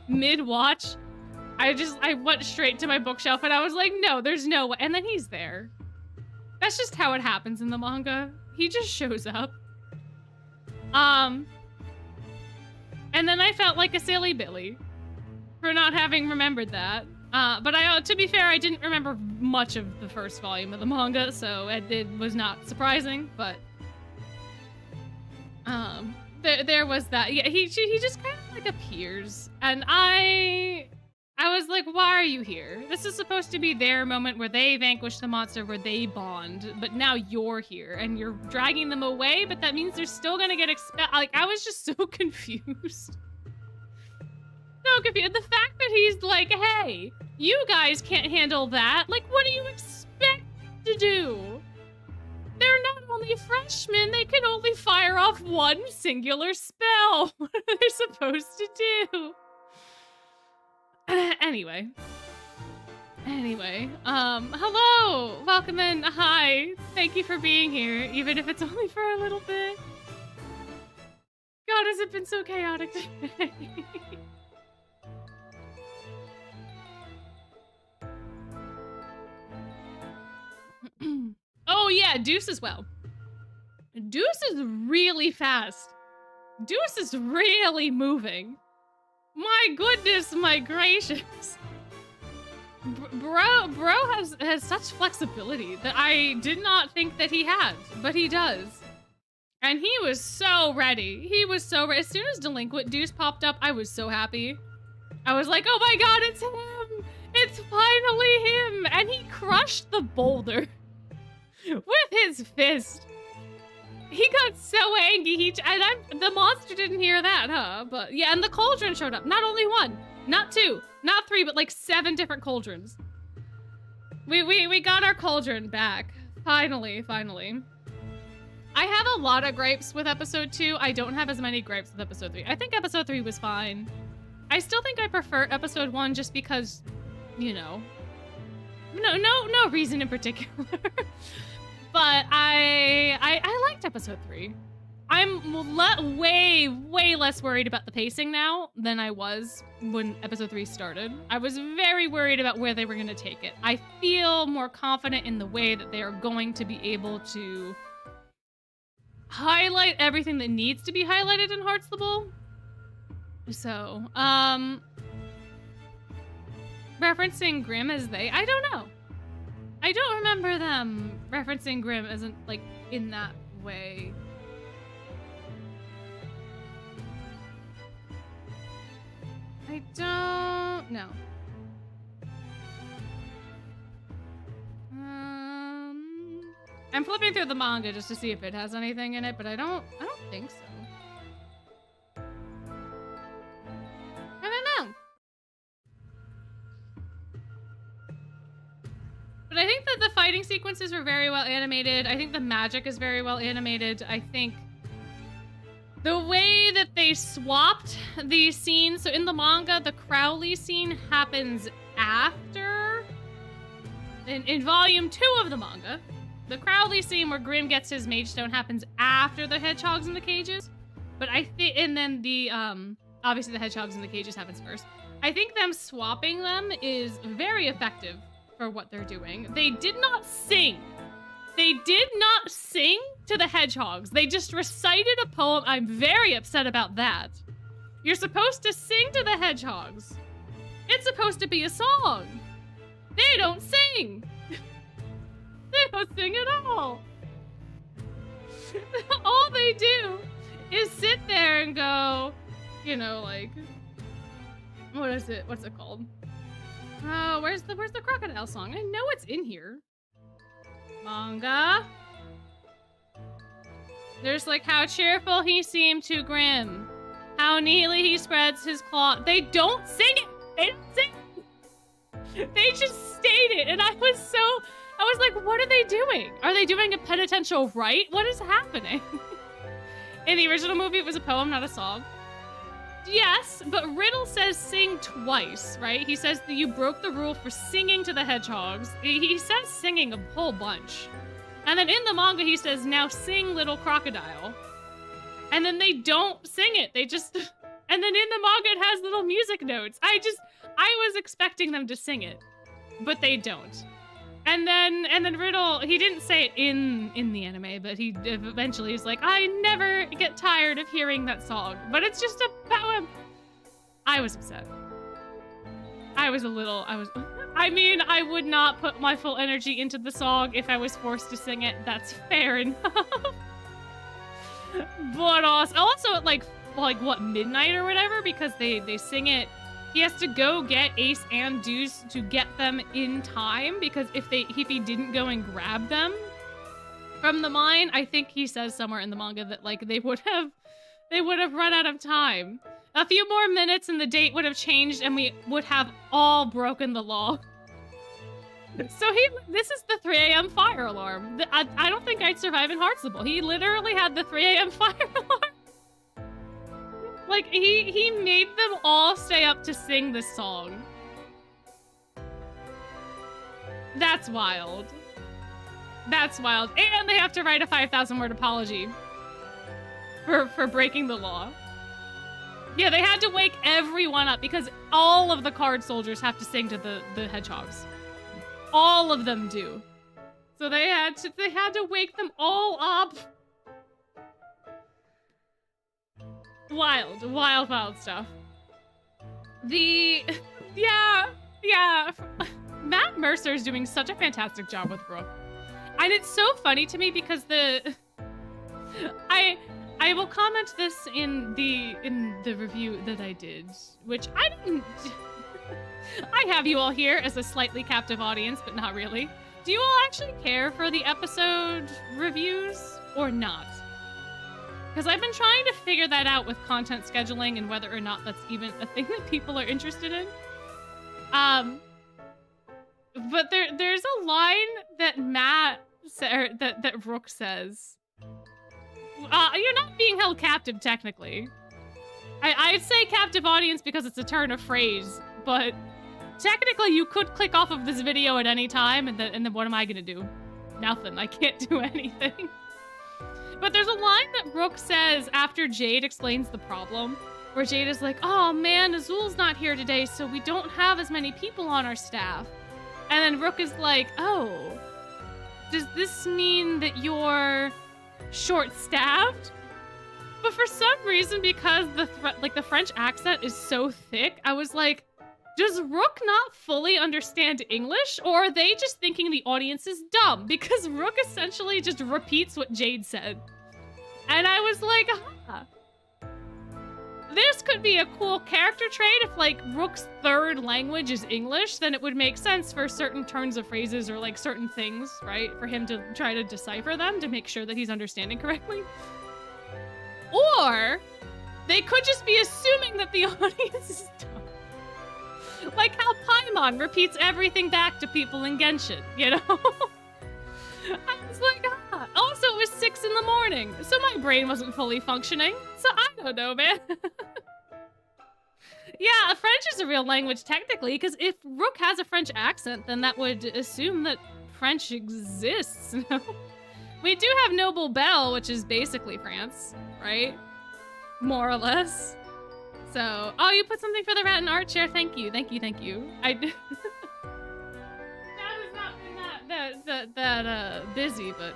mid-watch. I went straight to my bookshelf and I was like, no, there's no way. And then he's there. That's just how it happens in the manga. He just shows up. And then I felt like a silly Billy for not having remembered that. But to be fair, I didn't remember much of the first volume of the manga, so it was not surprising, but there was that. Yeah, he just kind of like appears, and I was like, why are you here? This is supposed to be their moment where they vanquish the monster, where they bond, but now you're here and you're dragging them away, but that means they're still gonna get expelled. Like, I was just so confused. So confused. The fact that he's like, hey, you guys can't handle that. Like, what do you expect to do? They're not only freshmen, they can only fire off one singular spell. What are they supposed to do? Anyway, hello, welcome in, hi, thank you for being here, even if it's only for a little bit. God, has it been so chaotic today? Oh yeah, Deuce as well. Deuce is really fast. Deuce is really moving. My goodness, my gracious. Bro has such flexibility that I did not think that he had, but he does. And he was so ready. He was so ready. As soon as Delinquent Deuce popped up, I was so happy. I was like, oh my god, it's him! It's finally him! And he crushed the boulder with his fist. He got so angry, the monster didn't hear that, huh? But yeah, and the cauldron showed up. Not only one, not two, not three, but like 7 different cauldrons. We got our cauldron back. Finally. I have a lot of gripes with episode 2. I don't have as many gripes with episode 3. I think episode 3 was fine. I still think I prefer episode 1 just because, you know, no reason in particular. But I liked episode 3. I'm way less worried about the pacing now than I was when episode 3 started. I was very worried about where they were going to take it. I feel more confident in the way that they are going to be able to highlight everything that needs to be highlighted in Heartstable. So, referencing Grimm as they, I don't know. I don't remember them referencing Grimm as like in that way. I don't know. I'm flipping through the manga just to see if it has anything in it, but I don't think so. I don't know. But I think that the fighting sequences were very well animated. I think the magic is very well animated. I think the way that they swapped these scenes, so in the manga, the Crowley scene happens after, in volume 2 of the manga. The Crowley scene where Grimm gets his Mage Stone happens after the hedgehogs in the cages. But I think, and then the, obviously the hedgehogs in the cages happens first. I think them swapping them is very effective for what they're doing. They did not sing. They did not sing to the hedgehogs. They just recited a poem. I'm very upset about that. You're supposed to sing to the hedgehogs. It's supposed to be a song. They don't sing. They don't sing at all. All they do is sit there and go, you know, like, What is it? What's it called? Where's the crocodile song? I know it's in here. Manga. There's like how cheerful he seemed to grim. How neatly he spreads his claw. They don't sing it! They don't sing it! They just state it, and I was like, what are they doing? Are they doing a penitential rite? What is happening? In the original movie, it was a poem, not a song. Yes, but Riddle says sing twice, right? He says that you broke the rule for singing to the hedgehogs. He says singing a whole bunch. And then in the manga, he says, now sing, little crocodile. And then they don't sing it. They just... And then in the manga, it has little music notes. I was expecting them to sing it, but they don't. And then Riddle, he didn't say it in the anime, but he eventually is like, I never get tired of hearing that song, but it's just a poem. I was upset. I mean, I would not put my full energy into the song if I was forced to sing it. That's fair enough. But also at like what, midnight or whatever, because they sing it. He has to go get Ace and Deuce to get them in time, because if he didn't go and grab them from the mine, I think he says somewhere in the manga that like they would have run out of time. A few more minutes and the date would have changed and we would have all broken the law. So this is the 3 a.m. fire alarm. I don't think I'd survive in Heartstable. He literally had the 3 a.m. fire alarm. Like, he made them all stay up to sing this song. That's wild. That's wild. And they have to write a 5,000-word apology for breaking the law. Yeah, they had to wake everyone up because all of the card soldiers have to sing to the hedgehogs. All of them do. So they had to wake them all up. Wild stuff. Yeah. Matt Mercer is doing such a fantastic job with Brooke. And it's so funny to me because I will comment this in the review that I did, which I didn't... I have you all here as a slightly captive audience, but not really. Do you all actually care for the episode reviews or not? Because I've been trying to figure that out with content scheduling and whether or not that's even a thing that people are interested in. But there's a line that that Rook says. You're not being held captive technically. I'd say captive audience because it's a turn of phrase, but technically you could click off of this video at any time, and then what am I gonna do? Nothing. I can't do anything. But there's a line that Rook says after Jade explains the problem, where Jade is like, oh man, Azul's not here today, so we don't have as many people on our staff. And then Rook is like, oh, does this mean that you're short-staffed? But for some reason, because the French accent is so thick, I was like, does Rook not fully understand English, or are they just thinking the audience is dumb? Because Rook essentially just repeats what Jade said. And I was like, this could be a cool character trait if, like, Rook's third language is English, then it would make sense for certain turns of phrases or, like, certain things, right? For him to try to decipher them to make sure that he's understanding correctly. Or they could just be assuming that the audience is dumb. Like how Paimon repeats everything back to people in Genshin, you know? I was like, Also, it was 6 in the morning, so my brain wasn't fully functioning. So I don't know, man. Yeah, French is a real language technically, because if Rook has a French accent, then that would assume that French exists. We do have Noble Bell, which is basically France, right? More or less. So, oh, you put something for the rat in art chair. Thank you. That has not been that busy, but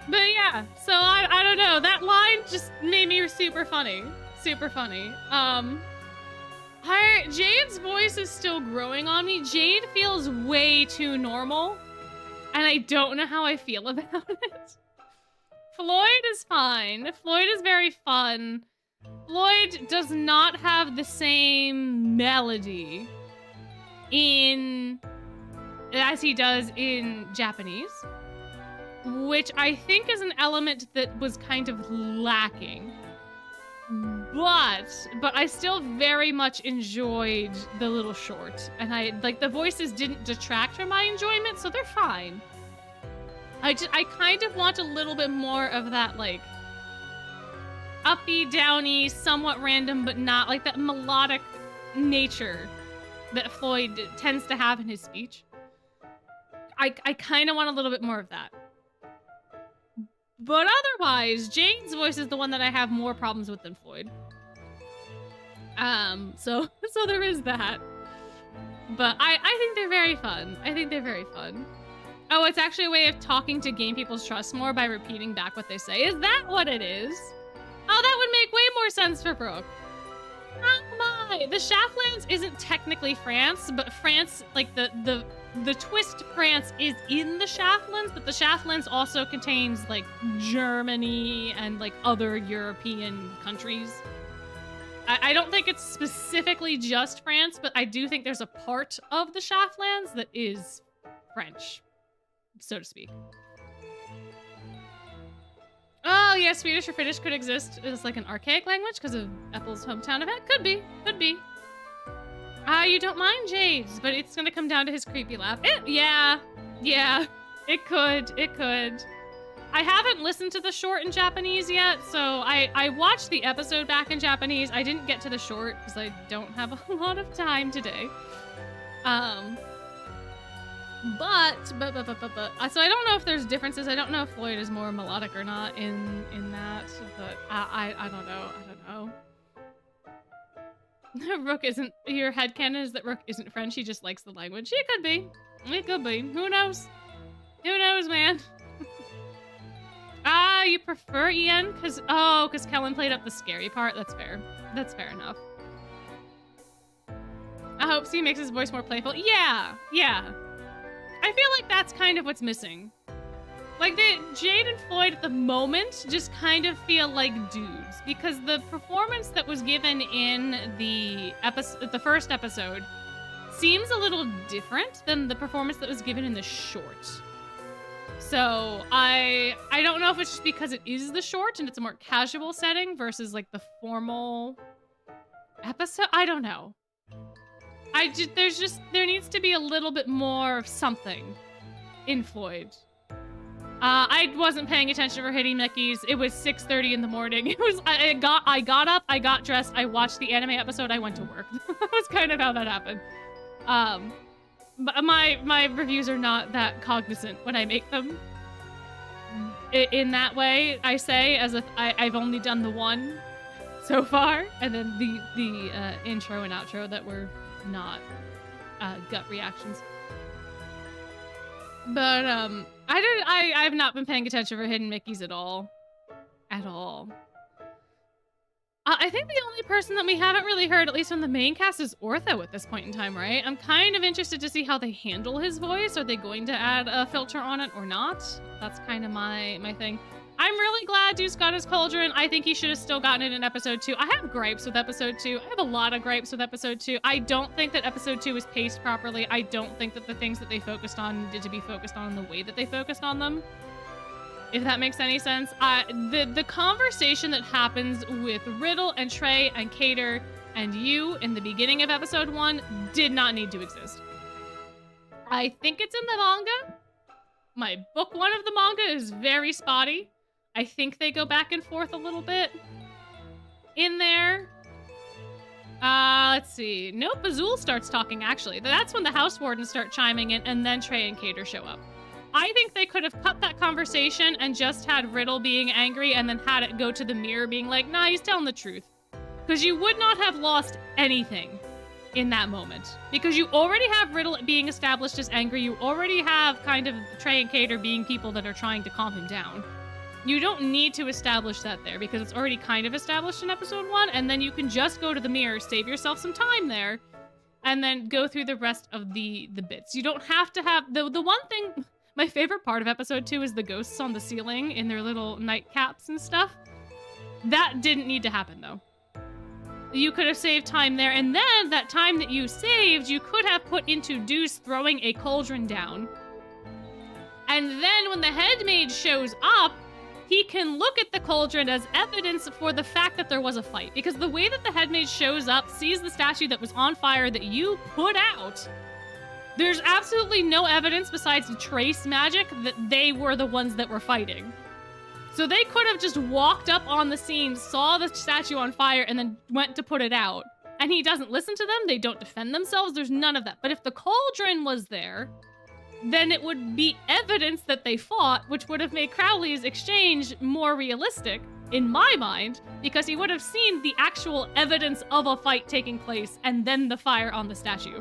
yeah. So I don't know. That line just made me super funny. Jade's voice is still growing on me. Jade feels way too normal, and I don't know how I feel about it. Floyd is fine. Floyd is very fun. Floyd does not have the same melody as he does in Japanese, which I think is an element that was kind of lacking. But I still very much enjoyed the little short, and the voices didn't detract from my enjoyment, so they're fine. I kind of want a little bit more of that, like, uppy, downy, somewhat random, but not like that melodic nature that Floyd tends to have in his speech. I kind of want a little bit more of that. But otherwise, Jane's voice is the one that I have more problems with than Floyd. So there is that. But I think they're very fun. I think they're very fun. Oh, it's actually a way of talking to gain people's trust more by repeating back what they say. Is that what it is? Oh, that would make way more sense for Brooke. Oh my! The Shaftlands isn't technically France, but France, like the twist France is in the Shaftlands, but the Shaftlands also contains like Germany and like other European countries. I don't think it's specifically just France, but I do think there's a part of the Shaftlands that is French, so to speak. Oh, yeah, Swedish or Finnish could exist as like an archaic language because of Apple's hometown event. Could be. You don't mind Jade's, but it's gonna come down to his creepy laugh. Yeah, it could. I haven't listened to the short in Japanese yet, so I watched the episode back in Japanese. I didn't get to the short because I don't have a lot of time today. But so I don't know if there's differences. I don't know if Floyd is more melodic or not in that, but I don't know. Rook isn't, your headcanon is that Rook isn't French, he just likes the language. It could be. Who knows? Who knows, man? You prefer Ian? Cause Kellen played up the scary part. That's fair. That's fair enough. I hope C makes his voice more playful. Yeah. I feel like that's kind of what's missing. Like, Jade and Floyd at the moment just kind of feel like dudes, because the performance that was given in the first episode seems a little different than the performance that was given in the short. So I don't know if it's just because it is the short and it's a more casual setting versus like the formal episode. I don't know. There needs to be a little bit more of something in Floyd. I wasn't paying attention for hitting Mickey's. It was 6:30 in the morning. It was, I got up, I got dressed, I watched the anime episode, I went to work. That was kind of how that happened. But my reviews are not that cognizant when I make them. In that way, I say, as if I've only done the one so far, and then the intro and outro that were not gut reactions. But I've not been paying attention for Hidden Mickeys at all. I think the only person that we haven't really heard, at least from the main cast, is Ortho at this point in time, right? I'm kind of interested to see how they handle his voice. Are they going to add a filter on it or not? That's kind of my thing. I'm really glad Deuce got his Cauldron. I think he should have still gotten it in episode 2. I have gripes with episode 2. I have a lot of gripes with episode 2. I don't think that episode 2 was paced properly. I don't think that the things that they focused on needed to be focused on in the way that they focused on them. If that makes any sense. The conversation that happens with Riddle and Trey and Cater and you in the beginning of episode 1 did not need to exist. I think it's in the manga. My book 1 of the manga is very spotty. I think they go back and forth a little bit in there. Let's see. Nope, Azul starts talking, actually. That's when the house wardens start chiming in, and then Trey and Cater show up. I think they could have cut that conversation and just had Riddle being angry and then had it go to the mirror being like, nah, he's telling the truth. Because you would not have lost anything in that moment. Because you already have Riddle being established as angry. You already have kind of Trey and Cater being people that are trying to calm him down. You don't need to establish that there because it's already kind of established in episode 1, and then you can just go to the mirror, save yourself some time there, and then go through the rest of the bits. You don't have to have... The one thing... My favorite part of episode 2 is the ghosts on the ceiling in their little nightcaps and stuff. That didn't need to happen, though. you could have saved time there, and then that time that you saved, you could have put into Deuce throwing a cauldron down. And then when the head mage shows up, he can look at the cauldron as evidence for the fact that there was a fight. Because the way that the head mage shows up, sees the statue that was on fire that you put out, there's absolutely no evidence besides the trace magic that they were the ones that were fighting. So they could have just walked up on the scene, saw the statue on fire, and then went to put it out. And he doesn't listen to them, they don't defend themselves, there's none of that. But if the cauldron was there, then it would be evidence that they fought, which would have made Crowley's exchange more realistic, in my mind, because he would have seen the actual evidence of a fight taking place and then the fire on the statue.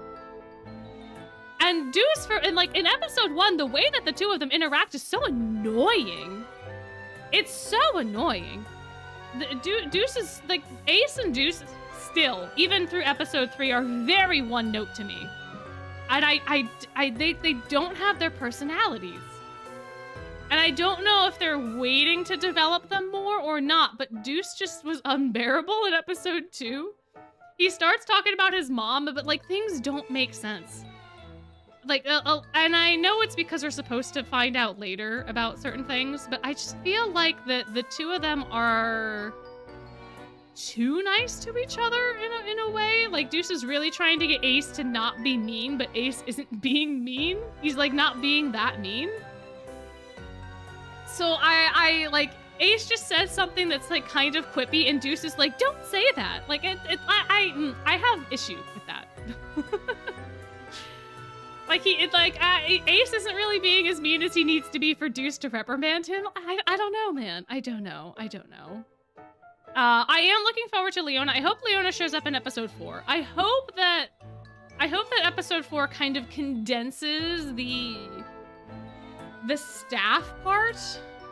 And Deuce, in episode 1, the way that the two of them interact is so annoying. It's so annoying. Deuce is, Ace and Deuce still, even through episode 3, are very one note to me. And they don't have their personalities. And I don't know if they're waiting to develop them more or not, but Deuce just was unbearable in episode 2. He starts talking about his mom, but things don't make sense. And I know it's because we're supposed to find out later about certain things, but I just feel like the two of them are too nice to each other in a way. Deuce is really trying to get Ace to not be mean, but Ace isn't being mean. He's not being that mean. So Ace just says something that's kind of quippy, and Deuce is don't say that. I have issue with that. Ace isn't really being as mean as he needs to be for Deuce to reprimand him. I don't know, man. I don't know. I am looking forward to Leona. I hope Leona shows up in episode 4. I hope that episode 4 kind of condenses the staff part,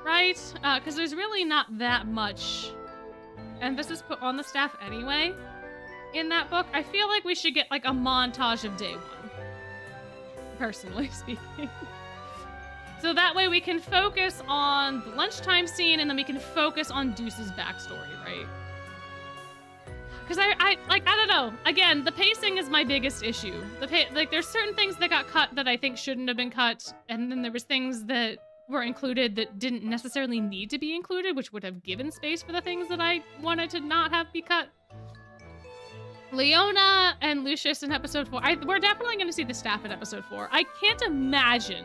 right? Because there's really not that much emphasis put on the staff anyway in that book. I feel like we should get a montage of day 1, personally speaking. So that way we can focus on the lunchtime scene, and then we can focus on Deuce's backstory, right? Because I don't know. Again, the pacing is my biggest issue. There's certain things that got cut that I think shouldn't have been cut, and then there was things that were included that didn't necessarily need to be included, which would have given space for the things that I wanted to not have be cut. Leona and Lucius in episode 4. We're definitely going to see the staff in episode 4. I can't imagine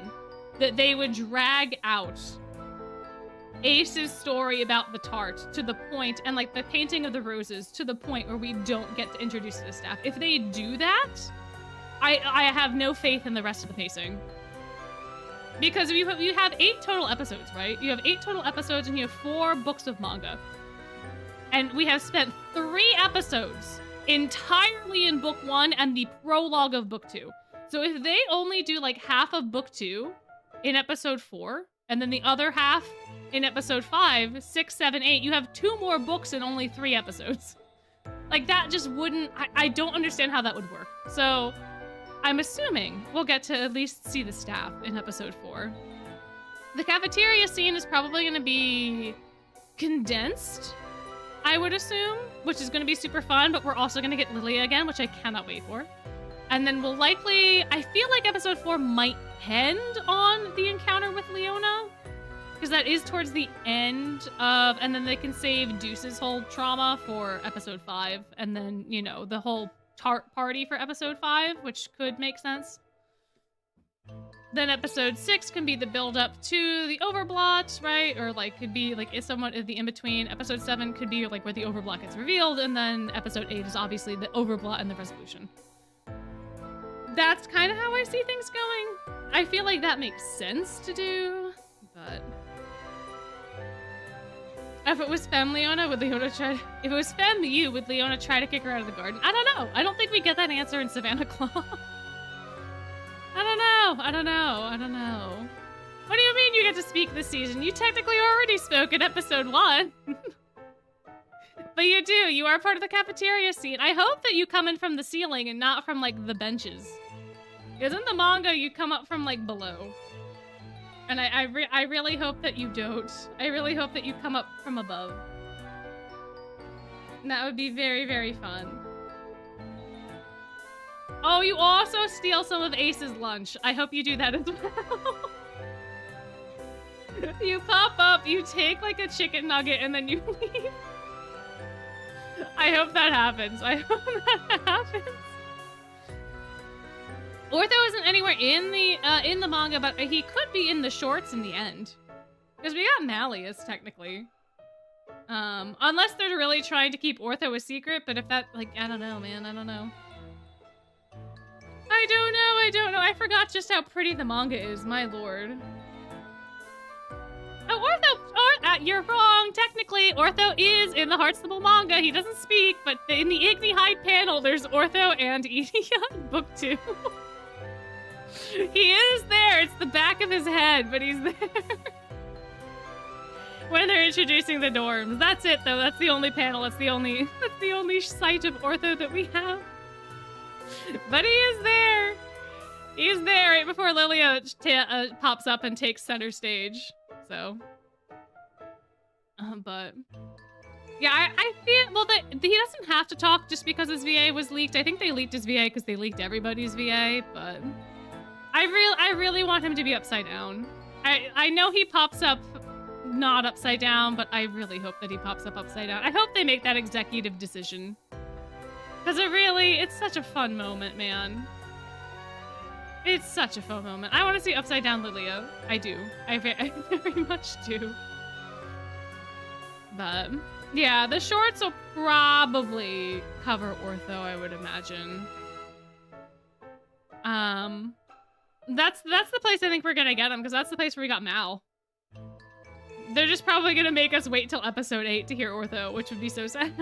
that they would drag out Ace's story about the tart to the point, and the painting of the roses to the point where we don't get to introduce the staff. If they do that, I have no faith in the rest of the pacing. Because you have 8 total episodes, right? You have 8 total episodes, and you have 4 books of manga. And we have spent 3 episodes entirely in book 1 and the prologue of book 2. So if they only do half of book 2 in episode 4, and then the other half in episode 5, 6, 7, 8, you have 2 more books in only 3 episodes. That just wouldn't... I don't understand how that would work. So I'm assuming we'll get to at least see the staff in episode 4. The cafeteria scene is probably going to be condensed, I would assume, which is going to be super fun, but we're also going to get Lilia again, which I cannot wait for. And then we'll likely... I feel like episode 4 might end on the encounter with Leona, because that is towards the end of... And then they can save Deuce's whole trauma for episode 5, and then, the whole tart party for episode 5, which could make sense. Then episode 6 can be the build-up to the Overblot, right? Or could be is somewhat of the in-between. Episode 7 could be where the Overblot gets revealed, and then episode 8 is obviously the Overblot and the resolution. That's kind of how I see things going. I feel like that makes sense to do, but... If it was Femme Leona, would Leona try... If it was Femme you, would Leona try to kick her out of the garden? I don't know. I don't think we get that answer in Savannah Claw. I don't know. What do you mean you get to speak this season? You technically already spoke in episode 1. But you do. You are part of the cafeteria scene. I hope that you come in from the ceiling and not from, the benches. Because in the manga, you come up from, below. And I really hope that you don't. I really hope that you come up from above. That would be very, very fun. Oh, you also steal some of Ace's lunch. I hope you do that as well. You pop up, you take like a chicken nugget, and then you leave. I hope that happens. I hope that happens. Ortho isn't anywhere in the manga, but he could be in the shorts in the end. Because we got Malleus, technically. Unless they're really trying to keep Ortho a secret, but if that, like, I don't know, man, I don't know. I don't know. I forgot just how pretty the manga is, my lord. Oh, you're wrong. Technically, Ortho is in the Heartstable manga. He doesn't speak, but in the Igni Hide panel, there's Ortho and Idia in book 2. He is there. It's the back of his head, but he's there. When they're introducing the dorms. That's it, though. That's the only panel. That's the only sight of Ortho that we have. But he is there. He's there right before Lilia pops up and takes center stage. So, but yeah, I feel well that he doesn't have to talk just because his VA was leaked. I think they leaked his VA because they leaked everybody's VA. But I really want him to be upside down. I know he pops up not upside down, but I really hope that he pops up upside down. I hope they make that executive decision. Because it's such a fun moment, man. It's such a fun moment. I want to see upside down Lilia. I do. I very much do. But yeah, the shorts will probably cover Ortho, I would imagine. That's the place I think we're gonna get him, because that's the place where we got Mal. They're just probably gonna make us wait till episode 8 to hear Ortho, which would be so sad.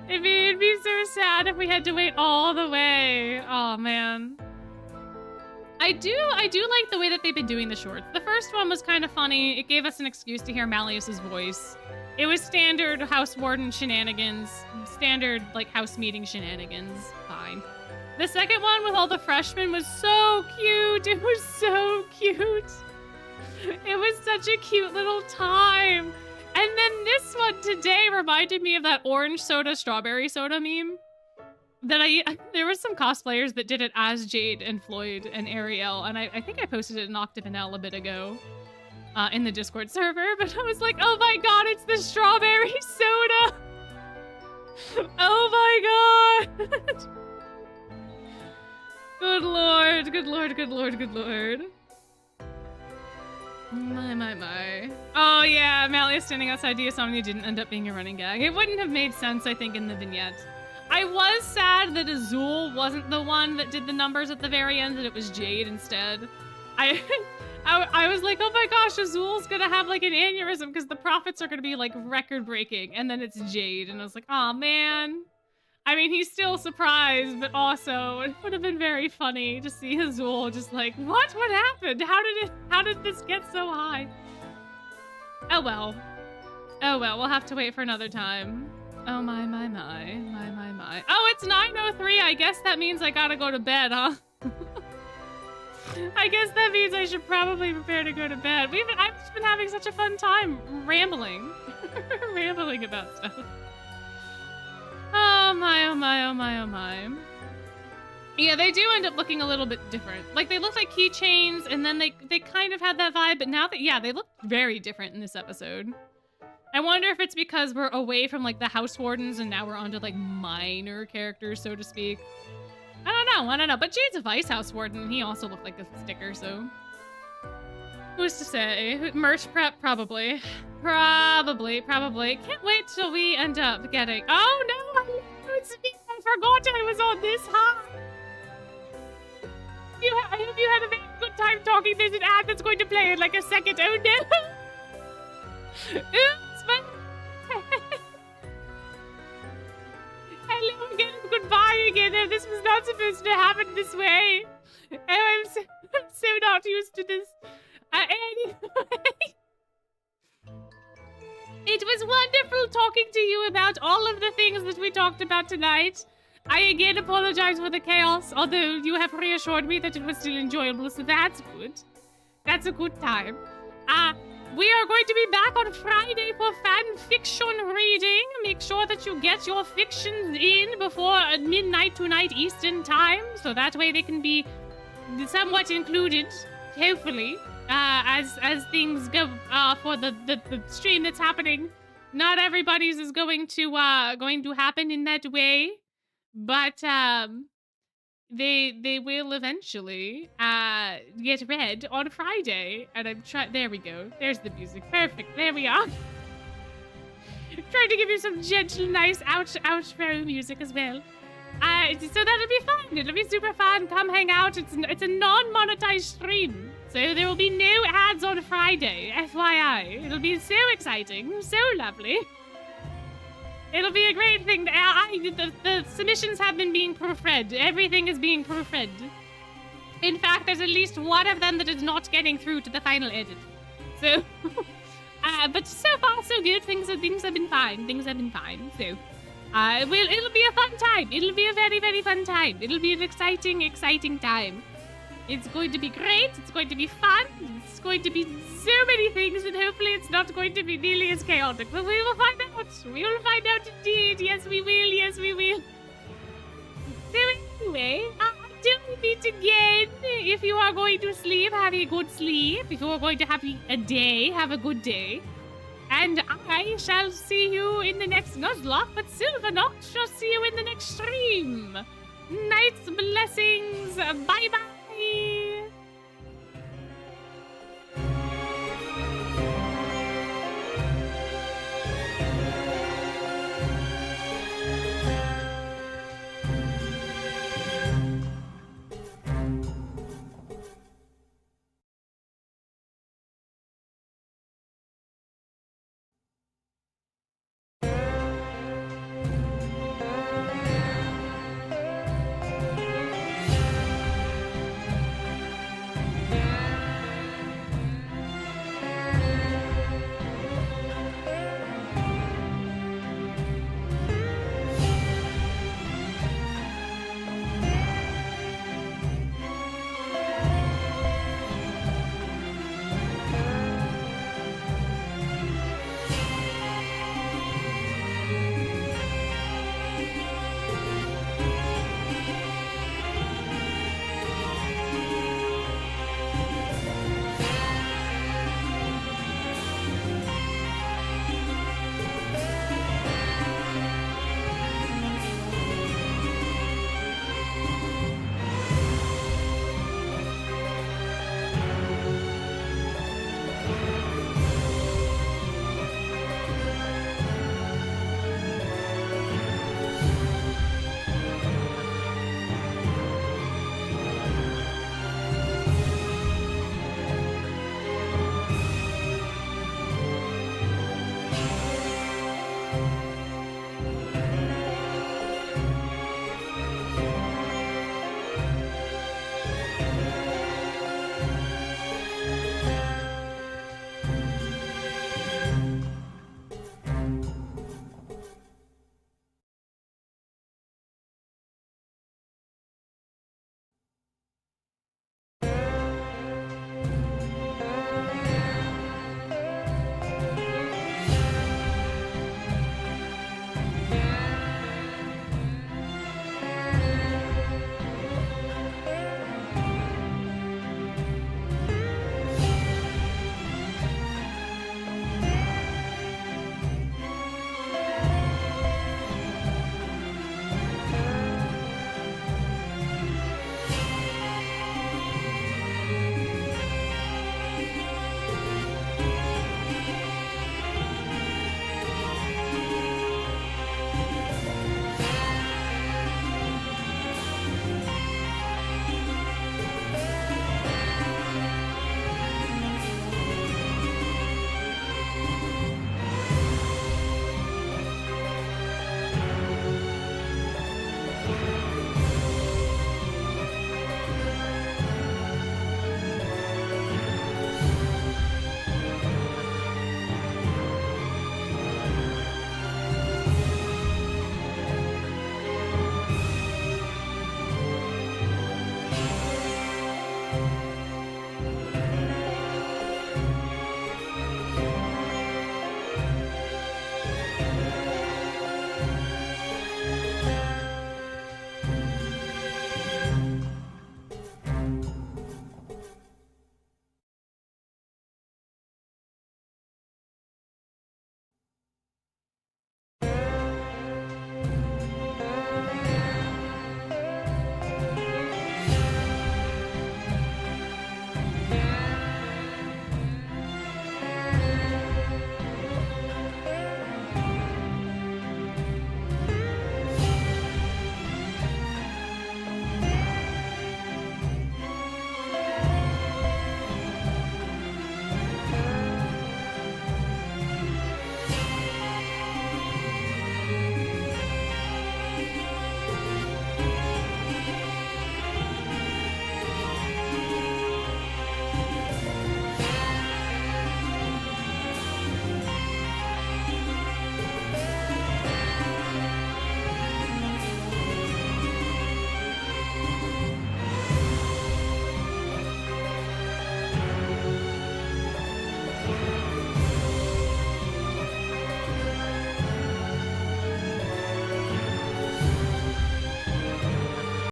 It'd be so sad if we had to wait all the way. Oh man. I do like the way that they've been doing the shorts. The first one was kind of funny. It gave us an excuse to hear Malleus's voice. It was standard House Warden shenanigans. Standard, like, house meeting shenanigans. Fine. The second one with all the freshmen was so cute. It was so cute. It was such a cute little time. And then this one today reminded me of that orange soda, strawberry soda meme. There were some cosplayers that did it as Jade and Floyd and Ariel, and I think I posted it in Octavanel a bit ago in the Discord server, but I was like, oh my god, it's the strawberry soda! Oh my god! Good lord, good lord, good lord, good lord. My. Oh yeah, Malleus standing outside Diasomnia didn't end up being a running gag. It wouldn't have made sense, I think, in the vignette. I was sad that Azul wasn't the one that did the numbers at the very end, that it was Jade instead. I was like, oh my gosh, Azul's gonna have like an aneurysm because the profits are gonna be like record breaking, and then it's Jade, and I was like, oh man. I mean, he's still surprised, but also it would have been very funny to see Azul just like, what happened? How did this get so high? Oh well. Oh well, we'll have to wait for another time. Oh my. Oh, it's 9:03. I guess that means I gotta go to bed, huh? I guess that means I should probably prepare to go to bed. I've just been having such a fun time rambling. Rambling about stuff. Oh my. Yeah, they do end up looking a little bit different. Like, they look like keychains, and then they kind of had that vibe, but now that, yeah, they look very different in this episode. I wonder if it's because we're away from, like, the House Wardens, and now we're onto, like, minor characters, so to speak. I don't know. But Jade's a Vice House Warden, and he also looked like a sticker, so... Who's to say? Merch prep, probably. Probably. Can't wait till we end up getting... Oh, no! It's me! I forgot I was on this high! I hope you had a very good time talking. There's an ad that's going to play in, like, a second. Oh, no! Oops, but... Hello again, goodbye again. This was not supposed to happen this way. I'm so not used to this. Anyway. It was wonderful talking to you about all of the things that we talked about tonight. I again apologize for the chaos, although you have reassured me that it was still enjoyable, so that's good. That's a good time. We are going to be back on Friday for fan fiction reading. Make sure that you get your fictions in before midnight tonight Eastern time, so that way they can be somewhat included, hopefully, as things go for the stream that's happening. Not everybody's is going to happen in that way, but they will eventually get read on Friday. And I'm trying. There we go. There's the music. Perfect. There we are. Trying to give you some gentle, nice outro music as well. So that'll be fun. It'll be super fun. Come hang out. It's a non-monetized stream, so there will be no ads on Friday. FYI, it'll be so exciting, so lovely. It'll be a great thing. The submissions have been being proofread. Everything is being proofread. In fact, there's at least one of them that is not getting through to the final edit. So, but so far so good. Things have been fine. Things have been fine. So, it'll be a fun time. It'll be a very, very fun time. It'll be an exciting, exciting time. It's going to be great. It's going to be fun. It's going to be so many things, and hopefully it's not going to be nearly as chaotic. But we will find out. We will find out indeed. Yes, we will. Yes, we will. So anyway, until we meet again, if you are going to sleep, have a good sleep. If you are going to have a day, have a good day. And I shall see you in the next Nuzlocke, but Silvernox shall see you in the next stream. Night's blessings. Bye-bye.